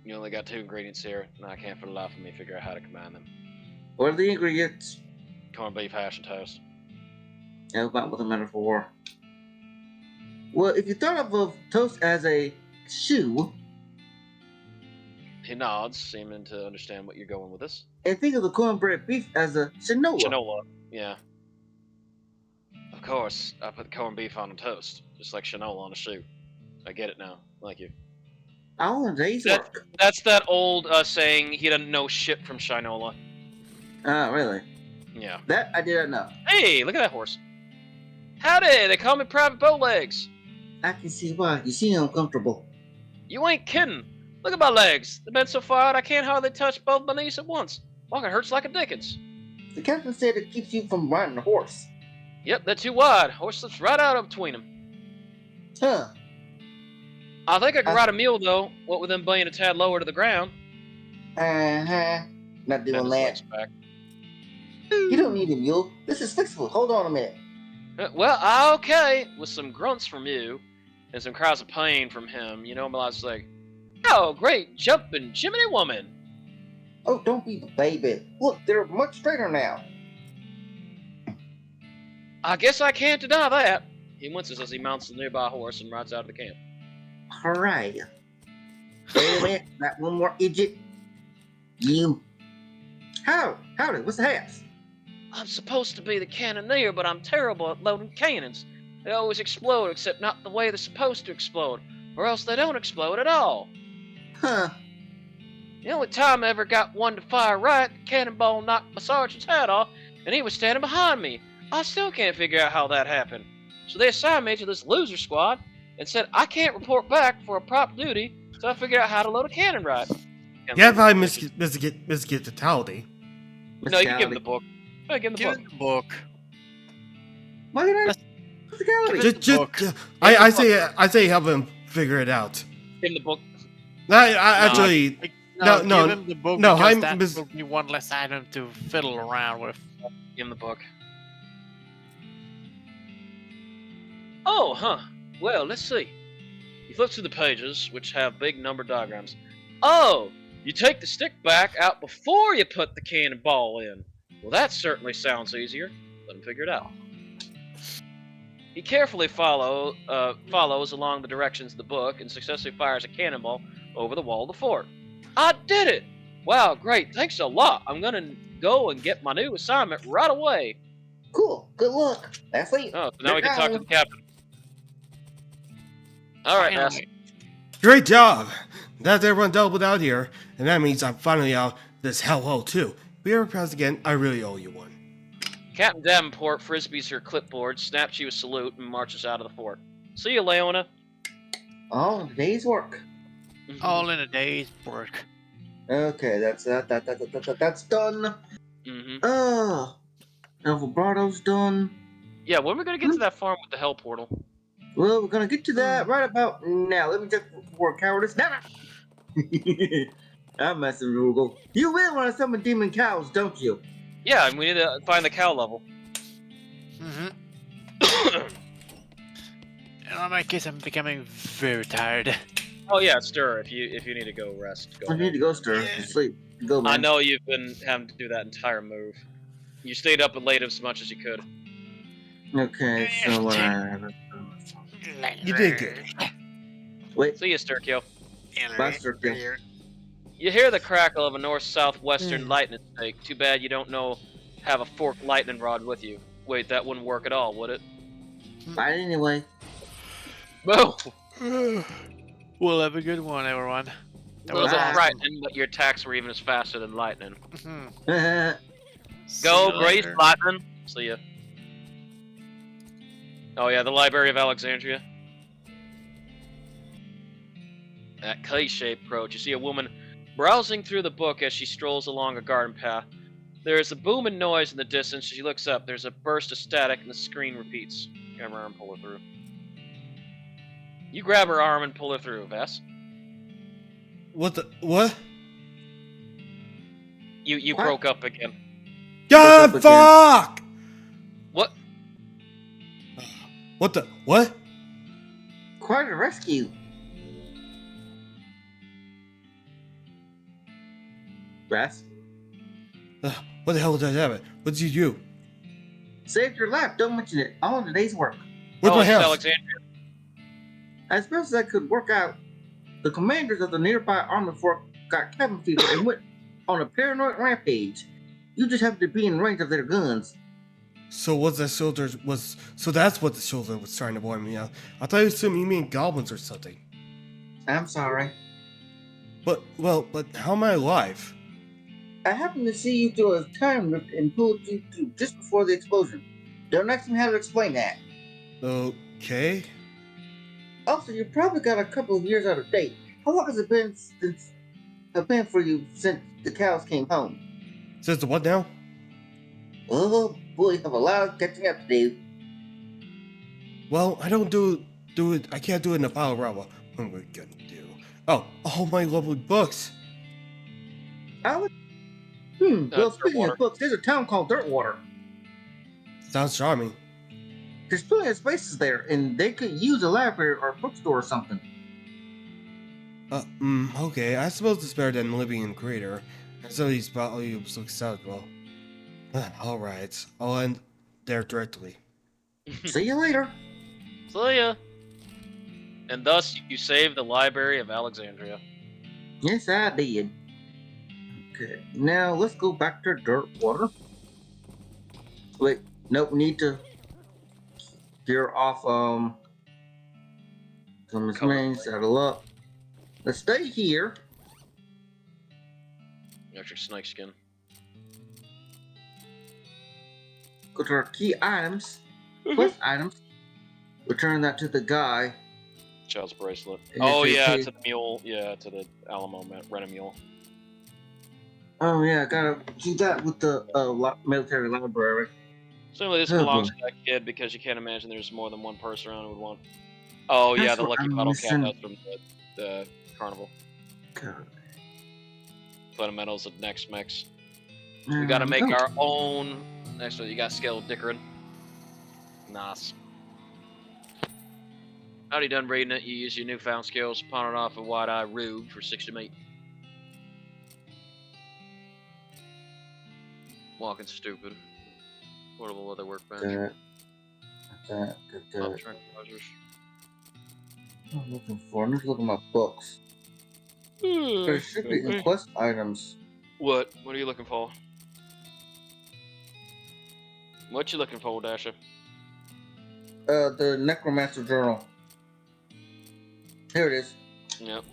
You only got 2 ingredients here, and I can't for the life of me figure out how to combine them. What are the ingredients? Corned beef, hash, and toast. How about with a metaphor? Well, if you thought of toast as a shoe, He nods, seeming to understand what you're going with this. and think of the cornbread beef as a shinola. Shinola, yeah. Of course, I put the corned beef on a toast, just like shinola on a shoe. I get it now. Thank you. All in a day's That- work. That's that old saying, he doesn't know shit from shinola. Oh, really? Yeah. That I didn't know. Hey, look at that horse. Howdy, they call me Private Bowlegs. I can see why. You seem uncomfortable. You ain't kidding. Look at my legs. They've been so far out I can't hardly touch both my knees at once. Walking hurts like a dickens. The captain said it keeps you from riding a horse. Yep, they're too wide. Horse slips right out between them. Huh. I think I can ride a mule, though, what with them being a tad lower to the ground. Uh-huh. Not doing And his that. legs back. You don't need a mule. This is fixable. Hold on a minute. Well, okay. With some grunts from you and some cries of pain from him, you know, Mila's like, oh, great jumping Jiminy woman. Oh, don't be the baby. Look, they're much straighter now. I guess I can't deny that. He winces as he mounts the nearby horse and rides out of the camp. Hooray. Wait a minute. That one more idiot. You. Howdy. What's the haps? I'm supposed to be the cannoneer, but I'm terrible at loading cannons. They always explode, except not the way they're supposed to explode, or else they don't explode at all. Huh. The only time I ever got one to fire right, the cannonball knocked my sergeant's hat off, and he was standing behind me. I still can't figure out how that happened. So they assigned me to this loser squad, and said I can't report back for a prop duty, so I figured out how to load a cannon right. Yeah, if I misget totality. No, you can give him the book. No, give him the Give book. him the book. Why did I? Physicality. Just, I say help him figure it out. Give him the book. Actually, No, No, give him the book no, because I'm that mis- will be one less item to fiddle around with. Give him the book. Oh, huh. Well, let's see. He flips through the pages, which have big number diagrams. Oh, you take the stick back out before you put the cannonball in. Well, that certainly sounds easier. Let him figure it out. He carefully follows along the directions of the book and successfully fires a cannonball over the wall of the fort. I did it! Wow, great. Thanks a lot. I'm going to go and get my new assignment right away. Cool. Good luck. That's it. Oh, so now we can talk to the captain. All right, Mass. great job. That's everyone doubled out here, and that means I'm finally out this hellhole too. If we ever pass again, I really owe you one. Captain Davenport frisbees her clipboard, snaps you a salute, and marches out of the fort. See you, Leona. All in a day's work. All in a day's work. Okay, that's done. Mm-hmm. El Vibrato's done. Yeah, when are we gonna get to that farm with the hell portal? Well, we're gonna get to that right about now. Let me check for cowardice. Nah. I'm messing with Google. You will want to summon demon cows, don't you? Yeah, and we need to find the cow level. Mm-hmm. In my case, I'm becoming very tired. Oh yeah, stir. If you need to go rest, go. I need to go stir. Sleep. Go, man. I know you've been having to do that entire move. You stayed up late as much as you could. Okay, so You did good. wait. See you, Sturkio. Bye, Sturkio. You hear the crackle of a north-southwestern lightning snake. Too bad you don't have a forked lightning rod with you. Wait, that wouldn't work at all, would it? Bye anyway. Boom! We'll have a good one, everyone. That A was little bit awesome. frightening, but your attacks were even as faster than lightning. Mhm. See Go, you Grace, later. lightning. See ya. Oh yeah, the Library of Alexandria. That K-shaped approach. You see a woman browsing through the book as she strolls along a garden path. There is a booming noise in the distance. She looks up. There's a burst of static, and the screen repeats. Grab her arm, pull her through. You grab her arm and pull her through, Vess. What the what? You What? broke up again. God, again. fuck! What? What the what? Quite a rescue. Grass. What the hell did I have it? What did you do? Saved your life. Don't mention it. All in a day's work. Where's Oh, my it's house? Alexandria. As best as I could work out, the commanders of the nearby armored fort got cabin fever and went on a paranoid rampage. You just happened to be in range of their guns. So what's that soldier was? So that's what the soldier was trying to warn me out. I thought you mean goblins or something. I'm sorry. But how am I alive? I happened to see you through a time rift and pulled you through just before the explosion. Don't ask me how to explain that. Okay. Also, you probably got a couple of years out of date. How long has it been for you since the cows came home? Says the what now? Oh boy, you have a lot of catching up to do. Well, I don't do it. I can't do it in a pile of rubble. What am I gonna do? Oh, all my lovely books. Well, speaking Dirtwater. of books, there's a town called Dirtwater. Sounds charming. There's plenty of spaces there, and they could use a library or a bookstore or something. Okay. I suppose it's better than living in Crater. And so these values look well. All right. I'll end there directly. See you later. See ya. And thus, you save the Library of Alexandria. Yes, I did. Okay, now let's go back to Dirtwater. Wait, nope, we need to gear off, some main, saddle up. Let's stay here. Electric snakeskin. Go to our key items, quest items. Return that to the guy. Child's bracelet. And Oh if you yeah, take- to the mule. Yeah, to the Alamo rent a mule. Oh yeah, gotta do that with the military library. Certainly, this Oh, belongs boy. to that kid because you can't imagine there's more than one person around who would want. Oh yeah, That's the what lucky I'm bottle cap missing. that's from the carnival. God. Fundamentals of next mix. We gotta make our own. Next one, you got skilled dickering. Nice. Howdy done reading it. You use your newfound skills, pawn it off a wide-eye rube for 60 meat. Walking stupid. Portable leather workbench. That. Tranquilizers. I'm looking for. I'm just looking at my books. There should be in quest items. What? What are you looking for? What you looking for, Dasher? The Necromancer Journal. Here it is. Yep.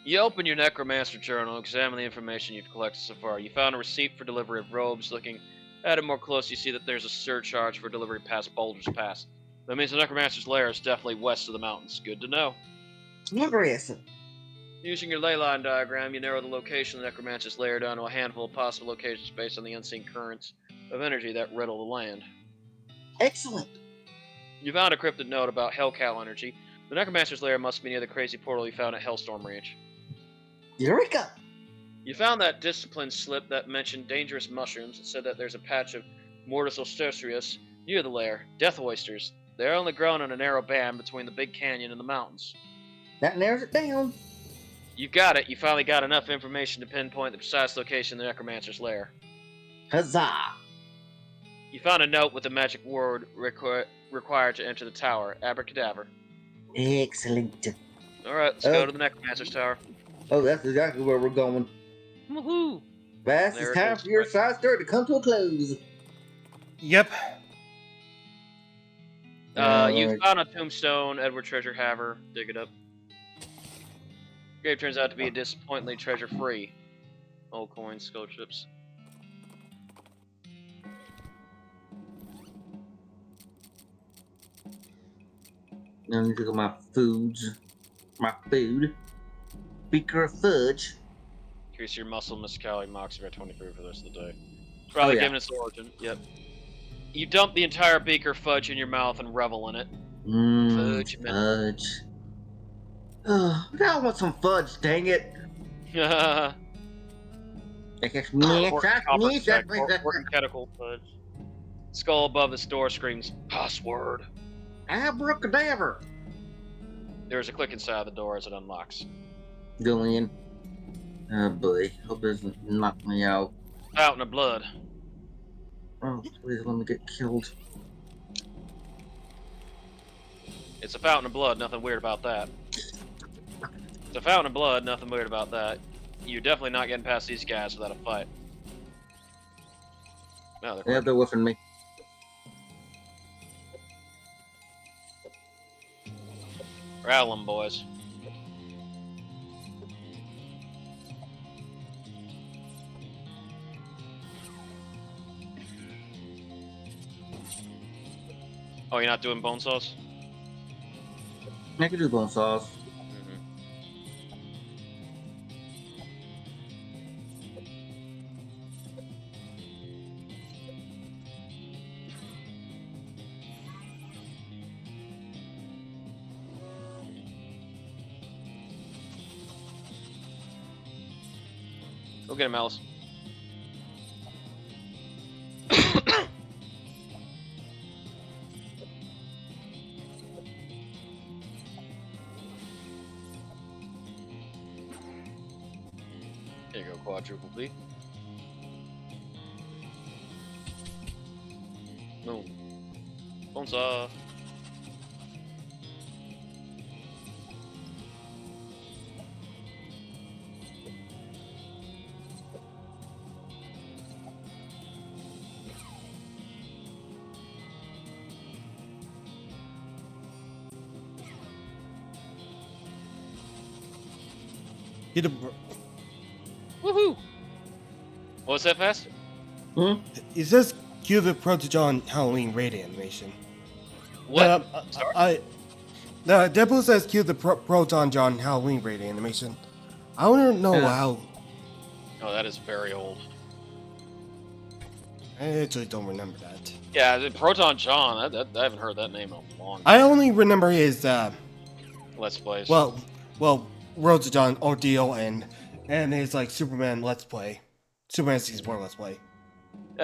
You open your Necromancer journal, examine the information you've collected so far. You found a receipt for delivery of robes. Looking at it more closely, you see that there's a surcharge for delivery past Boulder's Pass. That means the Necromancer's lair is definitely west of the mountains. Good to know. Interesting. Using your ley line diagram, you narrow the location of the Necromancer's lair down to a handful of possible locations based on the unseen currents of energy that riddle the land. Excellent. You found a cryptic note about Hellcow energy. The Necromancer's lair must be near the crazy portal you found at Hellstorm Ranch. Eureka! You found that discipline slip that mentioned dangerous mushrooms and said that there's a patch of Mortis Ostercius near the lair. Death oysters. They're only grown in a narrow band between the big canyon and the mountains. That narrows it down. You got it. You finally got enough information to pinpoint the precise location of the Necromancer's lair. Huzzah! You found a note with the magic word required to enter the tower. Abracadabra. Excellent. Alright, let's go to the Necromancer's tower. Oh, that's exactly where we're going. Woohoo! Fast, There it's it time goes. for your side story to come to a close. Yep. You found a tombstone, Edward Treasure Haver. Dig it up. Grave turns out to be a disappointingly treasure-free. Old coins, skull chips. Now I need to look at my foods. My food. Beaker of fudge. Increase your muscle muscality max by 23 for the rest of the day. Probably yeah. given its origin. Yep. You dump the entire beaker fudge in your mouth and revel in it. Fudge, man. Fudge. Now I want some fudge, dang it. Working tentacle fudge. Skull above the door screams, "Password." Abracadabra. There's a click inside the door as it unlocks. Go in. Oh boy. Hope it doesn't knock me out. Fountain of blood. Oh, please let me get killed. It's a fountain of blood, nothing weird about that. It's a fountain of blood, nothing weird about that. You're definitely not getting past these guys without a fight. No, Yeah, they're whiffing me. Rattle 'em, boys. Oh, you're not doing bone sauce? I can do bone sauce. Go get him, Alice. Here you go, quadruple B. No. Bones off. Get a. Woohoo! What was that fast? It says cue the Protojon Halloween raid animation. What? Deadpool says cue the Proton John Halloween raid animation. I don't know how. Oh, that is very old. I actually don't remember that. Yeah, Proton John. I haven't heard that name in a long time. I only remember his Let's Plays. well, Road to John Ordeal and his like Superman Let's Play, Superman Season 4 Let's Play.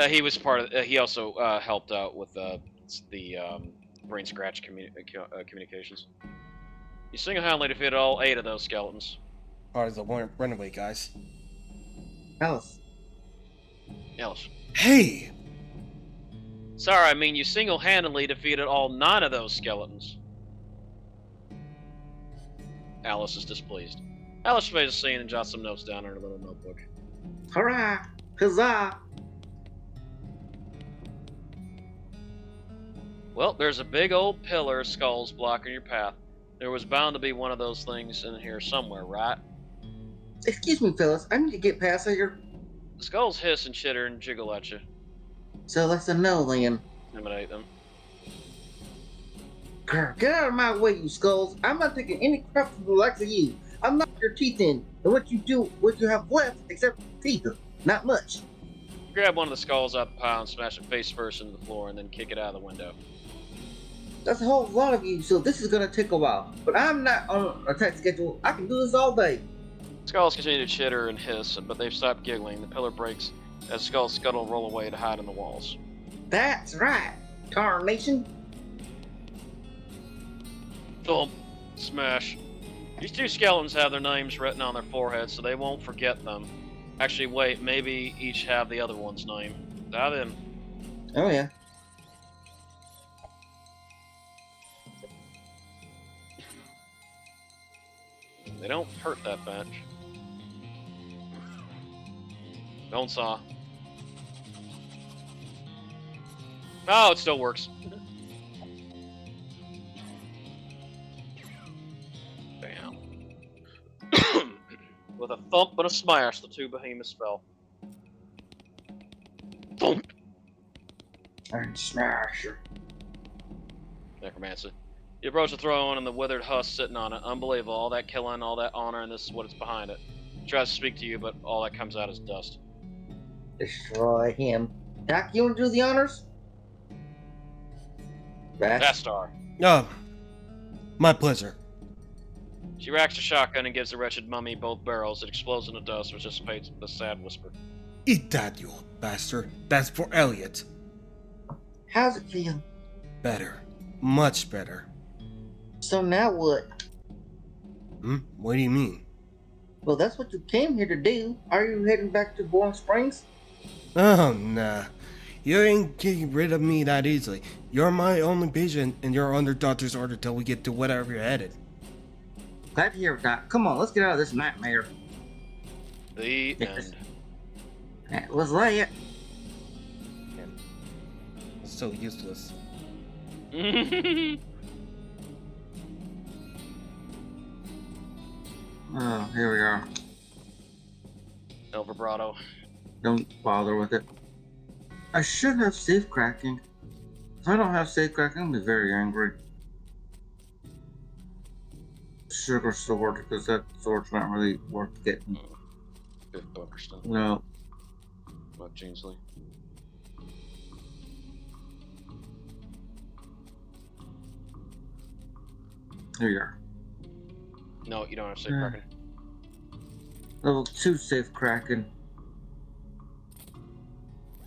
He was part of. He also helped out with the Brain Scratch communications. You single-handedly defeated all 8 of those skeletons. Part of the Runaway guys. Alice. Alice. Hey! Sorry, I mean you single-handedly defeated all 9 of those skeletons. Alice is displeased. Alice surveys the scene and jots some notes down in her little notebook. Hurrah! Huzzah! Well, there's a big old pillar of skulls blocking your path. There was bound to be one of those things in here somewhere, right? Excuse me, fellas. I need to get past here. The skulls hiss and chitter and jiggle at you. So that's a no, then. Intimidate them. Grr, get out of my way, you skulls. I'm not taking any crap from the likes of you. I'm not your teeth in. And what you have left, except teeth, not much. Grab one of the skulls out the pile and smash it face first into the floor and then kick it out of the window. That's a whole lot of you, so this is gonna take a while. But I'm not on a tight schedule. I can do this all day. Skulls continue to chitter and hiss, but they've stopped giggling. The pillar breaks as skulls scuttle and roll away to hide in the walls. That's right, tarnation. Thump. Smash. These 2 skeletons have their names written on their foreheads, so they won't forget them. Actually, wait, maybe each have the other one's name. Dive in. Oh yeah. They don't hurt that much. Don't saw. Oh, it still works. Bam. With a thump and a smash, the two behemoths fell. Thump! And smasher. Necromancer. You approach the throne and the withered husk sitting on it. Unbelievable. All that killing, all that honor, and this is what is behind it. He tries to speak to you, but all that comes out is dust. Destroy him. Doc, you want to do the honors? VaStar. Oh, my pleasure. She racks her shotgun and gives the wretched mummy both barrels. It explodes into dust, which dissipates with a sad whisper. Eat that, you old bastard. That's for Elliot. How's it feel? Better. Much better. So now what? What do you mean? Well, that's what you came here to do. Are you heading back to Warm Springs? Oh, nah. You ain't getting rid of me that easily. You're my only patient, and you're under doctor's order till we get to whatever you're headed. Glad to hear it, Doc. Come on, let's get out of this nightmare. The Yes. end. That was that. It's so useless. Oh, here we are. El vibrato. Don't bother with it. I should have safe cracking. If I don't have safe cracking, I'll be very angry. Sugar sword, because that sword's not really worth getting. Biff Buckerston. No. Buck Jeansley. Here you are. No, you don't have safe Yeah. cracking. Level 2 safe cracking.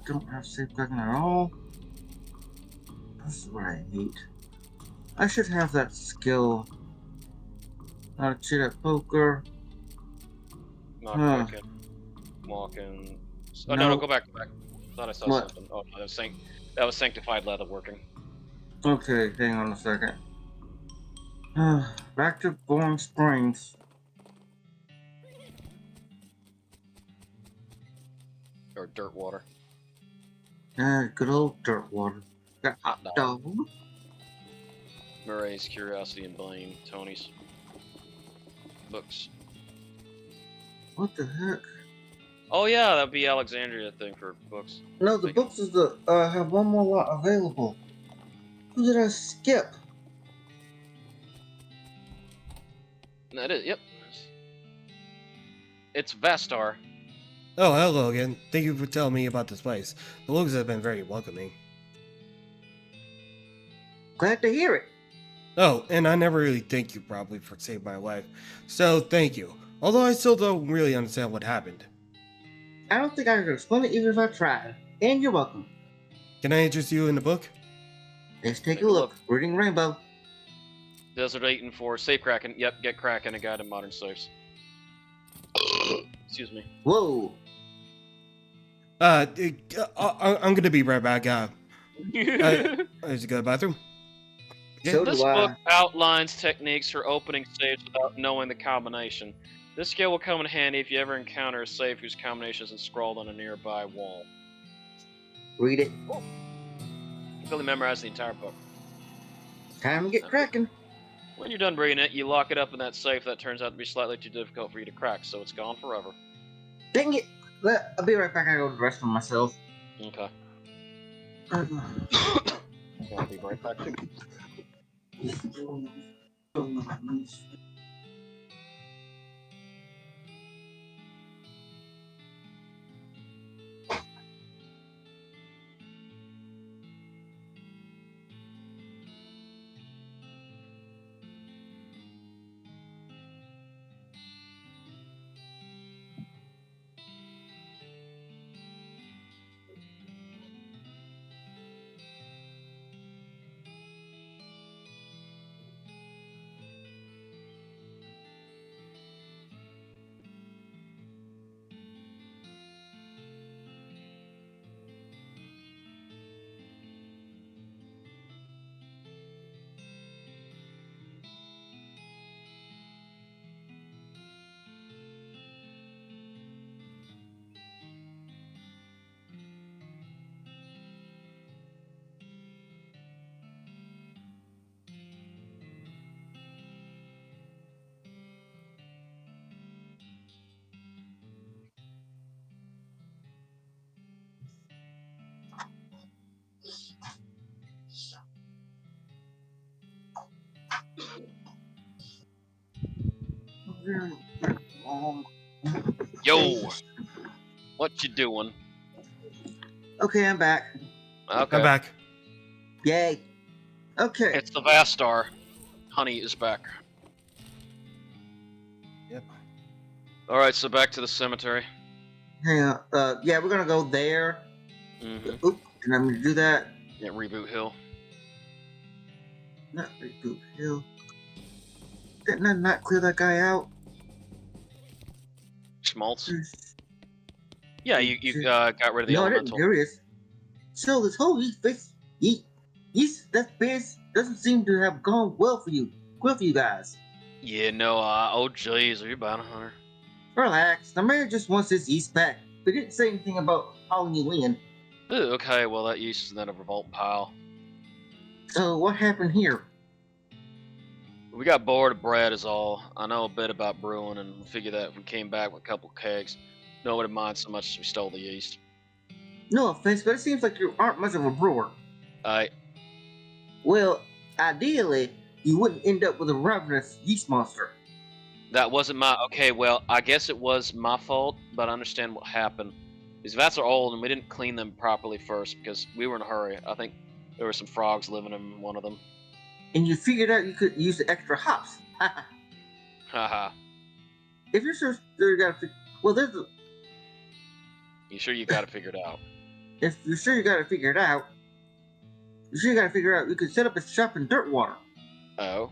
Don't have safe cracking at all. This is what I hate. I should have that skill. How to cheat at poker. Not Huh. cracking. Walking. Oh no, No. go back. Thought I saw What? something. Oh no, that was sanctified leather working. Okay, hang on a second. Back to Warm Springs. Or dirt water. Good old dirt water. Got hot dog. Murray's Curiosity and Blame. Tony's books. What the heck? Oh yeah, that'd be Alexandria thing for books. No, the books is the have one more lot available. Who did I skip? That is, yep. It's VaStar. Oh, hello again. Thank you for telling me about this place. The locals have been very welcoming. Glad to hear it. Oh, and I never really thank you probably for saving my life. So, thank you. Although I still don't really understand what happened. I don't think I could explain it even if I tried. And you're welcome. Can I interest you in the book? Let's take a look. Reading Rainbow. Desert 8 and 4. Safe cracking. Yep, get cracking. A guide to modern safes. Excuse me. Whoa. I'm gonna be right back. I just go to the bathroom. So This do I. book outlines techniques for opening safes without knowing the combination. This skill will come in handy if you ever encounter a safe whose combination isn't scrawled on a nearby wall. Read it. Really memorize the entire book. Time to get cracking. When you're done reading it, you lock it up in that safe that turns out to be slightly too difficult for you to crack, so it's gone forever. Dang it. I'll be right back. I go to the restroom myself. Okay. Uh, I'll be right back too. Yo, what you doing? Okay, I'm back. Okay. I'm back. Yay. Okay. It's the VaStar. Honey is back. Yep. Alright, so back to the cemetery. Hang on. Yeah, we're gonna go there. Mm-hmm. Oop, and I'm gonna do that. Yeah, Reboot Hill. Not reboot hill. Didn't I not clear that guy out? Schmaltz. Yeah, you got rid of the No, I didn't. elemental. Here he is. So this whole that base doesn't seem to have gone well for you. Well for you guys. Yeah, no, oh jeez, are you a bounty hunter? Relax. The mayor just wants his yeast back. They didn't say anything about hauling you in. Ooh, okay, well that yeast is in that revolt pile. So what happened here? We got bored of bread is all. I know a bit about brewing and figured that if we came back with a couple kegs, nobody minds so much as we stole the yeast. No offense, but it seems like you aren't much of a brewer. Well, ideally, you wouldn't end up with a ravenous yeast monster. That wasn't my... Okay, well, I guess it was my fault, but I understand what happened. These vats are old, and we didn't clean them properly first, because we were in a hurry. I think there were some frogs living in one of them. And you figured out you could use the extra hops. Haha. If you're sure you gotta well, there's a... You sure you got it figured out? If you're sure you gotta figure it out, you could set up a shop in Dirtwater. Oh?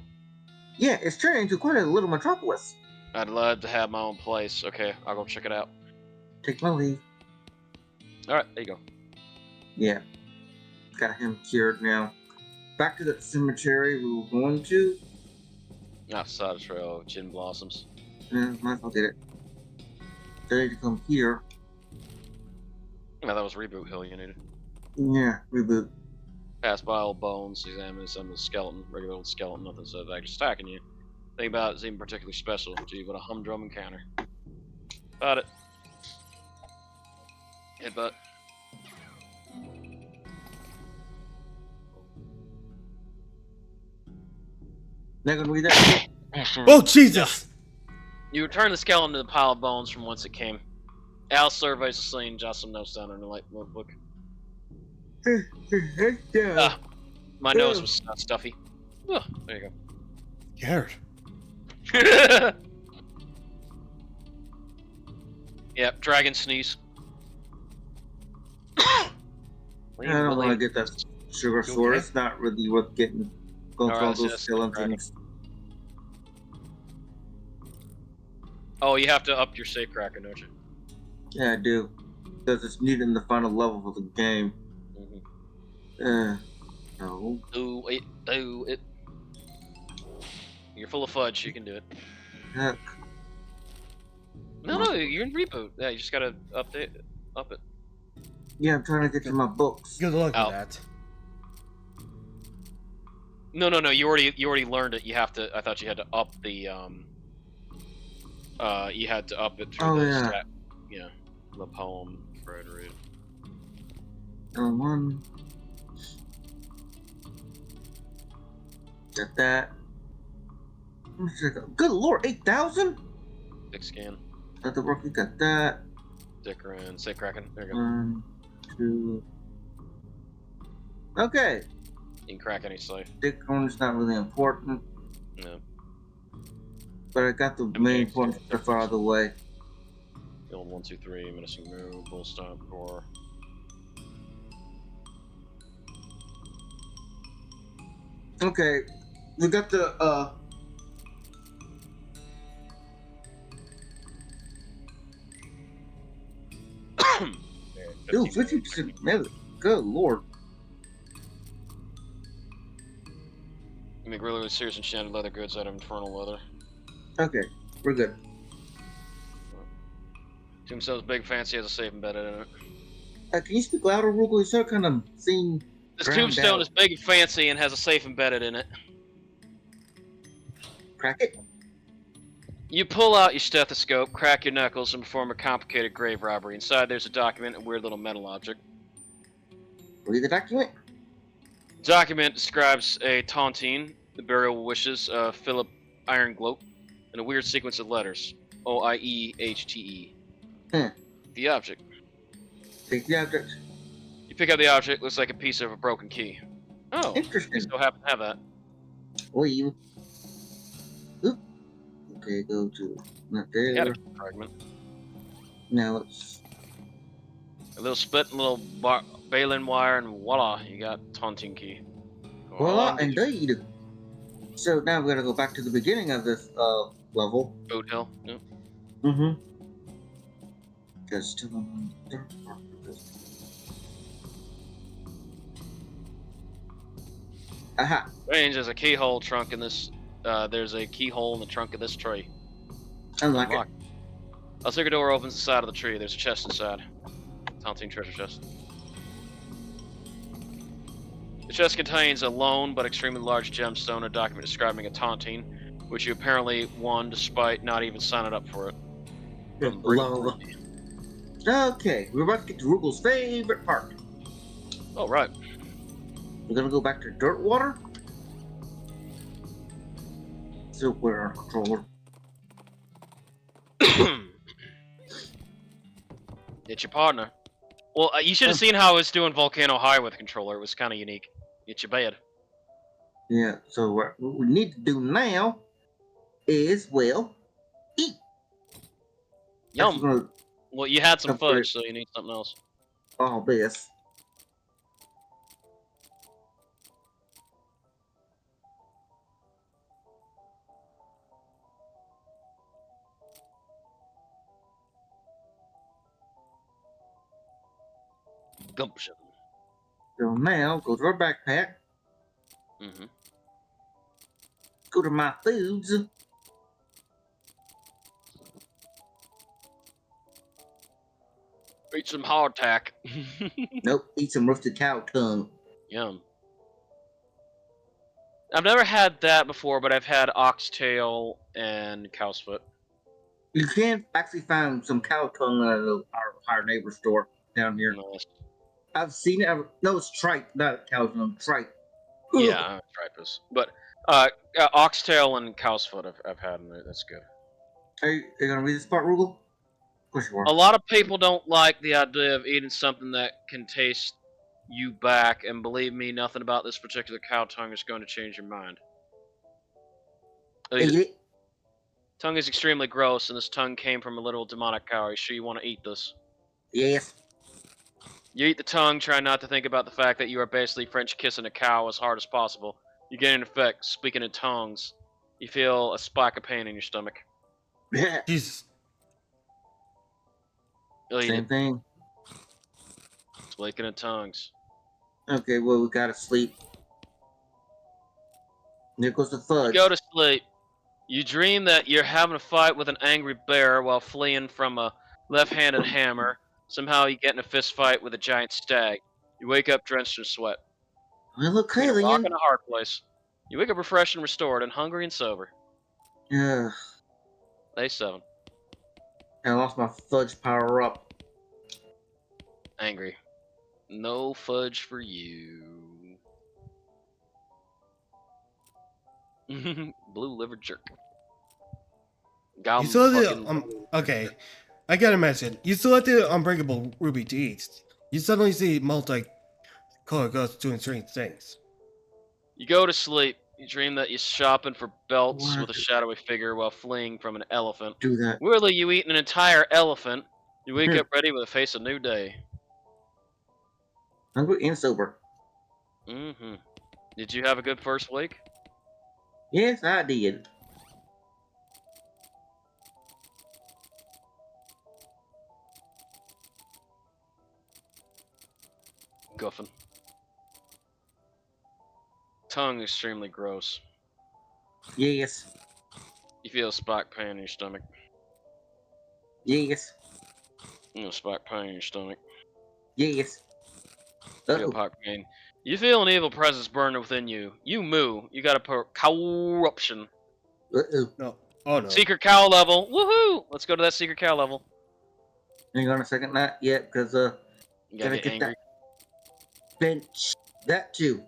Yeah, it's turned into quite a little metropolis. I'd love to have my own place. Okay, I'll go check it out. Take my leave. Alright, there you go. Yeah. Got him cured now. Back to the cemetery we were going to. Outside the trail of gin blossoms. Might as well get it. Ready to come here. Yeah, that was Reboot Hill you needed. Yeah, reboot. Pass by old bones, examine some of the skeleton, regular old skeleton, nothing so actually stacking you. Think about it's even particularly special. Gee, what a humdrum encounter. About it. Headbutt. Not gonna read that. Oh Jesus! You return the skeleton to the pile of bones from whence it came. Al surveys the scene, jots some notes down in the light notebook. Ah, my nose was stuffy. Oh, there you Scared. go. Yep, dragon sneeze. I don't want to get that sugar You sword. okay? It's not really worth getting. Going for all Alright, those that's skeletons. Oh, you have to up your safe cracker, don't you? Yeah, I do. Because it's needed in the final level of the game. No. Do it, do it. You're full of fudge, you can do it. Heck. No, you're in reboot. Yeah, you just gotta up it. Yeah, I'm trying to get to my books. Good luck Ow. with that. No, you already learned it. You have to. I thought you had to up the you had to up it through Oh, the yeah. stat. Yeah, the poem for to read. One. Got that. Let me check out. Good lord, 8,000? Thick scan, Got the work. You got that. dicker, and safe cracking. There you go. 1, 2. Okay. You can crack any safe. Dick one's not really important, No, but I got the main important stuff out of the way. the old 1, 2, 3, menacing move, bull stomp, core. Okay. We got the Dude, 50% melee. Good lord. You make really serious enchanted leather goods out of infernal leather. Okay, we're good. Tombstone's big, fancy, has a safe embedded in it. Can you speak louder, Rugal? You start kind of seeing. This Ground tombstone out. is big and fancy and has a safe embedded in it. Crack it. You pull out your stethoscope, crack your knuckles, and perform a complicated grave robbery. Inside there's a document and a weird little metal object. Read the document. The document describes a tontine, the burial wishes of Philip Irongloat, and a weird sequence of letters. OIEHTE. Huh. The object. Take the object. You pick up the object, looks like a piece of a broken key. Oh, we Interesting. so happen to have that. Leave. Oop. Okay, go to not You had a there. key fragment. Now let's. A little split, a little baling wire, and voila, you got taunting key. Voila, indeed. So now we gotta go back to the beginning of this level. Boot hill. Yep. Mm-hmm. Just aha. Range, there's a keyhole trunk in this. There's a keyhole in the trunk of this tree. Unlock it. Unlock. A secret door opens the side of the tree. There's a chest inside. Taunting treasure chest. The chest contains a lone but extremely large gemstone, a document describing a taunting, which you apparently won despite not even signing up for it. From Love. Okay, we're about to get to Rugel's favorite part. Oh, right. We're gonna go back to Dirtwater. So where our controller? It's your partner. Well, you should have seen how I was doing Volcano High with the controller. It was kind of unique. It's your bed. Yeah. So what we need to do now is well eat. Yum. Gonna, Well, you had some Upgrade. fudge, so you need something else. all this. Gumption. So now go to our backpack. Mm-hmm. Go to my foods. Eat some hardtack. Nope. Eat some roasted cow tongue. Yum. I've never had that before, but I've had oxtail and cow's foot. You can actually find some cow tongue at our neighbor store down here. Nice. I've seen it. No, it's tripe, not cow tongue. Tripe. Yeah, I've tried this. But oxtail and cow's foot I've had, and that's good. Are you gonna read this part, Rugel? Of course you are. A lot of people don't like the idea of eating something that can taste you back, and believe me, nothing about this particular cow tongue is going to change your mind. Eat it. Tongue is extremely gross, and this tongue came from a little demonic cow. Are you sure you want to eat this? Yes. You eat the tongue, try not to think about the fact that you are basically French kissing a cow as hard as possible. You get in effect, speaking in tongues. You feel a spike of pain in your stomach. Yeah. Jesus. You'll eat Same it. thing. Speaking in tongues. Okay, well, we gotta sleep. There goes the You fudge. go to sleep. You dream that you're having a fight with an angry bear while fleeing from a left-handed hammer. Somehow you get in a fist fight with a giant stag. You wake up drenched in sweat. Well, look, Between a rock alien. and a hard place. You wake up refreshed and restored and hungry and sober. Yeah. Day 7. I lost my fudge power up. Angry. No fudge for you. Blue liver jerk. You still the okay. I gotta mention, you selected Unbreakable Ruby Deeds. You suddenly see multi-color ghosts doing strange things. You go to sleep. You dream that you're shopping for belts What? with a shadowy figure while fleeing from an elephant. Do that. Weirdly, you eat an entire elephant. You wake up ready with a face a new day. Hungry and sober. Mm-hmm. Did you have a good first week? Yes, I did. Guffin. Tongue extremely gross. Yes. You feel a spike pain in your stomach. Yes. Spike pain in your stomach. Yes. You feel spike pain. You feel an evil presence burning within you. You moo. You got a corruption. Uh-oh. No. Oh no. Secret cow level. Woohoo! Let's go to that secret cow level. Hang on a second, not yet, because You gotta gotta get get angry. that bench. That too.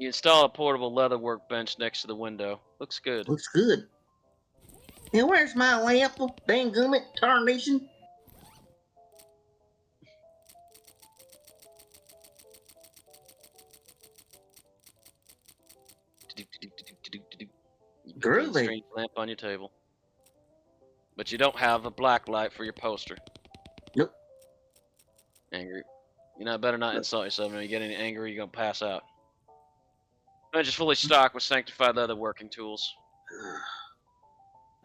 You install a portable leather workbench next to the window. Looks good. Looks good. And where's my lamp? Dang-gummit, tarnation. You put the Groovy. strange lamp on your table. But you don't have a black light for your poster. Nope. Angry. Better not insult yourself. When you get any angry, you're gonna pass out. Bench is fully stocked with sanctified leather working tools.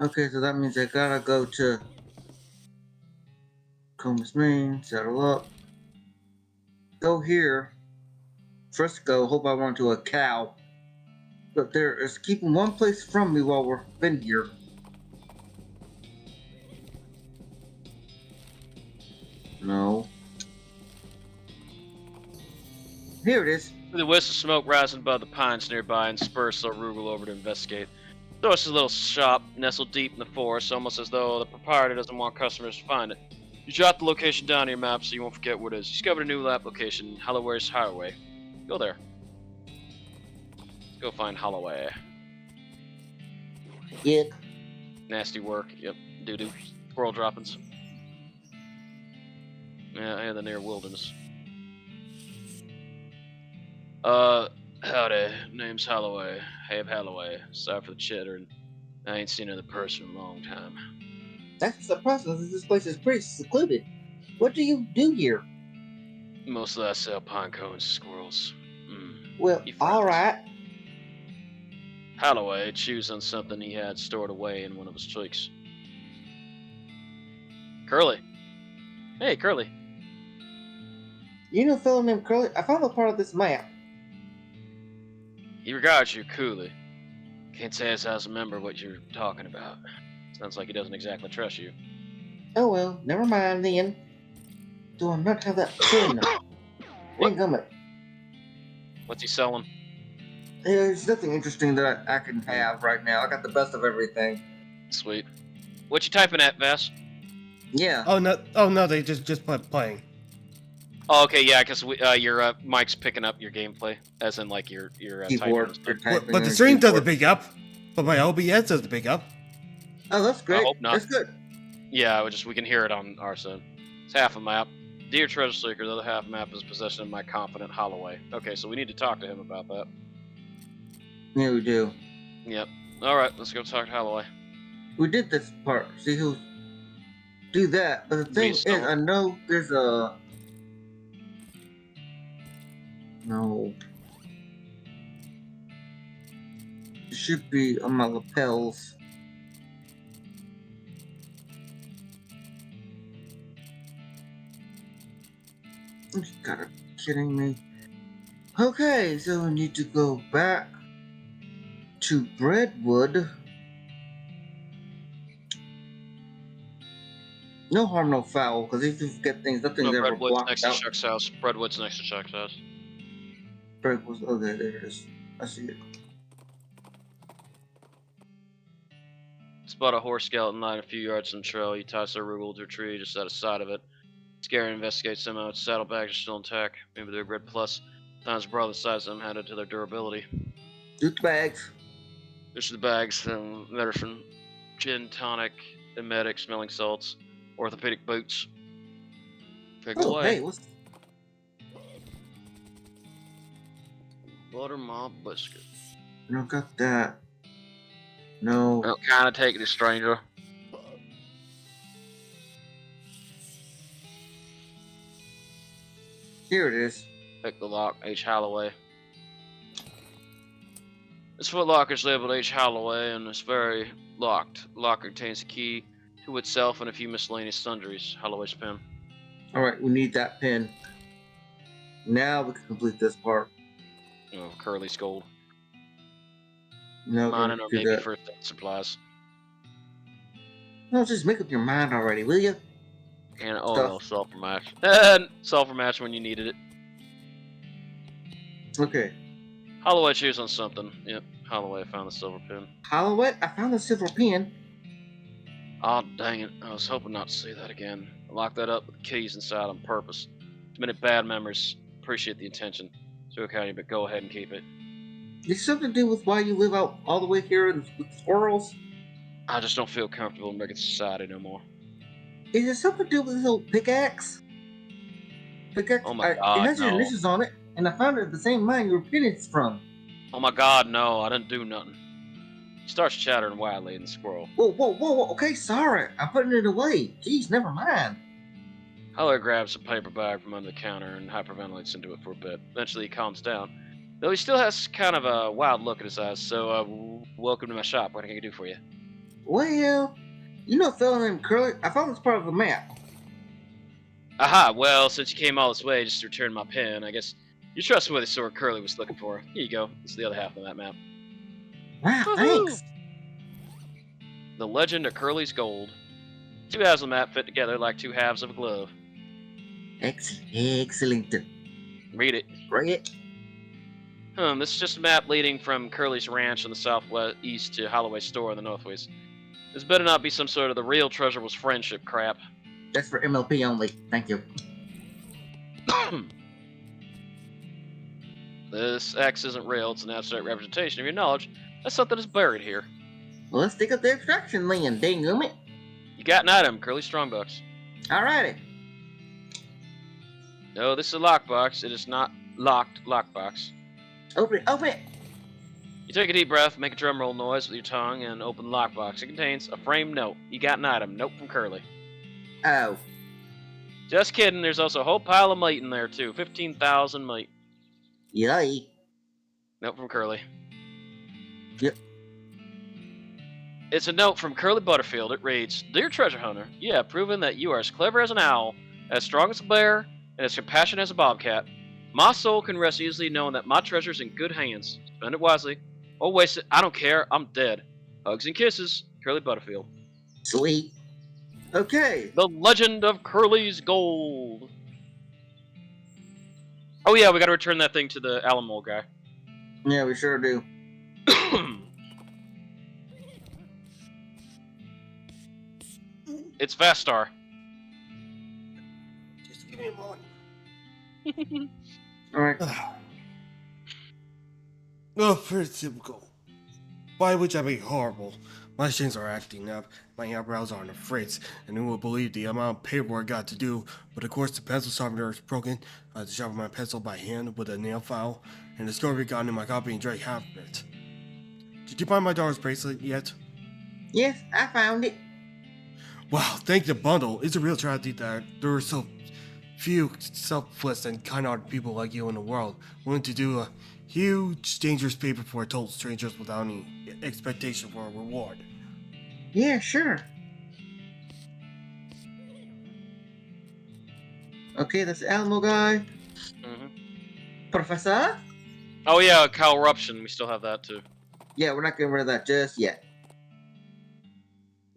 Okay, so that means I gotta go to Comus Main, settle up. Go here. First go, hope I run to a cow. But there is keeping one place from me while we're been here. No. Here it is. The wisp of smoke rising above the pines nearby, and spurs slow Rugal over to investigate. Though it's a little shop nestled deep in the forest, almost as though the proprietor doesn't want customers to find it. You jot the location down on your map so you won't forget where it is. You discovered a new lab location, Holloway's Highway. Go there. Go find Holloway. Yep. Nasty work. Yep. Doo-doo. Squirrel droppings. Yeah, the near wilderness. Howdy. Name's Holloway. Habe Holloway. Sorry for the chitter, and I ain't seen another person in a long time. That's surprising. This place is pretty secluded. What do you do here? Mostly I sell pine cones to squirrels. Well, You friends. alright. Holloway chews on something he had stored away in one of his cheeks. Curly. Hey, Curly. You know a fellow named Curly? I found a part of this map. He regards you coolly. Can't say as I remember what you're talking about. Sounds like he doesn't exactly trust you. Oh well, never mind then. Do I not have that pin? Dang-gummit. What's he selling? There's nothing interesting that I can have right now. I got the best of everything. Sweet. What you typing at, Vass? Yeah. Oh no, they just playing. Oh, okay, yeah, because your mic's picking up your gameplay, as in like your Keyboard. typing. But the stream doesn't pick up. But my OBS doesn't pick up. Oh, that's great. hope not. That's good. Yeah, we can hear it on our side. It's half a map. Dear Treasure Seeker, the other half map is possession of my confident Holloway. Okay, so we need to talk to him about that. Yeah, we do. Yep. Alright, let's go talk to Holloway. We did this part. See who do that. But the thing is, Restore. I know there's a no. It should be on my lapels. You gotta be kidding me. Okay, so we need to go back to Breadwood. No harm, no foul, because if you get things, nothing's No, ever Breadwood's blocked next to out. Chuck's house. Breadwood's next to Chuck's house. Breadwood's, okay, there it is. I see it. Spot a horse skeleton lying a few yards from the trail. You toss a Rugal to a tree just out of sight of it. Scare and investigate somehow. Its saddlebags are still intact. Maybe they're VaStarPlus. Times abroad the size of them added to their durability. Duke bags. There's the bags, medicine, gin, tonic, emetic, smelling salts, orthopedic boots. Take Oh, away. hey, what's Butter malt biscuit. no got that? No. Well, kind of take it, stranger. Here it is. Pick the lock, H. Holloway. This footlocker is labeled H. Holloway and is very locked. The locker contains a key to itself and a few miscellaneous sundries. Holloway's pen. Alright, we need that pin. Now we can complete this part. Oh, Curly Scold. No, Mining or don't do maybe that. first aid supplies. No, just make up your mind already, will you? And Stuff. sulfur match. Sulfur match when you needed it. Okay. Holloway chews on something. Yep, Holloway found the silver pin. Holloway, I found the silver pin. Oh, dang it. I was hoping not to see that again. I locked that up with the keys inside on purpose. Too many bad memories. Appreciate the intention. So okay, but go ahead and keep it. Is something to do with why you live out all the way here with squirrels? I just don't feel comfortable in American society no more. Is it something to do with this little pickaxe? Pickaxe? Oh my It god, has your no. initials on it, and I found it at the same mine you were getting it from. Oh my god, no, I didn't do nothing. He starts chattering wildly in the squirrel. Whoa. Okay, sorry. I'm putting it away. Jeez, never mind. Holler grabs a paper bag from under the counter and hyperventilates into it for a bit. Eventually he calms down. Though he still has kind of a wild look in his eyes, so welcome to my shop. What can I do for you? Well, you know a fellow named Curly? I found this part of the map. Aha, well, since you came all this way just to return my pen, I guess you're trustworthy sort of Curly was looking for. Here you go. This is the other half of that map. Wow, Woohoo! thanks. The Legend of Curly's Gold. Two halves of the map fit together like two halves of a glove. Excellent. Read it. Great. This is just a map leading from Curly's ranch in the southwest to Holloway's store in the northwest. This better not be some sort of the real treasure was friendship crap. That's for MLP only. Thank you. This X isn't real, it's an abstract representation of your knowledge. That's something that's buried here. Well, let's take up the abstraction then, dang it. You got an item, Curly Strongbox. Alrighty. No, this is a lockbox. It is not locked lockbox. Open it. You take a deep breath, make a drum roll noise with your tongue, and open the lockbox. It contains a framed note. You got an item. Note from Curly. Oh. Just kidding, there's also a whole pile of meat in there, too. 15,000 meat. Yay. Note from Curly. Yep. It's a note from Curly Butterfield. It reads, Dear Treasure Hunter, you have proven that you are as clever as an owl, as strong as a bear, and as compassionate as a bobcat. My soul can rest easily knowing that my treasure's in good hands. Spend it wisely. Or waste it. I don't care. I'm dead. Hugs and kisses. Curly Butterfield. Sweet. Okay. The Legend of Curly's Gold. Oh yeah, we gotta return that thing to the Alamo guy. Yeah, we sure do. It's VaStar. Just give me a moment. Alright. Oh, pretty typical. By which I mean horrible. My strings are acting up, my eyebrows are on the fritz, and who will believe the amount of paperwork I got to do, but of course the pencil sharpener is broken. I had to sharpen my pencil by hand with a nail file, and the scorpion got into my copy and drank half of it. Did you find my daughter's bracelet yet? Yes, I found it. Wow, thank the bundle. It's a real tragedy that there are so few selfless and kind-hearted people like you in the world, willing to do a huge, dangerous favor for total strangers without any expectation for a reward. Yeah, sure. Okay, that's the Alamo guy. Professor? Oh yeah, Kyle Eruption. We still have that too. Yeah, we're not getting rid of that just yet.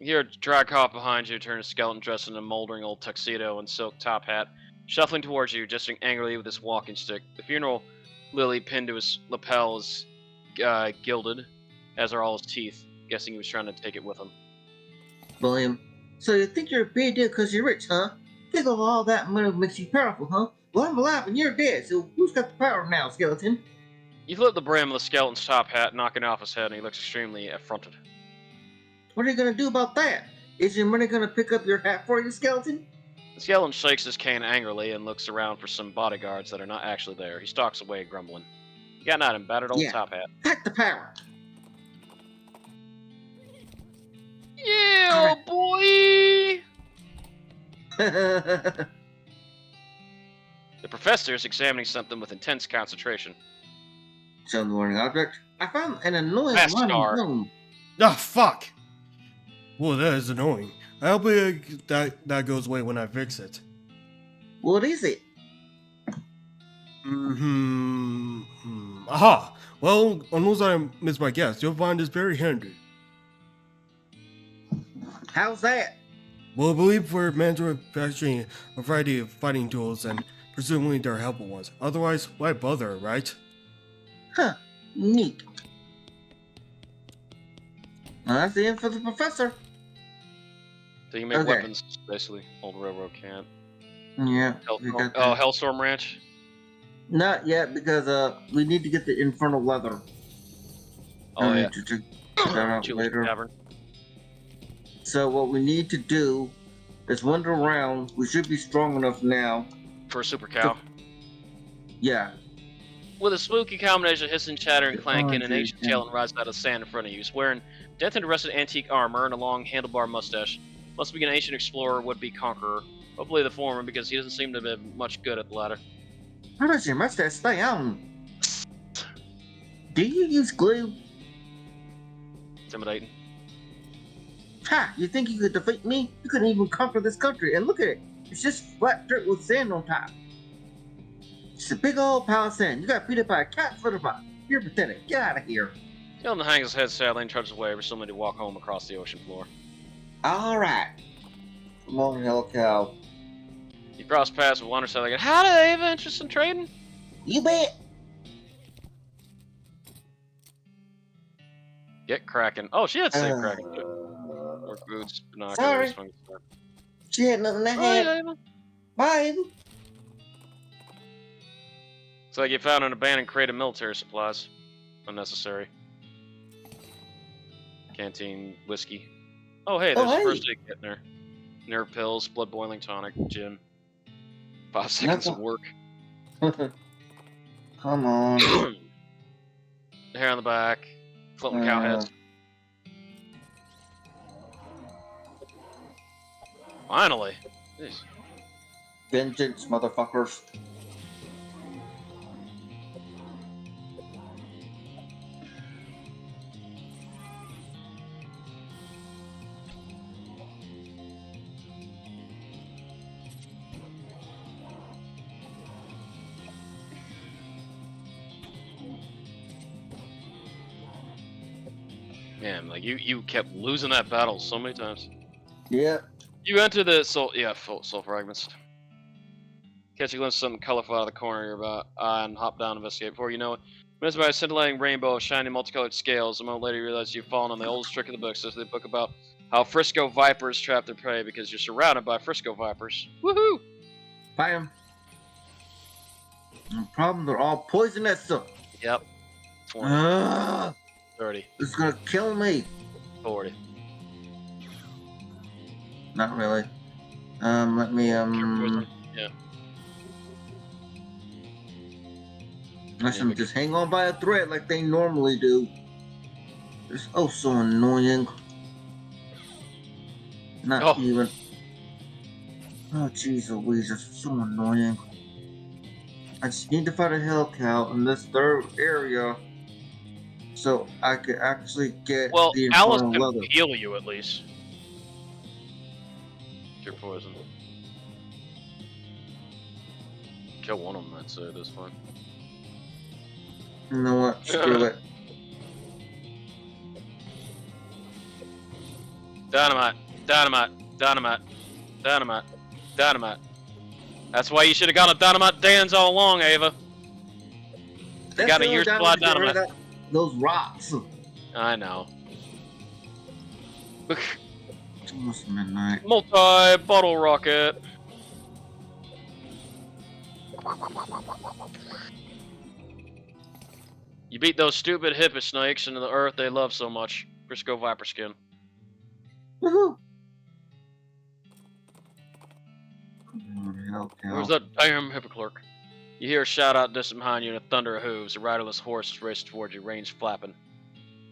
You hear a dry cough behind you, turn a skeleton dressed in a moldering old tuxedo and silk top hat, shuffling towards you, gesturing angrily with his walking stick. The funeral lily pinned to his lapel is gilded, as are all his teeth. Guessing he was trying to take it with him. William, so you think you're a big deal because you're rich, huh? Think of all that money makes you powerful, huh? Well, I'm alive and you're dead, so who's got the power now, skeleton? You flip the brim of the skeleton's top hat, knocking it off his head, and he looks extremely affronted. What are you gonna do about that? Is your money gonna pick up your hat for you, skeleton? The skeleton shakes his cane angrily and looks around for some bodyguards that are not actually there. He stalks away, grumbling. You got an item, battered old Yeah. top hat. Pack the power. Yeah, boy! The professor is examining something with intense concentration. Show the warning object. I found an annoying Fast running car. home. Ah, fuck! Well, that is annoying. I hope that goes away when I fix it. What is it? Aha! Well, unless I miss my guess, you'll find this very handy. How's that? Well, I believe we're manufacturing a variety of fighting tools, and presumably they're helpful ones. Otherwise, why bother, right? Huh. Neat. Well, that's the end for the professor. So you can make Okay. weapons, basically. Old railroad can't. Yeah. we got that. Hellstorm Ranch. Not yet, because we need to get the infernal leather. Oh yeah. To check that out Julie later. Tavern. So what we need to do is wander around. We should be strong enough now. For a super cow. Yeah. With a spooky combination of hissing, chattering, clanking, and dude, ancient tail rises out of the sand in front of you. He's wearing death and rusted antique armor and a long handlebar mustache. Must be an ancient explorer, would-be conqueror. Hopefully the former, because he doesn't seem to be much good at the latter. How does your mustache stay on? Do you use glue? Intimidating. Ha! You think you could defeat me? You couldn't even conquer this country. And look at it. It's just flat dirt with sand on top. It's a big old pile of sand. You got beat up by a cat foot about. You're pathetic. Get out of here. Gilman hangs his head sadly and trudges away, presumably to walk home across the ocean floor. Alright. Come on, hell cow. You cross paths with Wonder like, how do they have interest in trading? You bet. Get cracking. Oh, she had to say cracking too. Or boots, Sorry. binoculars. She had nothing to Bye, have. Ava. Bye, Ava. It's like you found an abandoned crate of military supplies. Unnecessary. Canteen, whiskey. Oh, hey, there's a first aid kit in there. Nerve pills, blood boiling tonic, gin. 5 seconds of work. Come on. The hair on the back. Floating cow heads. Finally. Jeez. Vengeance, motherfuckers. Man, like you kept losing that battle so many times. Yeah. You enter the soul fragments. Catch a glimpse of something colorful out of the corner of your eye and hop down and investigate. Before you know it, amazed by a scintillating rainbow of shiny multicolored scales, a moment later you realize you've fallen on the oldest trick of the book. Says the book about how Frisco vipers trap their prey because you're surrounded by Frisco vipers. Woohoo! Fight him. No problem, they're all poisonous. Yep. 20. 30. It's gonna kill me. 40. Not really. Let me, Yeah. Let them just hang on by a thread like they normally do. It's oh so annoying. Not even. Oh, jeez Louise, it's so annoying. I just need to fight a hell cow in this third area so I could actually get the Alice infernal can leather. heal you at least. Cure poison. Kill one of them, I'd say, this fine. You know what? Screw it. Dynamite, dynamite, dynamite, dynamite, dynamite. That's why you should have got a dynamite Dan's all along, Ava. You got a year's supply of dynamite. Those rocks. I know. It's almost midnight. Multi-bottle rocket. You beat those stupid hippie snakes into the earth they love so much. Frisco viper skin. Woohoo! Where's that damn hippoclerk? You hear a shout out distant behind you and a thunder of hooves. A riderless horse is racing towards you, reins flapping.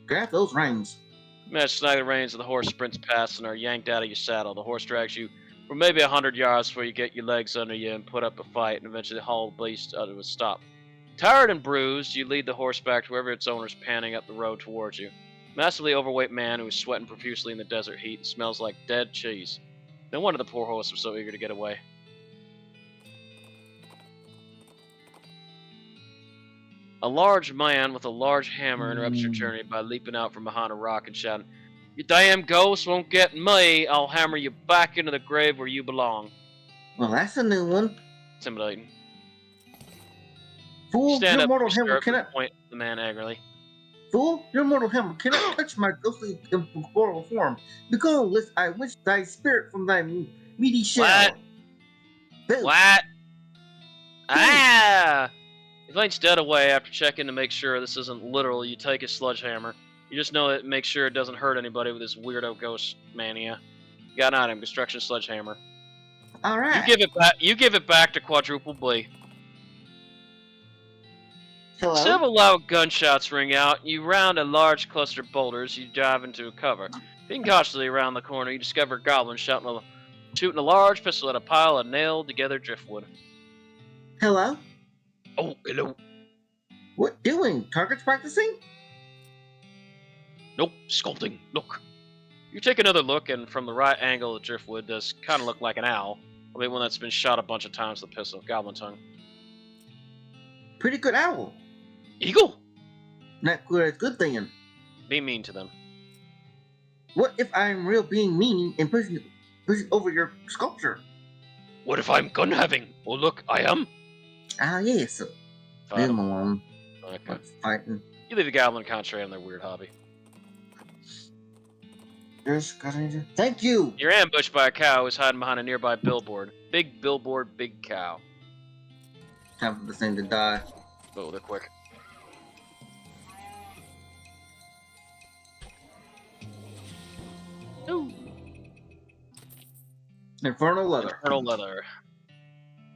Grab those reins. You manage to snag the reins and the horse sprints past and are yanked out of your saddle. The horse drags you for maybe 100 yards before you get your legs under you and put up a fight and eventually haul the beast to a stop. Tired and bruised, you lead the horse back to wherever its owner is panning up the road towards you. Massively overweight man who is sweating profusely in the desert heat and smells like dead cheese. No wonder the poor horse was so eager to get away. A large man with a large hammer interrupts your journey by leaping out from behind a rock and shouting, "You damn ghost won't get me! I'll hammer you back into the grave where you belong." Well, that's a new one. Intimidating. Fool, Stand your up mortal and hammer start cannot. point at the man angrily. Fool, your mortal hammer cannot touch my ghostly incorporeal form. Because I wish thy spirit from thy meaty shell. What? What? Ah! He flank's dead away after checking to make sure this isn't literal. You take his sledgehammer, You just know it. Make sure it doesn't hurt anybody with this weirdo ghost mania. You got an item, construction sledgehammer. All right. You give it back to Quadruple Blee. Hello. Several loud gunshots ring out. You round a large cluster of boulders. You dive into a cover. Being cautiously around the corner, you discover a goblin shooting a large pistol at a pile of nailed together driftwood. Hello. Oh, hello. What doing? Targets practicing? Nope, sculpting. Look. You take another look, and from the right angle, the driftwood does kind of look like an owl. I mean, one that's been shot a bunch of times with a pistol. Goblin tongue. Pretty good owl. Eagle? Not good as good thing. Be mean to them. What if I'm real being mean and pushing over your sculpture? What if I'm gun having? Oh, look, I am. Ah, yes. Fight Leave 'em. him alone. Okay. What's fighting? You leave the goblin concentrate on their weird hobby. Thank you. You're ambushed by a cow who's hiding behind a nearby billboard. Big billboard, big cow. Time for this thing to die. Oh, they're quick. Ooh. Infernal leather. Infernal leather.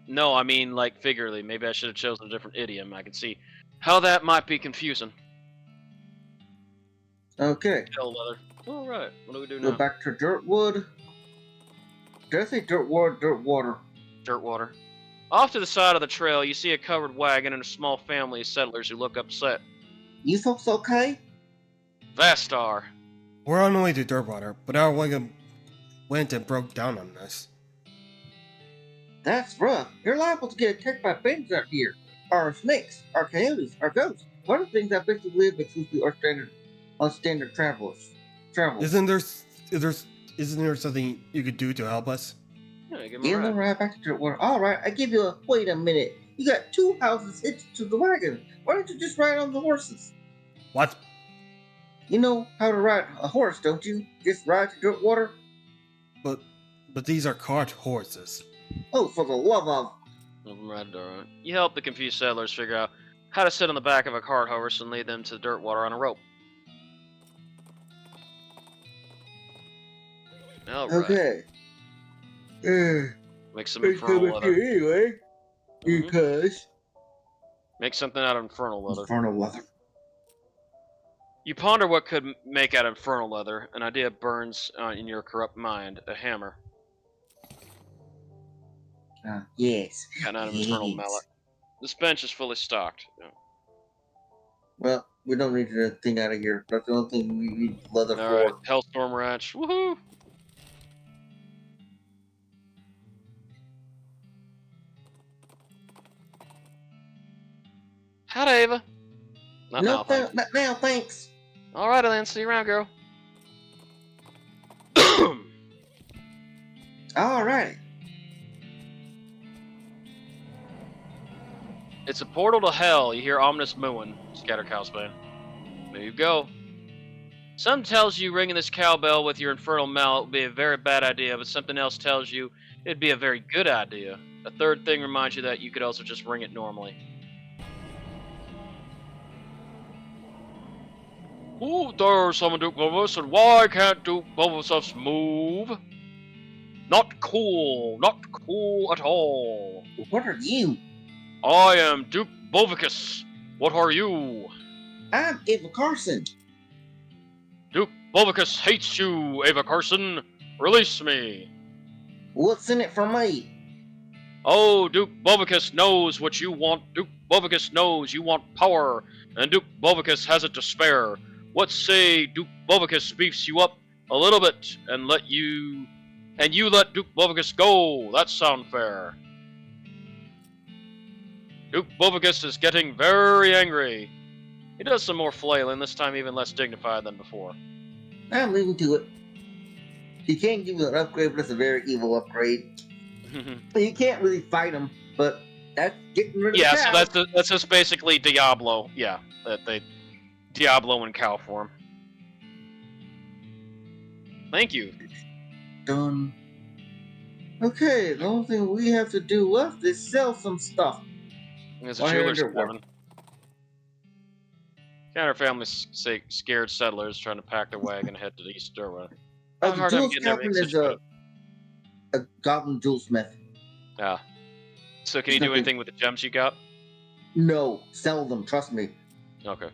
No, I mean, like, figuratively. Maybe I should have chosen a different idiom. I can see how that might be confusing. Okay. Hell leather. Alright, what do we do Go now? back to Dirtwood. Did I say Dirtwood? Dirt water. Dirt water. Off to the side of the trail, you see a covered wagon and a small family of settlers who look upset. You folks okay? VaStar. We're on the way to Dirtwater, but our wagon went and broke down on us. That's rough. You're liable to get attacked by bandits out here. Or snakes, or coyotes, or ghosts. One of the things that basically live exclusively are standard travelers. Isn't there something you could do to help us? Yeah, give Give him a them ride. right back to Dirtwater. Alright, I give you a wait a minute. You got 2 houses hitched to the wagon. Why don't you just ride on the horses? What? You know how to ride a horse, don't you? Just ride to Dirtwater? But these are cart horses. Oh, for the love of... Right, alright. You help the confused settlers figure out how to sit on the back of a cart horse and lead them to the dirt water on a rope. Alright. Okay. Make some infernal leather. anyway. Mhm. Because... Make something out of infernal leather. Infernal leather. You ponder what could make out of infernal leather. An idea burns in your corrupt mind. A hammer. Yes. Cut out of infernal Yes. mallet. This bench is fully stocked. Yeah. Well, we don't need the thing out of here. That's the only thing we need leather Alright, for. Hellstorm Ranch. Woohoo! Howdy, Ava. Not now, thanks. Not now, thanks. Alright, then. See you around, girl. Alright. It's a portal to hell. You hear ominous mooing. Scattercow's band. There you go. Some tells you ringing this cowbell with your infernal mallet would be a very bad idea, but something else tells you it'd be a very good idea. A third thing reminds you that you could also just ring it normally. Ooh, there's someone Duke Bovus, and why can't Duke Bovus move? Not cool. Not cool at all. What are you? I am Duke Bovicus. What are you? I'm Ava Carson. Duke Bovicus hates you, Ava Carson. Release me. What's in it for me? Oh, Duke Bovicus knows what you want. Duke Bovicus knows you want power, and Duke Bovicus has it to spare. What say Duke Bovicus beefs you up a little bit and you let Duke Bovicus go? That sound fair. Duke Bovicus is getting very angry. He does some more flailing, this time even less dignified than before. I'm leaving to it. He can't give you an upgrade, but it's a very evil upgrade. You can't really fight him, but that's getting rid of Yeah, the cow. so that's just basically Diablo. Yeah, Diablo in cow form. Thank you. Done. Okay, the only thing we have to do left is sell some stuff. There's a Why jeweler's under- coming. Counter family scared settlers trying to pack their wagon ahead to the East Derwa. Oh, How the hard I'm jewels getting everything captain is situated. a goblin jewelsmith. Yeah. So can you There's do nothing- anything with the gems you got? No, sell them. Trust me. Okay.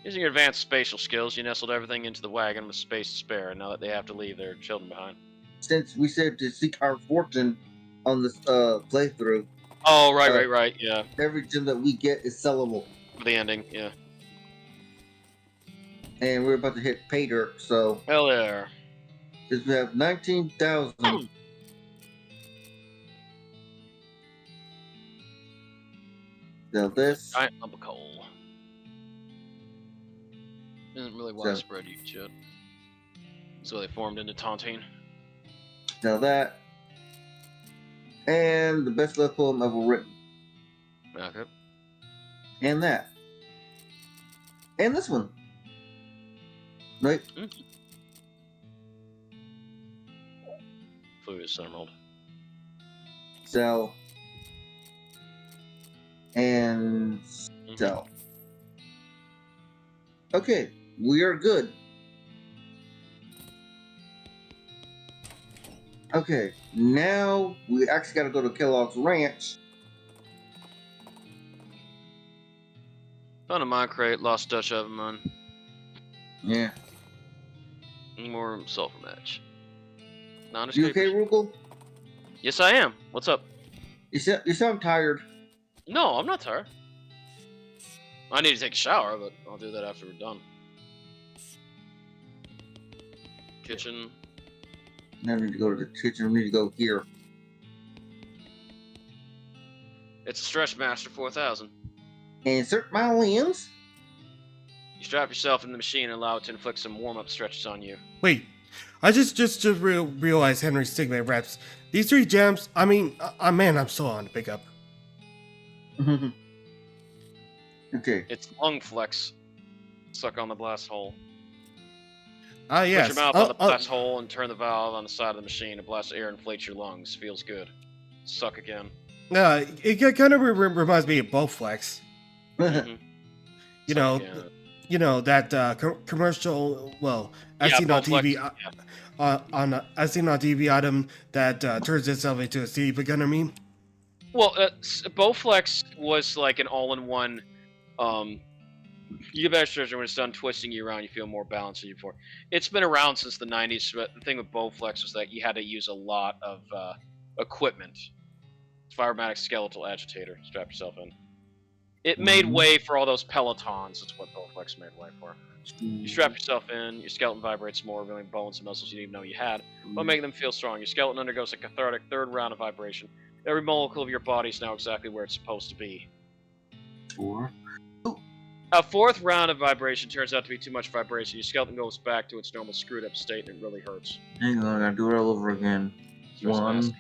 Using your advanced spatial skills, you nestled everything into the wagon with space to spare, and now that they have to leave their children behind. Since we said to seek our fortune on this playthrough, Oh, right, yeah. every gem that we get is sellable, For the ending, yeah. and we're about to hit pay dirt. So Hell yeah. because we have 19,000. Sell this. Giant lump of coal. Isn't really widespread use yet. So they formed into Tontine. Sell that. And the best love poem ever written. Okay. And that. And this one. Right? Food is emerald. Sell. And sell. Okay, we are good. Okay, now we actually got to go to Kellogg's Ranch. Found a mine crate, lost Dutch oven mine. Yeah. Any more sulfur match? You okay, Rugal? Yes, I am. What's up? You sound tired. No, I'm not tired. I need to take a shower, but I'll do that after we're done. Kitchen. Now I need to go to the kitchen. We need to go here. It's a Stretch Master 4000. Insert my lens. You strap yourself in the machine and allow it to inflict some warm-up stretches on you. Wait, I just realized Henry's Stigma reps. These 3 gems, I mean, man, I'm so on to pick up. Okay. It's lung flex. Suck on the blast hole. Yes. Put your mouth on the blast hole and turn the valve on the side of the machine. A blast of air inflates your lungs. Feels good. Suck again. It kind of reminds me of Bowflex. Mhm. You Suck know, again. you know that commercial. Well, I've Yeah, seen on Bowflex, TV. yeah. I've seen on TV item that turns itself into a CD gunner meme. Well, Bowflex was like an all-in-one. You get better stretcher when it's done twisting you around. You feel more balanced than you before. It's been around since the 90s, but the thing with Bowflex was that you had to use a lot of equipment. Fibermatic skeletal agitator. Strap yourself in. It made way for all those pelotons. That's what Bowflex made way for. You strap yourself in, your skeleton vibrates more, revealing bones and muscles you didn't even know you had, while making them feel strong. Your skeleton undergoes a cathartic third round of vibration. Every molecule of your body is now exactly where it's supposed to be. 4. A 4th round of vibration turns out to be too much vibration. Your skeleton goes back to its normal screwed up state and it really hurts. Hang on, I gotta do it all over again. Stress 1. mask.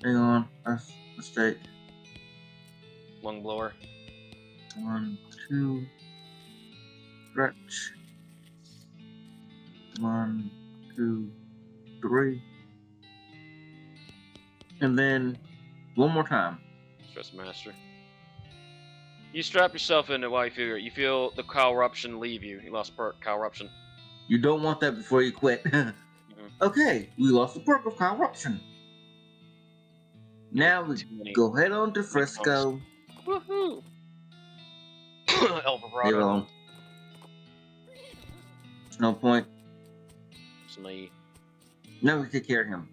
Hang on, that's a mistake. Lung blower. 1, 2. Stretch. 1, 2, 3. And then one more time. Stress master. You strap yourself in it while you feel the cow eruption leave you. You lost perk, cow eruption. You don't want that before you quit. Okay, we lost the perk of corruption. Now we go head on to Frisco. Woohoo! El Leave Vibrato. alone. No point. It's me. Now we take care of him.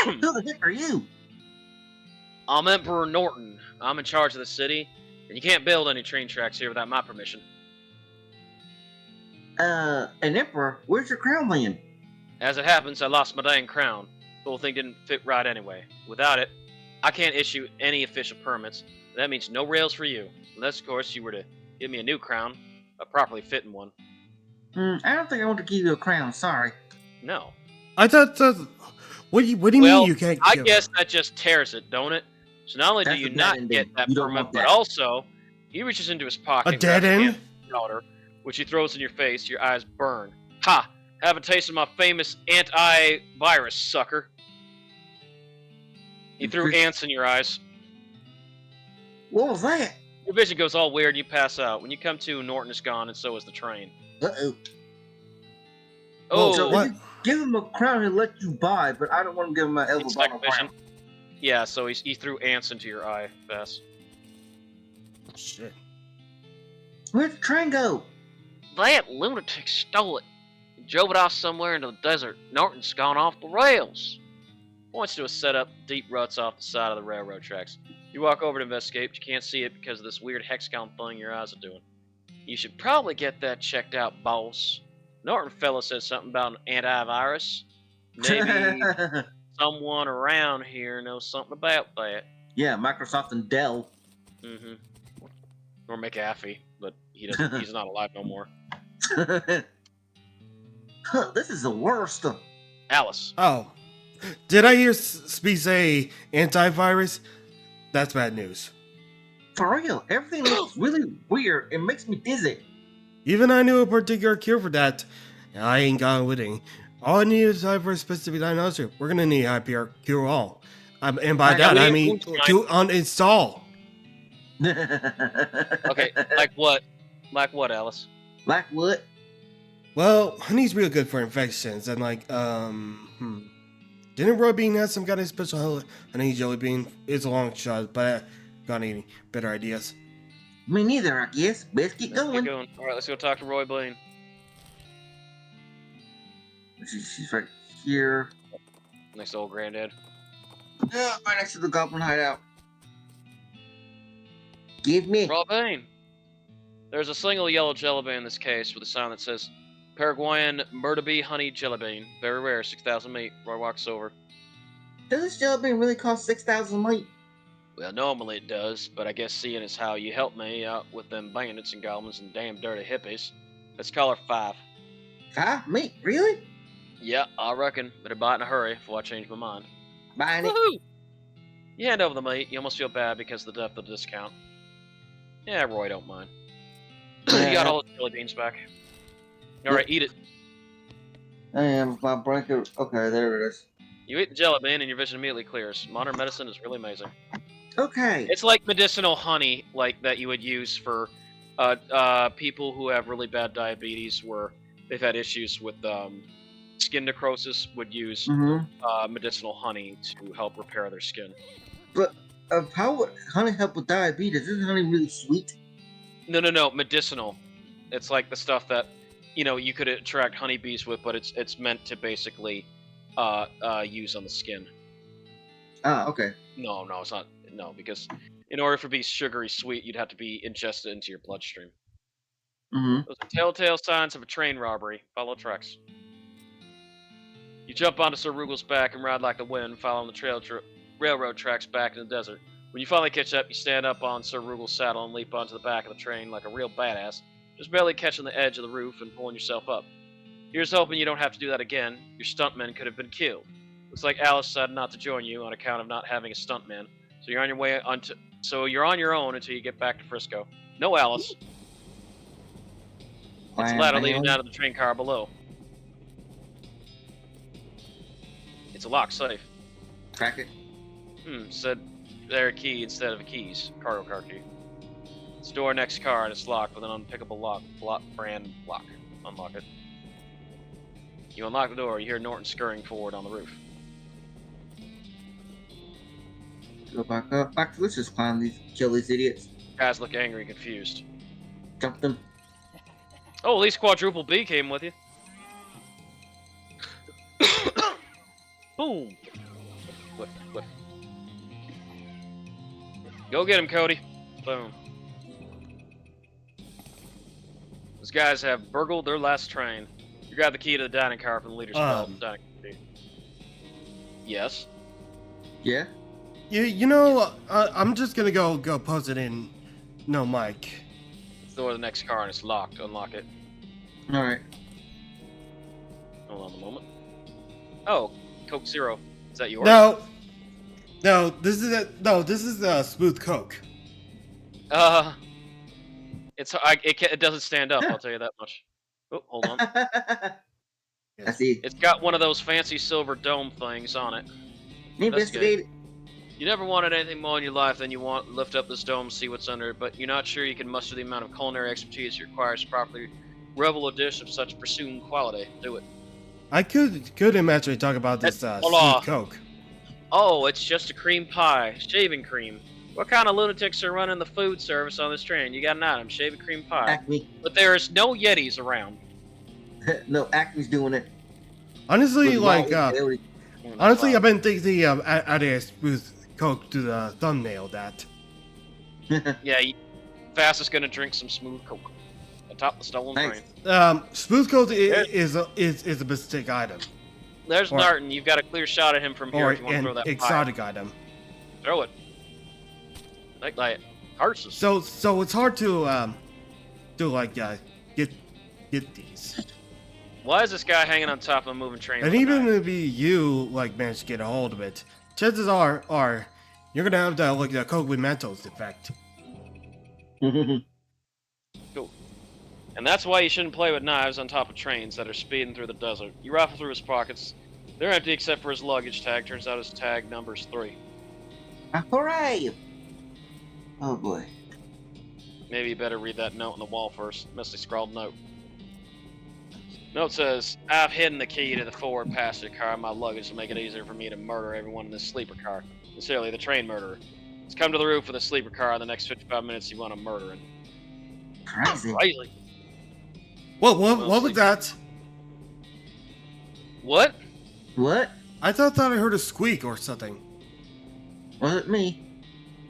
Who the heck are you? I'm Emperor Norton. I'm in charge of the city, and you can't build any train tracks here without my permission. An emperor? Where's your crown laying? As it happens, I lost my dang crown. The whole thing didn't fit right anyway. Without it, I can't issue any official permits. That means no rails for you. Unless, of course, you were to give me a new crown, a properly fitting one. I don't think I want to give you a crown, sorry. No. I thought. What do you mean you can't? I give guess that just tears it, don't it? So not only That's do you a dead not ending. get that You don't permit, want but that. also he reaches into his pocket, A dead grabs a end? can of powder, which he throws in your face. Your eyes burn. Ha! Have a taste of my famous anti-virus, sucker. He threw ants in your eyes. What was that? Your vision goes all weird and you pass out. When you come to, Norton is gone and so is the train. Uh-oh. Oh, So what? if you give him a crown, he'll let you buy, but I don't want to give him an elbow it's bottom second vision. crown. Yeah, so he threw ants into your eye, Vass. Shit. Where'd the train go? That lunatic stole it. He drove it off somewhere into the desert. Norton's gone off the rails. Points to a setup, deep ruts off the side of the railroad tracks. You walk over to investigate, but you can't see it because of this weird hexagon thing your eyes are doing. You should probably get that checked out, boss. Norton fella said something about an antivirus. Maybe someone around here knows something about that. Yeah, Microsoft and Dell. Mm-hmm. Or McAfee, but he's not alive no more. Huh, this is the worst. Alice. Oh. Did I hear Speed say antivirus? That's bad news. For real, everything looks really weird. It makes me dizzy. Even I knew a particular cure for that. And I ain't got it with it. All I need is time for a specific diagnosis. We're gonna need IPR cure all. And by that I mean to uninstall. Okay, like what? Like what, Alice? Like what? Well, honey's real good for infections and Didn't Roy Bean have some kind of special honey jelly bean? It's a long shot, but I got any better ideas? Me neither, I guess. Best keep Let's going. keep going. Alright, let's go talk to Roy Blaine. She's right here. Next to old granddad. Yeah, right next to the goblin hideout. Give me. Roy Blaine. There's a single yellow jelly bean in this case with a sign that says Paraguayan murder bee honey jelly bean. Very rare, 6,000 meat. Roy walks over. Does this jelly bean really cost 6,000 meat? Well, normally it does, but I guess seeing as how you helped me out with them bandits and goblins and damn dirty hippies, let's call her 5. 5 meat? Really? Yeah, I reckon. Better buy it in a hurry before I change my mind. Buying it. Woohoo! You hand over the meat, you almost feel bad because of the depth of the discount. Yeah, Roy don't mind. You got all the jelly beans back. Alright, eat it. I am my blanket. Okay, there it is. You eat the jelly bean and your vision immediately clears. Modern medicine is really amazing. Okay. It's like medicinal honey, like that you would use for people who have really bad diabetes, where they've had issues with skin necrosis. Would use medicinal honey to help repair their skin. But how would honey help with diabetes? Isn't honey really sweet? No, medicinal. It's like the stuff that you could attract honeybees with, but it's meant to basically use on the skin. Ah, okay. No, it's not. No, because in order for it to be sugary sweet, you'd have to be ingested into your bloodstream. Mm-hmm. Those are telltale signs of a train robbery. Follow tracks. You jump onto Sir Rugel's back and ride like the wind, following the railroad tracks back in the desert. When you finally catch up, you stand up on Sir Rugel's saddle and leap onto the back of the train like a real badass, just barely catching the edge of the roof and pulling yourself up. Here's hoping you don't have to do that again. Your stuntman could have been killed. Looks like Alice decided not to join you on account of not having a stuntman, so you're on your way you're on your own until you get back to Frisco. No Alice. It's a ladder leading down to the train car below. It's a locked safe. Crack it. Said there a key instead of a keys. Cargo car key. It's door next car and it's locked with an unpickable brand lock. Unlock it. You unlock the door, you hear Norton scurrying forward on the roof. Go back up. Let's just kill these idiots. Guys look angry and confused. Jump them. Oh, at least Quadruple B came with you. Boom. Whip. Go get him, Cody. Boom. Those guys have burgled their last train. You grab the key to the dining car from the leader's dining car. Yes. Yeah. I'm just gonna go post it in. No, Mike. Door to the next car and it's locked. Unlock it. All right. Hold on a moment. Oh, Coke Zero. Is that yours? No. This is smooth Coke. It doesn't stand up. I'll tell you that much. Oh, hold on. I see. It's got one of those fancy silver dome things on it. Investigate it. You never wanted anything more in your life than you want to lift up this dome, see what's under it, but you're not sure you can muster the amount of culinary expertise it requires to properly revel a dish of such presumed quality. Do it. I could imagine talk about this Hola. sweet Coke. Oh, it's just a cream pie. Shaving cream. What kind of lunatics are running the food service on this train? You got an item, shaving cream pie. Acme. But there is no Yetis around. No, Acme's doing it. Honestly, With like, Molly, honestly, I've been thinking of adding a smooth Coke to the thumbnail. That. Yeah, Vass is gonna drink some smooth Coke atop the stolen Thanks. train. Smooth Coke is a mystic item, There's Or- Narton. You've got a clear shot at him from here or if you want to throw an that pie. exotic item. Throw it. Like horses. So it's hard to get these. Why is this guy hanging on top of a moving train? And with a even knife? if you manage to get a hold of it, chances are you're gonna have the Coke with Mentos effect. And that's why you shouldn't play with knives on top of trains that are speeding through the desert. You rifle through his pockets. They're empty except for his luggage tag. Turns out his tag number's 3. Hooray! Oh boy. Maybe you better read that note on the wall first. Mostly scrawled note. Note says, I've hidden the key to the forward passenger car in my luggage to make it easier for me to murder everyone in this sleeper car. Sincerely, the train murderer. Let's come to the roof of the sleeper car in the next 55 minutes you want to murder him. Crazy. Crazy. What was that? What? What? I thought I heard a squeak or something. Was it me?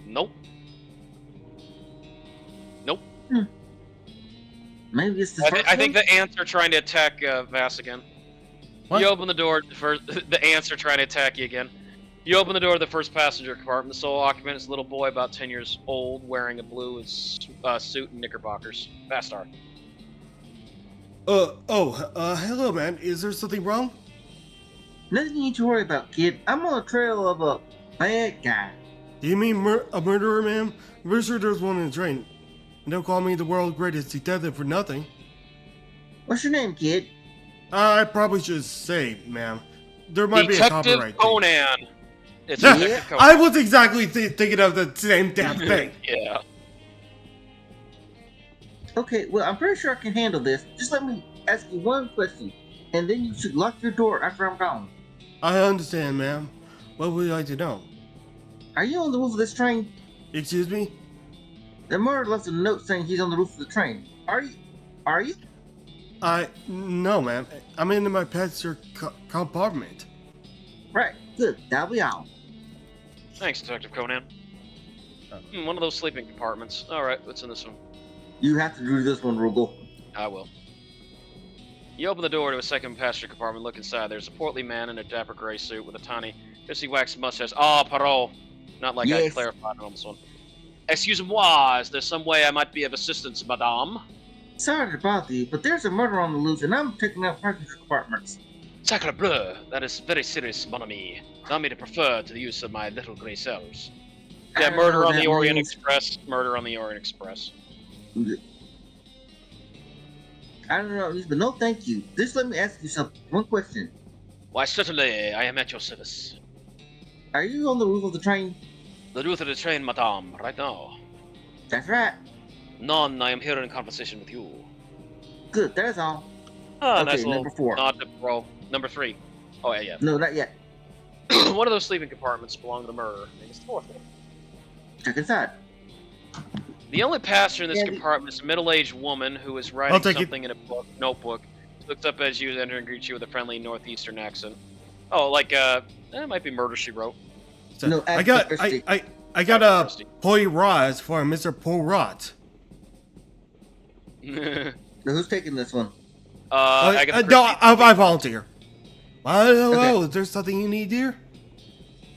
Nope. Nope. Maybe it's the I think the ants are trying to attack Vass again. What? You open the door for the ants are trying to attack you again. You open the door to the first passenger compartment. The sole occupant is a little boy about 10 years old, wearing a blue suit and knickerbockers. VaStar. Hello, man. Is there something wrong? Nothing you need to worry about, kid. I'm on the trail of a bad guy. Do you mean a murderer, ma'am? I'm pretty sure there's one in the train. And don't call me the world's greatest detective for nothing. What's your name, kid? I probably should say, ma'am. There might be a Detective copyright thing. Conan. It's Yeah, Detective Conan. I was exactly thinking of the same damn thing. Yeah. Okay, well, I'm pretty sure I can handle this. Just let me ask you one question, and then you should lock your door after I'm gone. I understand, ma'am. What would you like to know? Are you on the roof of this train? Excuse me? The murderer left a note saying he's on the roof of the train. Are you? Are you? No, ma'am. I'm in my passenger compartment. Right, good. That'll be all. Thanks, Detective Conan. One of those sleeping compartments. Alright, what's in this one? You have to do this one, Rugal. I will. You open the door to a second passenger compartment, look inside. There's a portly man in a dapper gray suit with a tiny, pissy waxed mustache. Ah, parole. Not like I Yes. clarified on this one. Excusez-moi, is there some way I might be of assistance, madame? Sorry to bother you, but there's a murder on the loose, and I'm taking out passenger compartments. Sacre bleu, that is very serious, mon ami. Allow me to prefer to the use of my little grey cells. I Yeah, don't murder know on what the that Orient means. Express. Murder on the Orient Express. I don't know, but no thank you. Just let me ask you something. One question. Why, certainly, I am at your service. Are you on the roof of the train? The route of the train, madame, right now. That's right. None, I am here in conversation with you. Good, that's all. Ah, Okay, nice little number 4. nod to bro. Number 3. Oh, yeah, No, not yet. yeah. One of those sleeping compartments belonged to the murderer. I think it's the fourth one. Check inside. The only passenger in this Yeah, compartment is a middle-aged woman who is I'll writing take it. something in a notebook. She looks up as you enter and greets you with a friendly northeastern accent. Oh, like, it might be Murder, She Wrote. So, No, I got thirsty. I got a Thirsty. Poirot for Mr. Poirot. Now, who's taking this one? Agatha No, Christie. I volunteer. Hello, Okay. is there something you need here?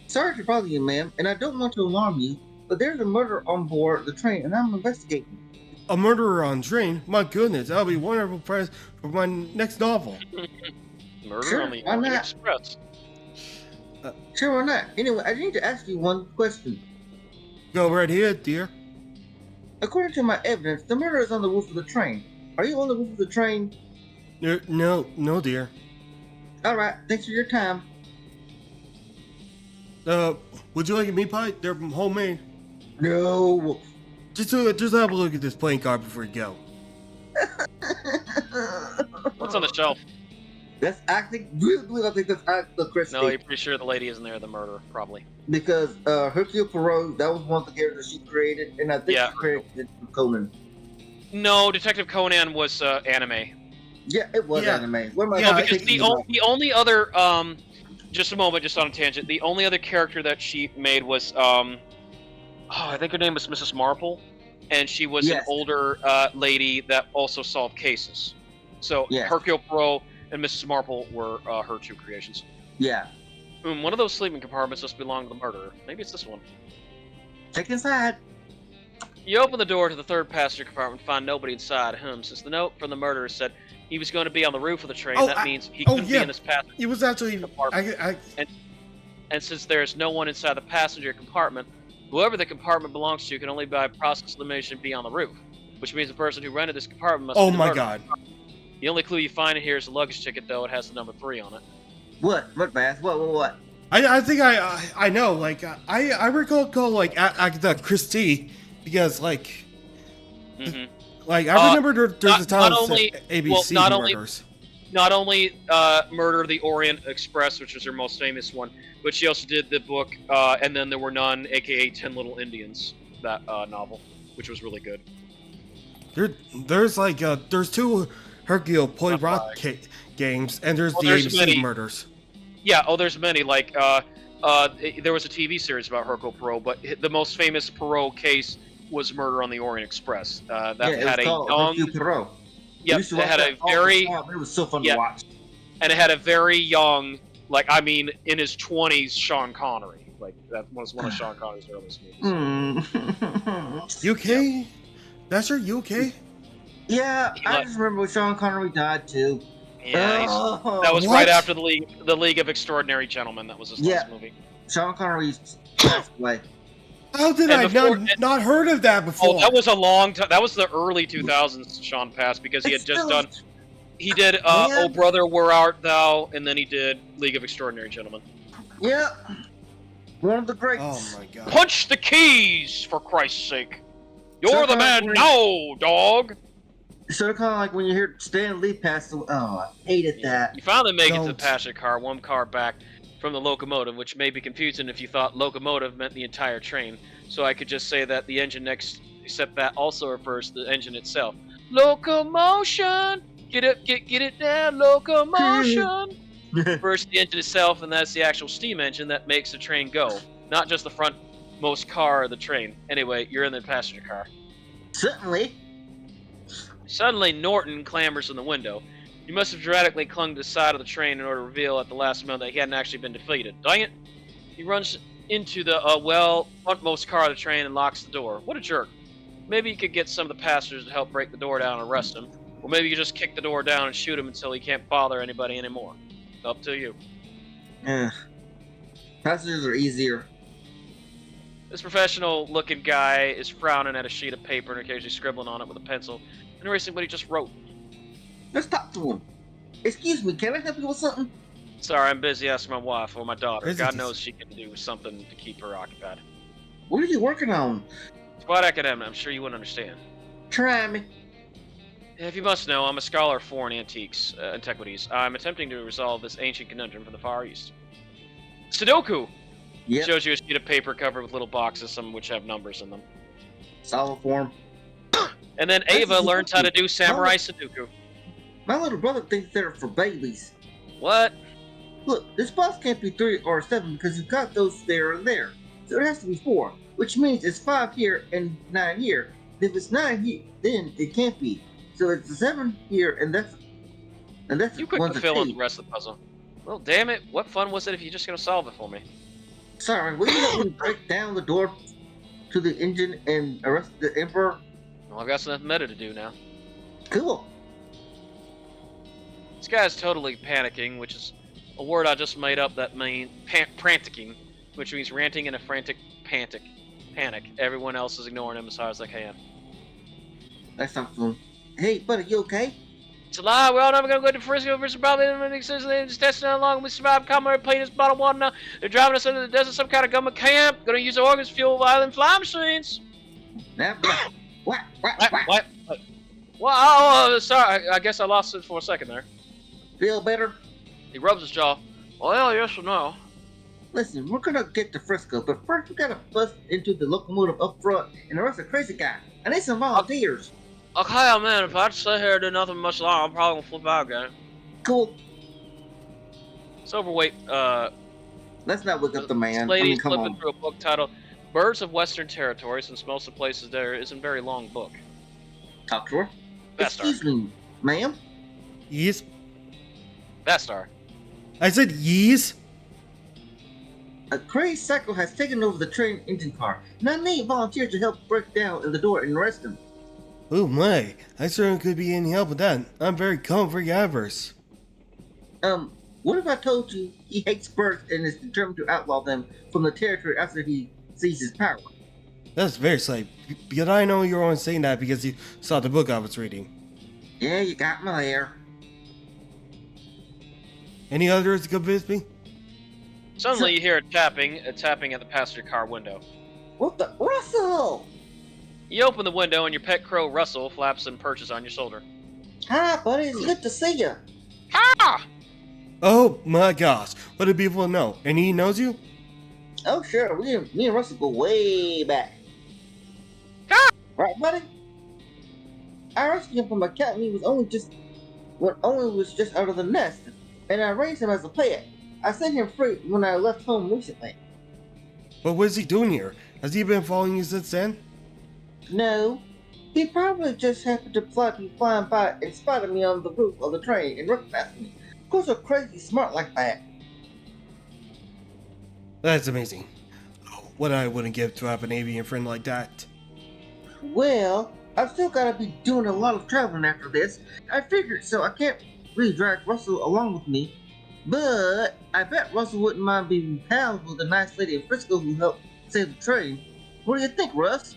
Sorry to bother you, ma'am, and I don't want to alarm you, but there's a murder on board the train, and I'm investigating. A murderer on train? My goodness, that'll be wonderful prize for my next novel. Murder Sure, on the why Orient not? Express. Sure or not? Anyway, I need to ask you one question. Go right ahead, dear. According to my evidence, the murderer is on the roof of the train. Are you on the roof of the train? No, dear. Alright, thanks for your time. Would you like a meat pie? They're homemade. No. Just have a look at this playing card before you go. What's on the shelf? That's acting. Really, I think that's the Christie. No, you're pretty sure the lady isn't there, the murderer, probably. Because Hercule Poirot, that was one of the characters she created, and I think Yeah. she created Conan. No, Detective Conan was anime. Yeah, it was Yeah. anime. What am I Yeah, Because thinking the about? only other just a moment, just on a tangent. The only other character that she made was I think her name was Mrs. Marple, and she was an Yes. older lady that also solved cases. So Yes. Hercule Poirot and Mrs. Marple were her two creations. Yeah. One of those sleeping compartments must belong to the murderer. Maybe it's this one. Check inside. You open the door to the third passenger compartment and find nobody inside. Since the note from the murderer said he was going to be on the roof of the train, Oh, that means he couldn't be in this passenger It was actually. compartment. And since there is no one inside the passenger compartment, whoever the compartment belongs to can only by process of elimination be on the roof, which means the person who rented this compartment must Oh be the my murderer. god. The only clue you find in here is the luggage ticket, though. It has the number 3 on it. What? What, Bass? What? I think I know. Like I recall like Agatha Christie because like Hmm I remember there's a time not only- ABC not only- murders. Not only Murder of the Orient Express, which was her most famous one, but she also did the book And Then There Were None, aka 10 Little Indians, that novel, which was really good. There's 2 Hercule Poirot games, and there's the there's ABC many. murders. Yeah, there's many. Like, there was a TV series about Hercule Poirot, but the most famous Poirot case was Murder on the Orient Express. That Yeah, it had was a called young, Hercule Poirot. yep, used to it watch had that a all the very, time. It was so fun Yeah. to watch. and it had a very young, like I mean, in his 20s, Sean Connery. Like that was one of Sean Connery's earliest movies. Mm. You okay? That's her. You okay? Yeah, I Like- just remember when Sean Connery died too. Yeah, Oh, that was What? right after the League of Extraordinary Gentlemen. That was his last movie. Sean Connery passed away. How did And I before- not heard of that before? Oh, that was a long time. That was the early 2000s. Sean passed because he had It's just still- done. He did Yeah. Oh Brother, Where Art Thou, and then he did League of Extraordinary Gentlemen. Yeah, one of the greats. Oh my god. Punch the keys, for Christ's sake! You're the man Connery- now, dog. Sort of kind of like when you hear Stan Lee pass away. Oh, I hated that. You finally make it to the Don't. passenger car, one car back from the locomotive, which may be confusing if you thought locomotive meant the entire train. So I could just say that the engine next, except that also refers to the engine itself. Locomotion! Get it down, locomotion! First the engine itself, and that's the actual steam engine that makes the train go, not just the frontmost car of the train. Anyway, you're in the passenger car. Certainly. Suddenly, Norton clambers in the window. He must have dramatically clung to the side of the train in order to reveal at the last moment that he hadn't actually been defeated. Dang it! He runs into the, frontmost car of the train and locks the door. What a jerk. Maybe he could get some of the passengers to help break the door down and arrest him. Or maybe you just kick the door down and shoot him until he can't bother anybody anymore. Up to you. Yeah. Passengers are easier. This professional-looking guy is frowning at a sheet of paper and occasionally scribbling on it with a pencil and erasing what he just wrote. Let's talk to him. Excuse me, can I help you with something? Sorry, I'm busy asking my wife or my daughter. Is it God just- knows she can do something to keep her occupied. What are you working on? It's quite academic. I'm sure you wouldn't understand. Try me. If you must know, I'm a scholar of foreign antiquities. I'm attempting to resolve this ancient conundrum from the Far East. Sudoku! Yep. Shows you a sheet of paper covered with little boxes, some of which have numbers in them. Solid form. And then That's Ava learns how to do Sudoku. samurai Sudoku. My little brother thinks they're for babies. What? Look, this box can't be 3 or 7 because you've got those there and there. So it has to be 4, which means it's 5 here and 9 here. If it's 9 here, then it can't be. So it's a 7 here, and that's You couldn't one's a fill in T. the rest of the puzzle. Well, damn it. What fun was it if you're just going to solve it for me? Sorry, will you let me break down the door to the engine and arrest the Emperor? Well, I've got some meta to do now. Cool. This guy's totally panicking, which is a word I just made up that means pranticking, which means ranting in a frantic panic. Everyone else is ignoring him as hard as they can. Let's talk to him. Hey, buddy, you okay? It's a lie. We're all never gonna go to Frisco for probably just testing how long we survived. Commonwealth playing this bottled water now. They're driving us into the desert, some kind of government camp. Gonna use the organs fuel violent flying machines. What? What? Well, oh, sorry. I guess I lost it for a second there. Feel better? He rubs his jaw. Well, yes or no. Listen, we're gonna get to Frisco, but first we gotta bust into the locomotive up front and arrest a crazy guy. I need some volunteers. Okay, man. If I just sit here and do nothing much longer, I'm probably gonna flip out again. Cool. It's overweight. Let's not wake up the man. This lady come flipping on. through a book titled "Birds of Western Territory," since most of the places there isn't a very long book. Talk to her. VaStar. Excuse me, ma'am. Yes. VaStar. I said yes. A crazed psycho has taken over the train engine car, and I need volunteers to help break down in the door and arrest him. Oh my, I certainly could be any help with that. I'm very comfort averse. What if I told you he hates birds and is determined to outlaw them from the territory after he seizes power? That's very slight, because I know you're only saying that because you saw the book I was reading. Yeah, you got me there. Any others to convince me? Suddenly, you hear a tapping at the passenger car window. What the? Russell! You open the window, and your pet crow Russell flaps and perches on your shoulder. Hi, buddy. It's good to see you. Ha! Oh my gosh, what do people know? And he knows you? Oh, sure. Me and Russell go way back. Ah! Right, buddy? I rescued him from a cat and he was only just out of the nest, and I raised him as a pet. I set him free when I left home recently. But what is he doing here? Has he been following you since then? No, he probably just happened to be flying by and spotted me on the roof of the train and recognized me. Of course, they're crazy smart like that. That's amazing. Oh, what I wouldn't give to have an avian friend like that. Well, I've still got to be doing a lot of traveling after this. I figured so I can't really drag Russell along with me. But I bet Russell wouldn't mind being pals with a nice lady in Frisco who helped save the train. What do you think, Russ?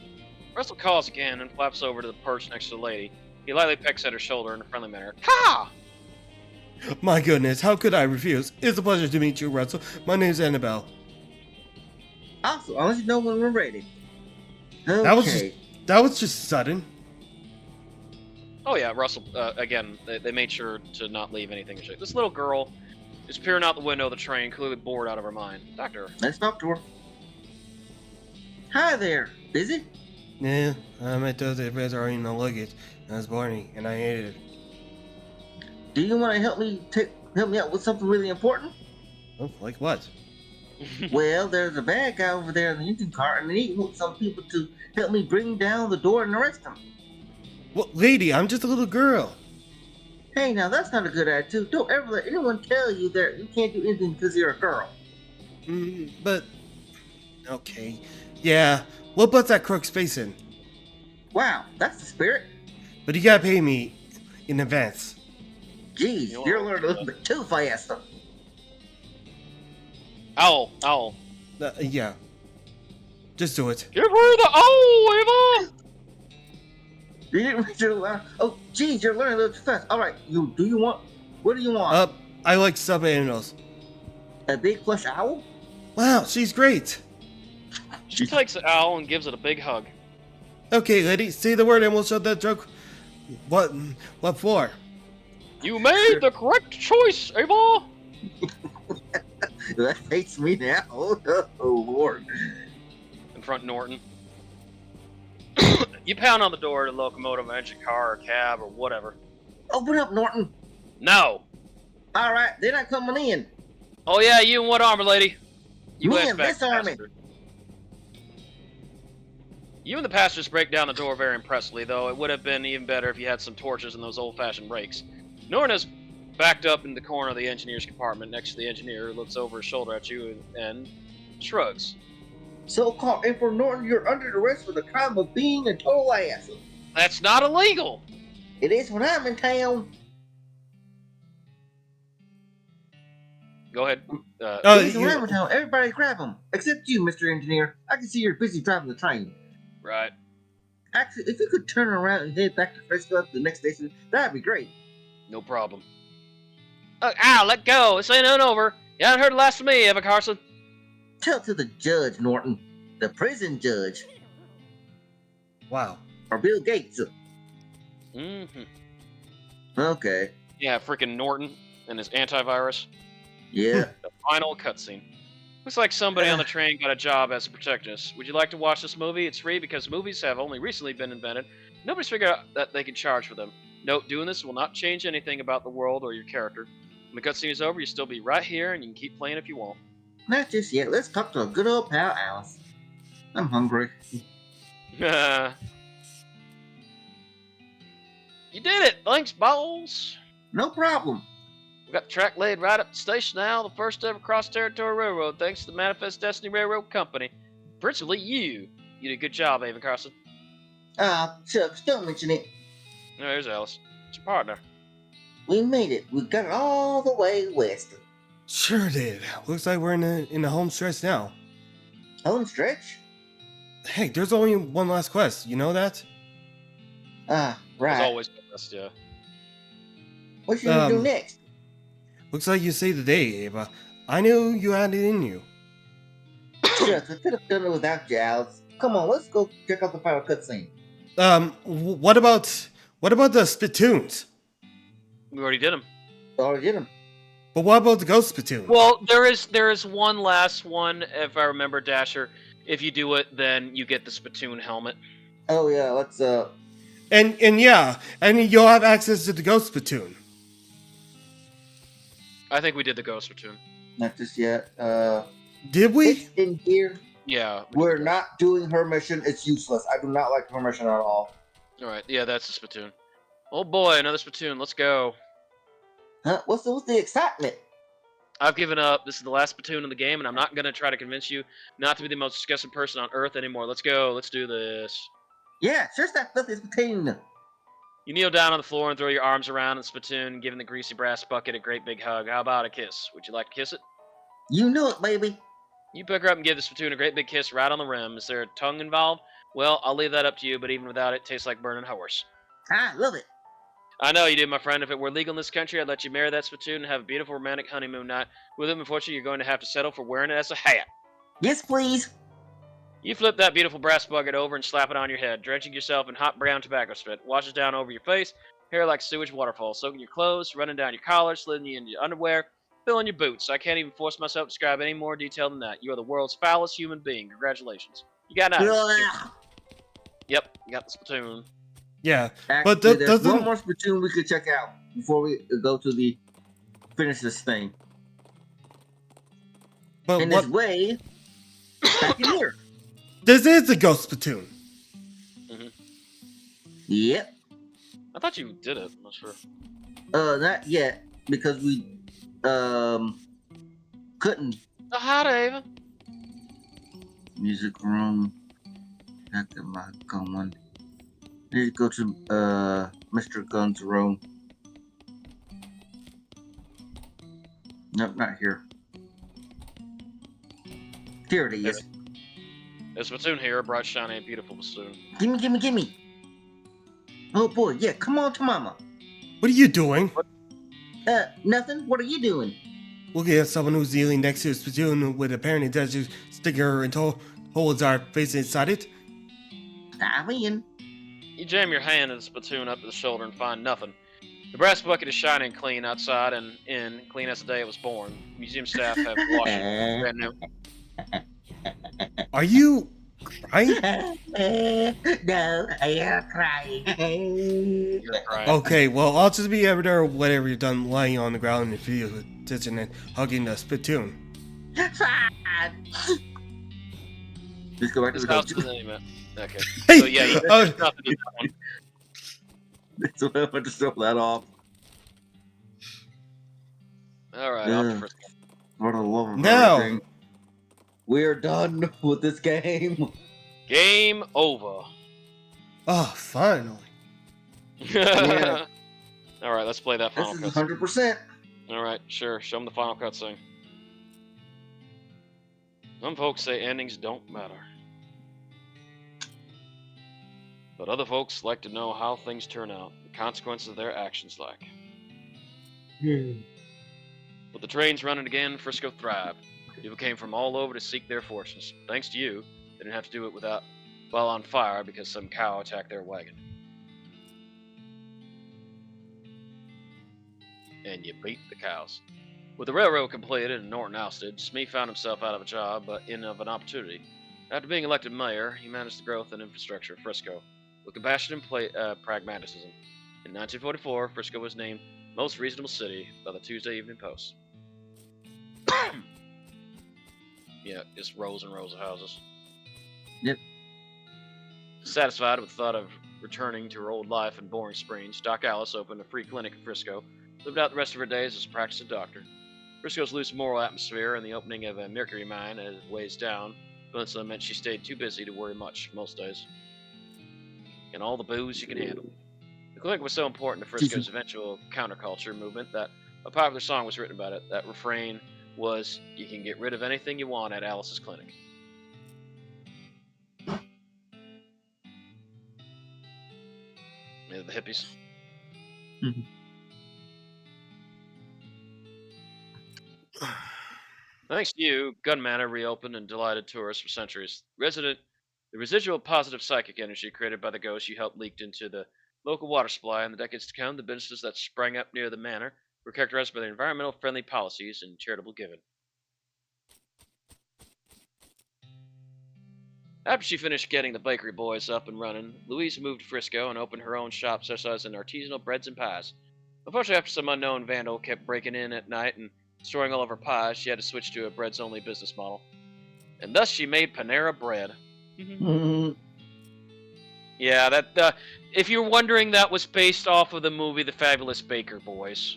Russell calls again and flaps over to the perch next to the lady. He lightly pecks at her shoulder in a friendly manner. Ha! My goodness, how could I refuse? It's a pleasure to meet you, Russell. My name's Annabelle. Also, I'll let you know when we're ready. Okay. That was just sudden. Oh yeah, Russell, again, they made sure to not leave anything. This little girl is peering out the window of the train, clearly bored out of her mind. Doctor. Let's talk to her. Hi there. Busy? Yeah, I met those that read already in the luggage. I was Barney, and I hated it. Do you want to help me out with something really important? Oh, like what? Well, there's a bad guy over there in the engine car, and I need some people to help me bring down the door and arrest him. Well, lady, I'm just a little girl. Hey, now that's not a good attitude. Don't ever let anyone tell you that you can't do anything because you're a girl. But... Okay. Yeah, we'll put that crook's face in. Wow, that's the spirit. But you gotta pay me in advance. Geez, you're learning a little bit too fast. Owl. Yeah. Just do it. Give her the owl, Eva! You didn't reach your line. Oh, geez, you're learning a little too fast. All right, what do you want? I like sub animals. A big plush owl? Wow, she's great. She takes the owl and gives it a big hug. Okay, lady, say the word and we'll shut that joke. What for? You made the correct choice, Ava! That hates me now. Oh, Lord. Confront Norton. You pound on the door of the locomotive, engine car, or cab, or whatever. Open up, Norton. No! All right, they're not coming in. Oh yeah, you in what armor, lady? You Me asked in back this the army. passenger. You and the passengers break down the door very impressively, though it would have been even better if you had some torches and those old-fashioned rakes. Norton is backed up in the corner of the engineer's compartment next to the engineer, who looks over his shoulder at you and shrugs. So-called Emperor Norton, you're under arrest for the crime of being a total ass. That's not illegal! It is when I'm in town. Go ahead. It is when I'm in town. Everybody grab him. Except you, Mr. Engineer. I can see you're busy driving the train. Right. Actually, if you could turn around and head back to Frisco at the next station, that'd be great. No problem. Ow, let go. This ain't over. You haven't heard the last of me, Eva Carson. Tell to the judge, Norton. The prison judge. Wow. Or Bill Gates. Mm-hmm. Okay. Yeah, freaking Norton and his antivirus. Yeah. The final cutscene. Looks like somebody on the train got a job as a protagonist. Would you like to watch this movie? It's free because movies have only recently been invented. Nobody's figured out that they can charge for them. Note, doing this will not change anything about the world or your character. When the cutscene is over, you'll still be right here and you can keep playing if you want. Not just yet. Let's talk to a good old pal, Alice. I'm hungry. You did it! Thanks, balls! No problem. We got the track laid right up the station now, the first ever cross-territory railroad, thanks to the Manifest Destiny Railroad Company. Principally you. You did a good job, Ava Carson. Shucks, don't mention it. Oh, there's Alice. It's your partner. We made it. We got it all the way west. Sure did. Looks like we're in the home stretch now. Home stretch? Hey, there's only one last quest. You know that? Right. As always, the best, yeah. What should we do next? Looks like you saved the day, Ava. I knew you had it in you. Shucks, I could have done it without you, Alice. Come on, let's go check out the final cutscene. What about the spittoons? We already did them. Already did them. But what about the ghost spittoon? Well, there is one last one, if I remember, Dasher. If you do it, then you get the spittoon helmet. Oh yeah, let's And you'll have access to the ghost spittoon. I think we did the ghost spittoon. not just yet. Did we? It's in here. Yeah. We're not doing her mission. It's useless. I do not like her mission at all. Alright, yeah, that's the spittoon. Oh boy, another spittoon. Let's go. Huh? What's the excitement? I've given up. This is the last spittoon in the game, and I'm not going to try to convince you not to be the most disgusting person on Earth anymore. Let's go. Let's do this. Yeah, sure stuff. This between. You kneel down on the floor and throw your arms around the spittoon, giving the greasy brass bucket a great big hug. How about a kiss? Would you like to kiss it? You know it, baby. You pick her up and give the spittoon a great big kiss right on the rim. Is there a tongue involved? Well, I'll leave that up to you, but even without it, it tastes like burning horse. I love it. I know you do, my friend. If it were legal in this country, I'd let you marry that spittoon and have a beautiful romantic honeymoon night with him. Unfortunately, you're going to have to settle for wearing it as a hat. Yes, please. You flip that beautiful brass bucket over and slap it on your head, drenching yourself in hot brown tobacco spit. Washes down over your face, hair like sewage waterfall, soaking your clothes, running down your collar, sliding you into your underwear, filling your boots. I can't even force myself to describe any more detail than that. You are the world's foulest human being. Congratulations. You got it. Yep, you got the spittoon. Yeah, Actually, but there's doesn't one more spittoon we could check out before we go to the finish this thing. but In what? this way, back in here. This is the ghost spittoon. Yep. I thought you did it. I'm not sure. Not yet because we couldn't. Oh, hi, Dave. Music room. Back to my gun. Need to go to Mr. Gun's room. Nope, not here. Here it is. There's a spittoon here, a bright, shiny, and beautiful spittoon. Gimme. Oh boy, yeah, come on to mama. What are you doing? Nothing. What are you doing? Looking at someone who's kneeling next to a spittoon with apparently desert sticker and holes are facing inside it. Dive in. You jam your hand in the spittoon up to the shoulder and find nothing. The brass bucket is shiny and clean outside and in, clean as the day it was born. Museum staff have washed it brand new. Are you crying? No, I am crying. You're crying. Okay, well, I'll just be over there whenever you're done lying on the ground and feel attention and hugging the spittoon. Fine. Let's go back to This the house ghost. is anyway. Okay. Hey! So yeah, you Oh. there's nothing in that one. So I want to throw that off. Alright, off to first. For the love of Now. everything. We're done with this game. Game over. Oh, finally. Yeah. Alright, let's play that This final is cutscene. 100%. Alright, sure. Show them the final cutscene. Some folks say endings don't matter. But other folks like to know how things turn out, the consequences of their actions like. With the trains running again, Frisco thrived. People came from all over to seek their fortunes. Thanks to you, they didn't have to do it while on fire because some cow attacked their wagon. And you beat the cows. With the railroad completed and Norton ousted, Smee found himself out of a job, but in of an opportunity. After being elected mayor, he managed the growth and infrastructure of Frisco with compassion and pragmatism. In 1944, Frisco was named most reasonable city by the Tuesday Evening Post. Yeah, just rows and rows of houses. Yep. Satisfied with the thought of returning to her old life in Boring Springs, Doc Alice opened a free clinic in Frisco, lived out the rest of her days as a practicing doctor. Frisco's loose moral atmosphere and the opening of a mercury mine as it weighs down Peninsula meant she stayed too busy to worry much most days. And all the booze you can handle. The clinic was so important to Frisco's eventual counterculture movement that a popular song was written about it. That refrain was, "You can get rid of anything you want at Alice's clinic." Yeah, the hippies. Thanks to you, Gun Manor reopened and delighted tourists for centuries. The residual positive psychic energy created by the ghost you helped leaked into the local water supply in the decades to come. The businesses that sprang up near the manor were characterized by their environmental friendly policies and charitable giving. After she finished getting the bakery boys up and running, Louise moved to Frisco and opened her own shop specializing in artisanal breads and pies. Unfortunately, after some unknown vandal kept breaking in at night and destroying all of her pies, she had to switch to a breads-only business model. And thus she made Panera Bread. Yeah, that. If you're wondering, that was based off of the movie The Fabulous Baker Boys.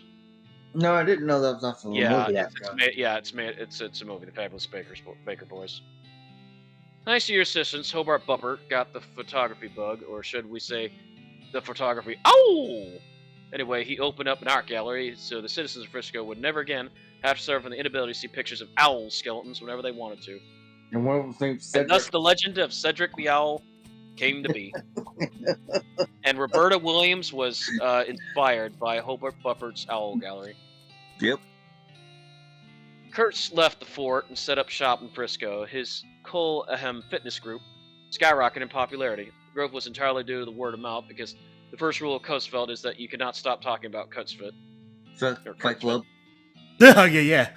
No, I didn't know that was off of a movie. It's a movie, The Fabulous Baker Boys. Thanks to your assistance, Hobart Buppert got the photography bug, or should we say, the photography. Ow! Anyway, he opened up an art gallery so the citizens of Frisco would never again have to suffer from the inability to see pictures of owl skeletons whenever they wanted to. And one of the things, And thus the legend of Cedric the Owl came to be. And Roberta Williams was inspired by Hobart Buppert's Owl Gallery. Yep. Kurtz left the fort and set up shop in Frisco. His Kol Ahem fitness group skyrocketed in popularity. The growth was entirely due to the word of mouth because the first rule of Kutzfeld is that you cannot stop talking about Kutzfeld. Fight Club. Okay, yeah.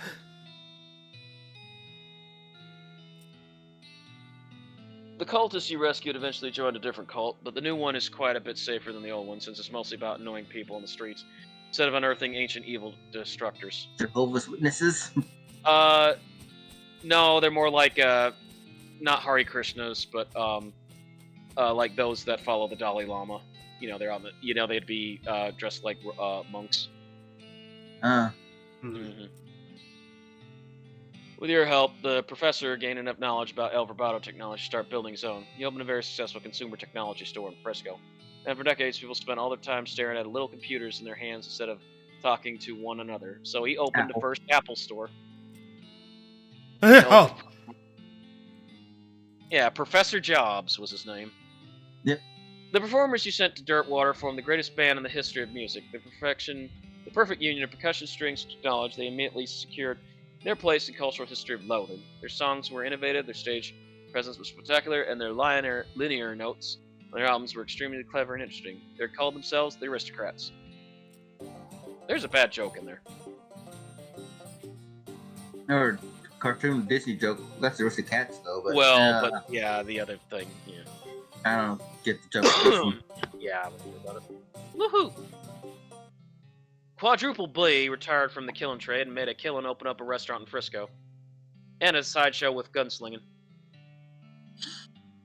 The cultists you rescued eventually joined a different cult, but the new one is quite a bit safer than the old one since it's mostly about annoying people in the streets instead of unearthing ancient evil destructors. Jehovah's Witnesses? No, they're more like, not Hare Krishnas, but, like those that follow the Dalai Lama. You know, they're on the, they'd be, dressed like, monks. Mm-hmm. With your help, the professor gained enough knowledge about El Verbado technology to start building his own. He opened a very successful consumer technology store in Frisco. And for decades, people spent all their time staring at little computers in their hands instead of talking to one another. So he opened the first Apple store. Oh. Yeah, Professor Jobs was his name. Yep. The performers you sent to Dirtwater formed the greatest band in the history of music. The perfect union of percussion strings to knowledge, they immediately secured their place in cultural history of Loathing. Their songs were innovative, their stage presence was spectacular, and their linear notes on their albums were extremely clever and interesting. They called themselves the Aristocrats. There's a bad joke in there. Or cartoon Disney joke. That's the Aristocrats, though. But, but the other thing, yeah. I don't get the joke. Yeah, I don't know about it. Woohoo! Quadruple B retired from the killing trade and made a killing open up a restaurant in Frisco. And a sideshow with gunslinging.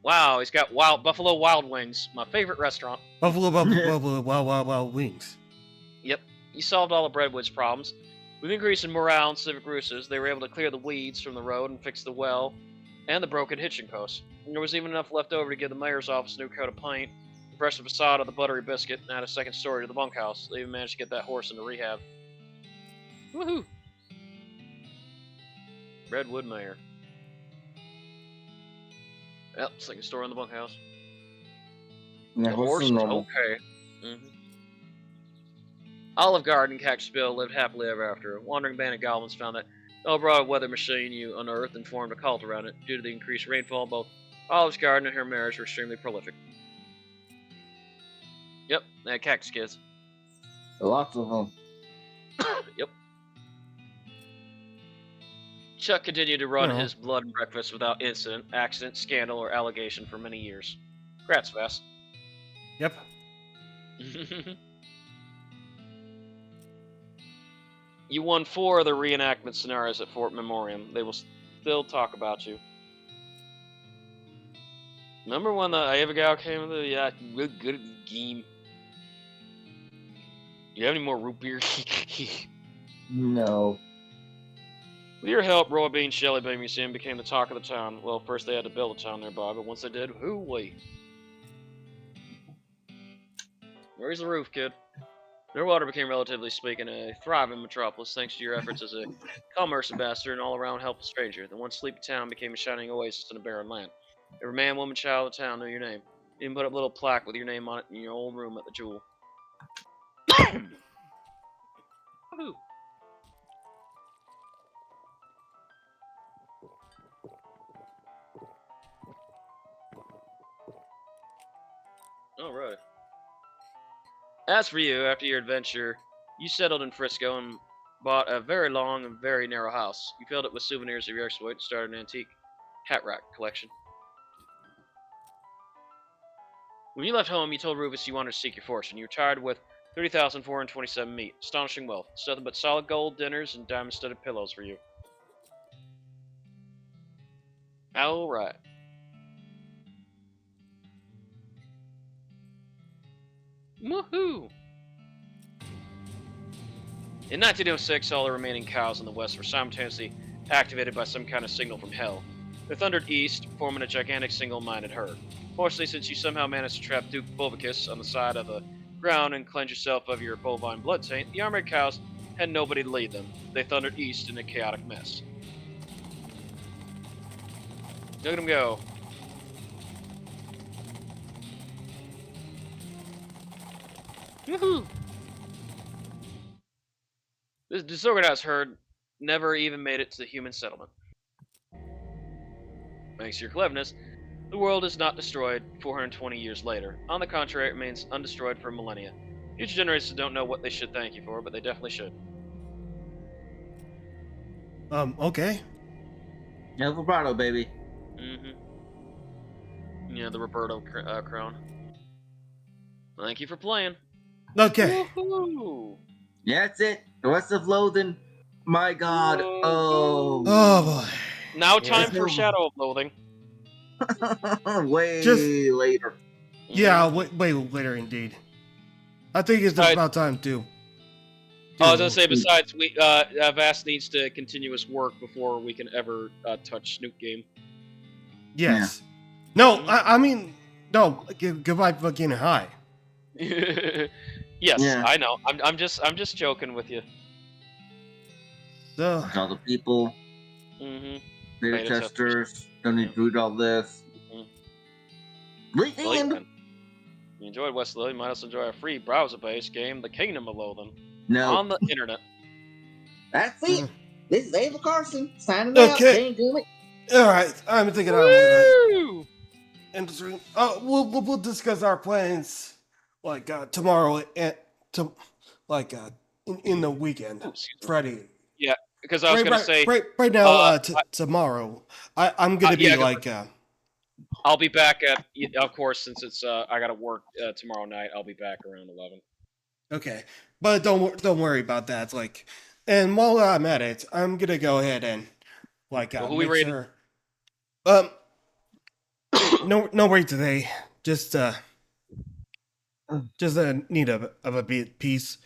Wow, he's got Buffalo Wild Wings, my favorite restaurant. Buffalo Wild Wings. Yep, he solved all of Breadwood's problems. With increase in morale and civic ruses, they were able to clear the weeds from the road and fix the well and the broken hitching post. And there was even enough left over to give the mayor's office a new coat of paint, refresh the facade of the buttery biscuit, and add a second story to the bunkhouse. They even managed to get that horse into rehab. Woohoo! Redwood Mayor. Yep, second story in the bunkhouse. Yeah, The horse is okay. Olive Garden and Cactus Bill lived happily ever after. A wandering band of goblins found that brought a weather machine you unearthed and formed a cult around it. Due to the increased rainfall, both Olive's garden and her marriage were extremely prolific. Yep, they had cactus kids. Lots of them. Yep. Chuck continued to run his blood and breakfast without incident, accident, scandal, or allegation for many years. Congrats, Vass. Yep. You won 4 of the reenactment scenarios at Fort Memoriam. They will still talk about you. Remember when the Ava gal came in? Yeah, real good at the game. Do you have any more root beer? No. With your help, Roy Bean Shelley Bay Museum became the talk of the town. Well, first they had to build a town nearby, but once they did, hoo-wee. Where's the roof, kid? Clearwater became, relatively speaking, a thriving metropolis thanks to your efforts as a commerce ambassador and all-around helpful stranger. The once sleepy town became a shining oasis in a barren land. Every man, woman, child of the town knew your name. You even put up a little plaque with your name on it in your old room at the Jewel. Woohoo! Alright. As for you, after your adventure, you settled in Frisco and bought a very long and very narrow house. You filled it with souvenirs of your exploit and started an antique hat rack collection. When you left home, you told Rufus you wanted to seek your fortune. You retired with 30,427 meat. Astonishing wealth. It's nothing but solid gold dinners and diamond-studded pillows for you. Alright. Woohoo! In 1906, all the remaining cows in the west were simultaneously activated by some kind of signal from hell. They thundered east, forming a gigantic single-minded herd. Fortunately, since you somehow managed to trap Duke Bulbicus on the side of the ground and cleanse yourself of your bovine blood taint, the armored cows had nobody to lead them. They thundered east in a chaotic mess. Look at them go. Woohoo! This disorganized herd never even made it to the human settlement. Thanks to your cleverness, the world is not destroyed 420 years later. On the contrary, it remains undestroyed for millennia. Future generations don't know what they should thank you for, but they definitely should. Okay. El vibrato, baby. Mm-hmm. Yeah, the Roberto crown. Thank you for playing. Okay. Woohoo! Yeah, that's it. The rest of Loathing. My God. Oh. Oh boy. Now time Yeah. for Shadow of Loathing. Way Just- later. Yeah, way later indeed. I think it's Alright. about time too. I was gonna say, besides, Vass needs to continue his work before we can ever touch Snoop Game. Yes. No, I mean, no. Goodbye, fucking hi. Yes, Yeah. I know. I'm just joking with you. So, There's all the people, Mm-hmm. beta Beta testers, don't need to read all this. Well, And you enjoyed Westlow, you might also enjoy a free browser-based game, The Kingdom of Loathing, no, on the internet. that's it. This is Ava Carson signing out. Okay. Can't do it. all right. I'm thinking I'm Woo! end the stream. We'll discuss our plans like tomorrow and in the weekend, Ooh, excuse me. Friday. Because I was gonna say, right now, uh, tomorrow, I'm gonna be yeah, go like, I'll be back at, of course, since it's I gotta work tomorrow night. I'll be back around 11. okay, but don't worry about that. Like, and while I'm at it, I'm gonna go ahead and like Well, who we make rating? sure. No worry today. Just a need of a piece.